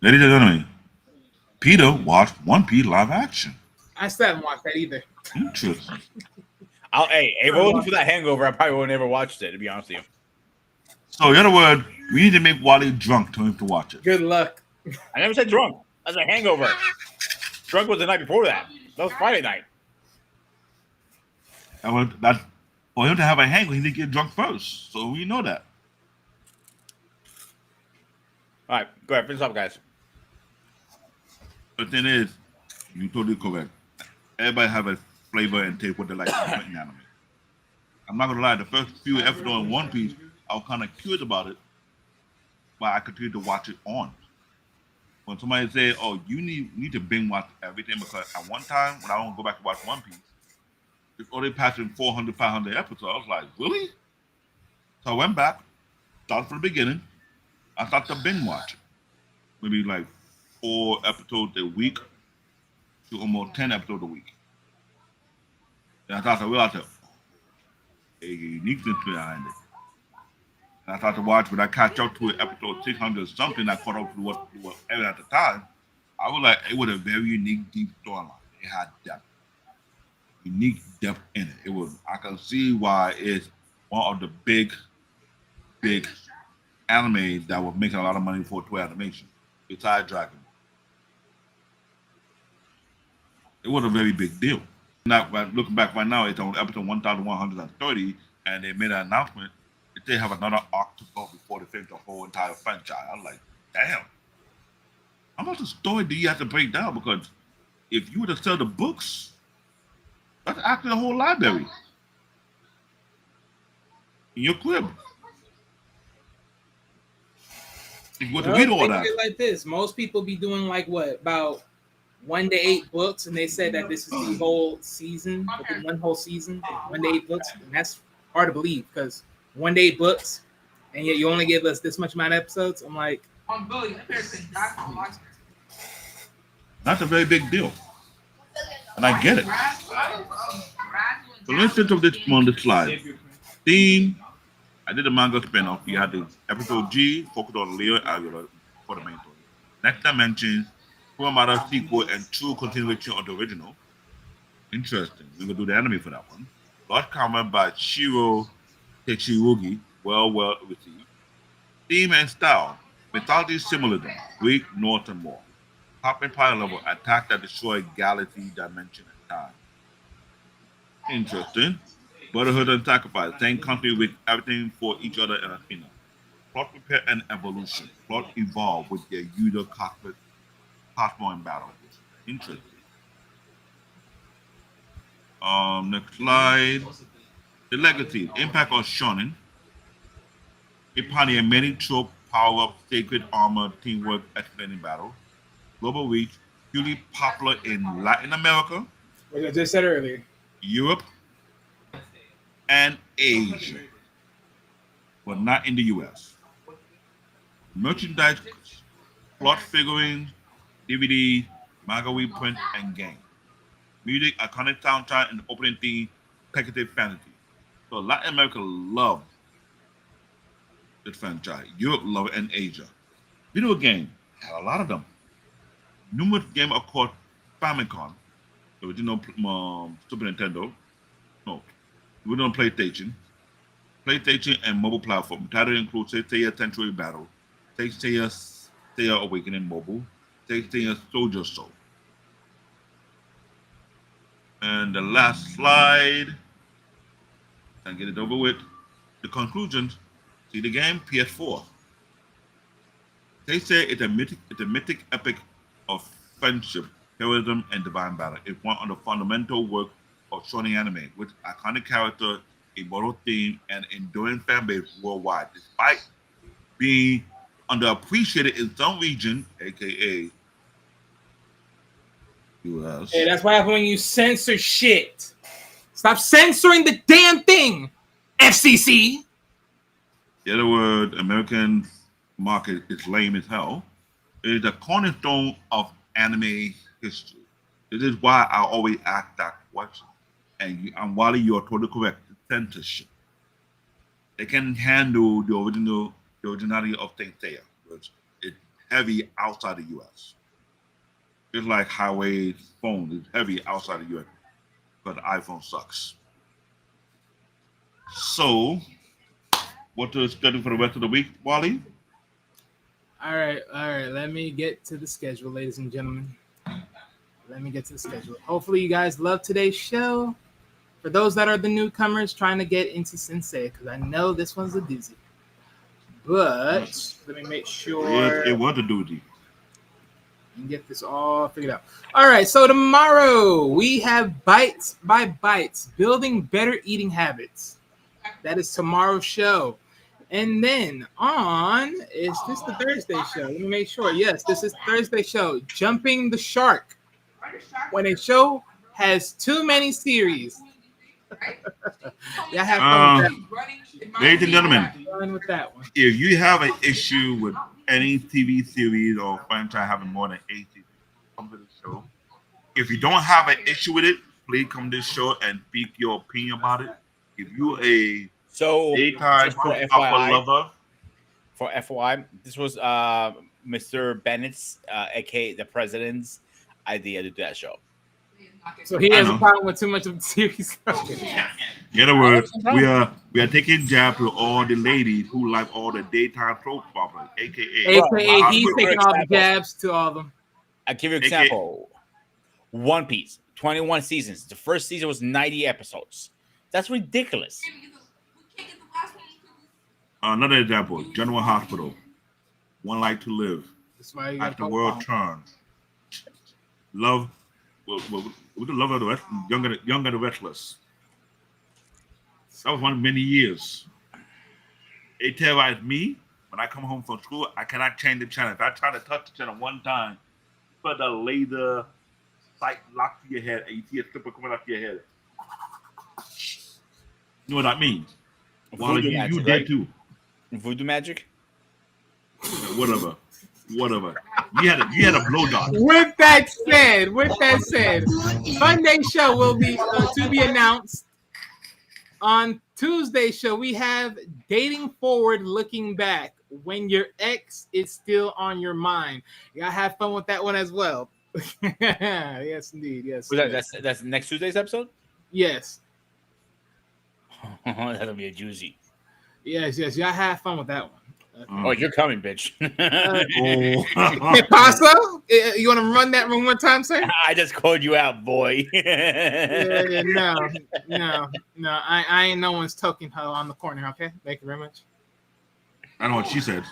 Ladies and gentlemen, Peter watched One Piece live action. I still haven't watched that either. Interesting. Hey, if it wasn't for that hangover, I probably would have never watched it, to be honest with you. So, in other words, we need to make Wally drunk to him to watch it. Good luck. I never said drunk. That's a hangover. Drunk was the night before that. That was Friday night. That for him to have a hangover, he didn't get drunk first. So we know that. All right, go ahead. Finish up, guys. The thing is, you're totally correct. Everybody have a flavor and taste what they like in anime. I'm not gonna lie, the first few episodes in One Piece, I was kind of curious about it, but I continued to watch it on. When somebody said, "Oh, you need to binge watch everything," because at one time when I want to go back and watch One Piece, it's already passing 400, 500 episodes. I was like, really? So I went back, started from the beginning. I started to binge watch, maybe like 4 episodes a week to almost 10 episodes a week. And I started to realize that a uniqueness behind it. And I started to watch when I catch up to it, episode 600 or something. I caught up to what at the time. I was like, it was a very unique, deep storyline. It had depth, unique depth in it. It was. I can see why it's one of the big anime that was making a lot of money for toy animation. Besides Dragon Ball, it was a very big deal. Now, looking back right now, it's on episode 1130, and they made an announcement that they have another arc to go before they finish the whole entire franchise. I was like, damn, how much of story do you have to break down? Because if you were to sell the books, that's actually a whole library in your crib. If you were to read all think that. of it like this: most people be doing like what, about 1 to 8 books, and they said that this is the whole season, within one whole season, 1 to 8 books, and that's hard to believe because 1 to 8 books, and yet you only give us this much amount of episodes. I'm like, That's a very big deal. And I get it. So let's think of this on the slide. Theme, I did a manga spin-off. You had the episode G, focused on Leo Aguilar for the main story. Next Dimension, Kurumada sequel, and true continuation of the original. Interesting. We're going to do the anime for that one. Lost Karma by Shiro Techirugi, well received. Theme and style, mythology similar to Greek, Norse, and more. Top Empire level, attack that destroy galaxy, dimension, and time. Interesting. Brotherhood and sacrifice, same country with everything for each other and Athena. Plot repair and evolution. Plot evolve with their user cosmo and battle. Interesting. Next slide. The legacy, impact on shonen. A pioneer many trope, power up, sacred armor, teamwork, explaining battle. Global reach, hugely popular in Latin America, like I just said earlier, Europe, and Asia, but not in the US. Merchandise, plot figurines, DVD, manga reprint, and game. Music, iconic soundtrack, and opening theme, speculative fantasy. So Latin America loved this franchise. Europe loved it, and Asia. Video game, had a lot of them. Numerous games, of course, Famicom, the original Super Nintendo, no, the original PlayStation and mobile platform. Title includes Saint Seiya Century Battle, Saint Seiya Awakening Mobile, Saint Seiya Soldier Soul. And the last slide, and get it over with. The conclusions, see the game, PS4. They say it's a mythic epic of friendship, heroism, and divine battle. It's one of the fundamental work of shonen anime, with iconic character, immortal theme, and enduring fan base worldwide, despite being underappreciated in some region, aka US. hey, that's what happens when you censor shit. Stop censoring the damn thing, FCC. The other word, American market is lame as hell. It is the cornerstone of anime history. This is why I always ask that question. And Wally, you're totally correct. Censorship. They can handle the originality of Saint Seiya, which is heavy outside the US. Just like Highway phone is heavy outside the US, but the iPhone sucks. So, what to schedule for the rest of the week, Wally? All right. Let me get to the schedule, ladies and gentlemen. Let me get to the schedule. Hopefully, you guys love today's show. For those that are the newcomers trying to get into Saint Seiya, because I know this one's a doozy. But let me make sure It was a doozy. and get this all figured out. All right, so tomorrow we have Bites by Bites, Building Better Eating Habits. That is tomorrow's show. And then is this the Thursday show? Let me make sure. Yes, this is Thursday show, Jumping the Shark. When a show has too many series. Yeah, have fun with that. Ladies and gentlemen, Fun with that one. if you have an issue with any TV series or franchise having more than 8 seasons, come to the show. If you don't have an issue with it, please come to the show and speak your opinion about it. If you a daytime just for alpha FYI, lover, for FYI, this was Mr. Bennett's, aka the president's, idea to do that show. So he has a problem with too much of the series. in other words, we are taking jab to all the ladies who like all the daytime soap operas, aka AKA he's taking all the jabs to all of them. I'll give you an example. One Piece, 21 seasons. The first season was 90 episodes. That's ridiculous. Another example, General Hospital, One Life to Live, That's why you As the World Turns, Love, with the love of the rest, Young and the Restless. That was one of many years. It terrorized me when I come home from school. I cannot change the channel. If I try to touch the channel one time, put the laser sight lock to your head and you see a slipper coming off your head. You know what that means? Well, you magic, did right? too. Voodoo magic? Whatever. You had a blow dart. With that said, Sunday show will be to be announced. On Tuesday show, we have Dating Forward, Looking Back, when your ex is still on your mind. You gotta have fun with that one as well. Yes, indeed. Yes. That's next Tuesday's episode? Yes. That'll be a juicy. Yes. You gotta have fun with that one. Oh, you're coming, bitch. Picasso, you want to run that one more time, sir? I just called you out, boy. No. I ain't no one's token hoe on the corner. Okay, thank you very much. I know what she said.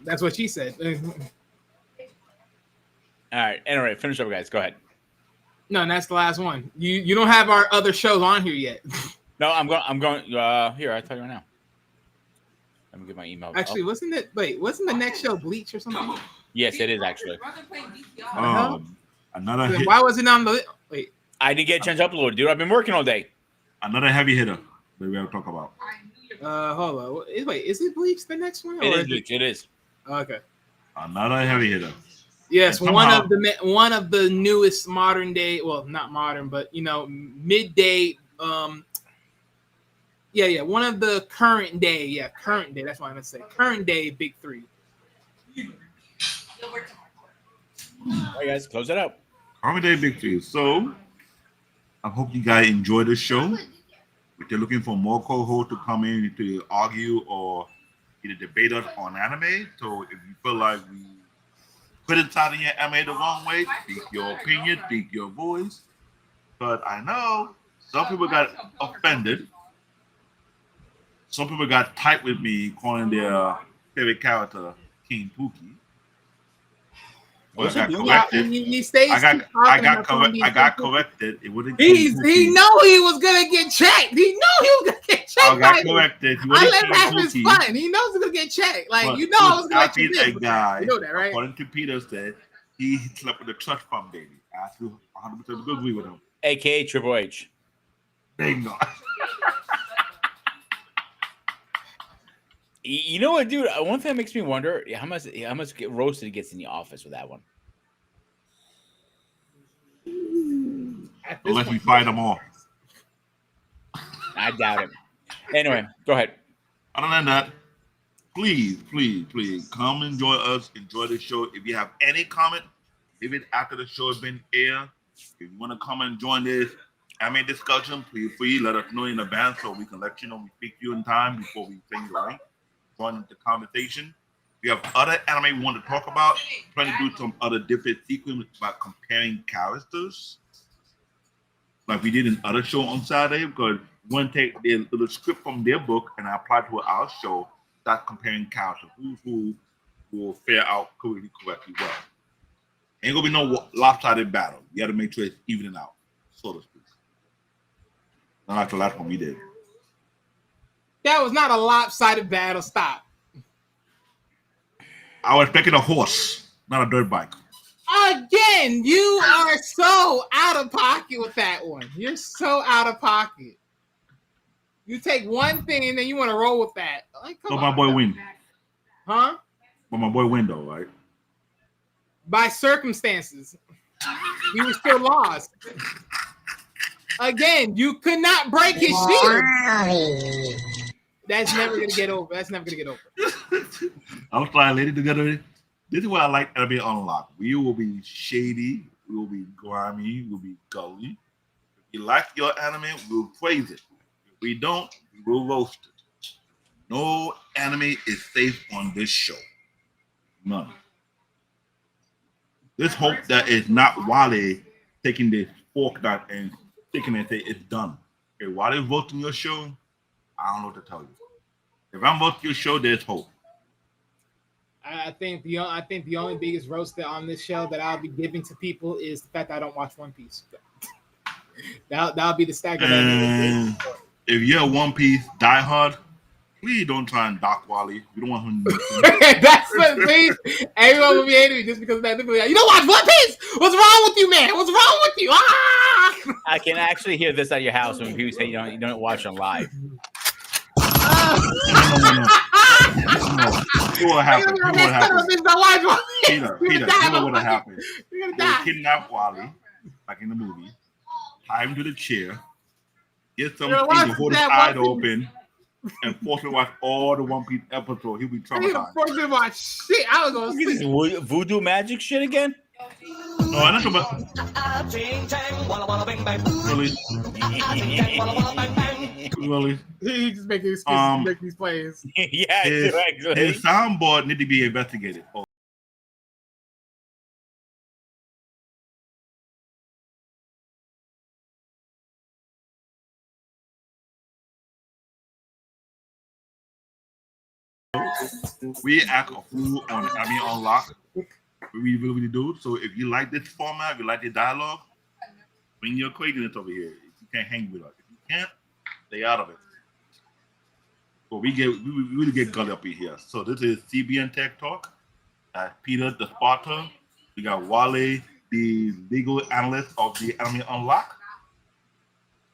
That's what she said. All right. Anyway, finish up, guys. Go ahead. No, that's the last one. You don't have our other shows on here yet. No, I'm going. Here, I'll tell you right now. Let me get my email. Actually, wasn't the next show Bleach or something? Yes, it is actually. Another hit, Why was it on the wait? I didn't get a chance to upload it, dude. I've been working all day. another heavy hitter that we have to talk about. Hold on. Wait, is it Bleach the next one? It is Bleach. It is. Okay. Another heavy hitter. Yes, And one somehow- of the newest modern day. Well, not modern, but midday. One of the current day. Current day. That's what I'm gonna say. Current day big three. All right, guys, close it out. Army Day Big Three. So I hope you guys enjoy the show. If you're looking for more co-hosts to come in to argue or either debate us on anime, so if you feel like we criticizing your anime the wrong way, speak your opinion, speak your voice. But I know some people got offended. Some people got tight with me calling their favorite character King Pookie. But I got corrected. He stays I got corrected. It wouldn't. He know he was gonna get checked. He know he was gonna get checked. I got corrected. I let him have his fun. He knows he's gonna get checked. Like But I was gonna let you a live. guy, You know that, right? according to Peter, said he slept with a trust fund baby. I still 100% agree with him. AKA Triple H. Bingo. You know what, dude? One thing that makes me wonder how much roasted he gets in the office with that one. Unless we fight them all. I doubt it. Anyway, go ahead. Other than that, please come enjoy us. Enjoy the show. If you have any comment, leave it after the show has been aired. If you want to come and join this anime discussion, please let us know in advance so we can let you know we speak to you in time before we send you the link. Join the conversation. If you have other anime we want to talk about, trying to do some other different sequences about comparing characters. like we did in other show on Saturday, because we want to take the script from their book and apply to our show. Start comparing characters, who will fare out correctly well. Ain't gonna be no lopsided battle. You got to make sure it's evening out, so to speak. Not like the last one we did. That was not a lopsided battle. Stop. I was expecting a horse, not a dirt bike. Again, you are so out of pocket with that one. You're so out of pocket. You take one thing and then you want to roll with that. Like, come So on. my boy win. Huh? But my boy win though, right? By circumstances. He was still lost. Again, you could not break his shield. That's never gonna get over. That's never gonna get over. I'm trying, lady, together. This is what I like to be unlocked. We will be shady. We will be grimy. We will be gully. If you like your anime, we'll praise it. If we don't, we will roast it. No anime is safe on this show. None. Let's hope that it's not Wale taking this fork knife and sticking it and say it's done. Okay, Wale voting your show, I don't know what to tell you. If I'm voting your show, there's hope. I think the only biggest roast on this show that I'll be giving to people is the fact that I don't watch One Piece. That'll be the stack of And if you're a One Piece diehard, please don't try and dock Wally. We don't want him to That's the thing. Everyone will be hating me just because of that. They'll be like, you don't watch One Piece? What's wrong with you, man? What's wrong with you? Ah! I can actually hear this at your house when people say you don't watch on live. No. See what happened. Peter, you know what happened. They kidnap Wally, like in the movie, tie him to the chair, get something to hold his eyes open, and force him to watch all the One Piece episodes. He'll be traumatized. Force him to watch shit. I was going to This voodoo magic shit again? No, I'm not talking about really. He just making excuses to make these plays. Yeah, his soundboard need to be investigated. We act a fool on Unlock. We really do. So if you like this format, if you like the dialogue, bring your craziness over here. You can't hang with us. If you can't, stay out of it. But we really get gully up in here. So this is CBN Tech Talk. Peter, the spotter. We got Wale, the legal analyst of the Anime Unlock.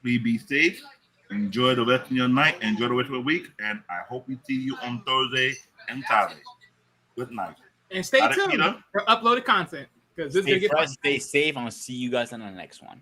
Please be safe. Enjoy the rest of your night. Enjoy the rest of the week. And I hope we see you on Thursday and Saturday. Good night. And stay tuned for uploaded content. Because this is going to get fun. Stay safe. I'm going to see you guys on the next one.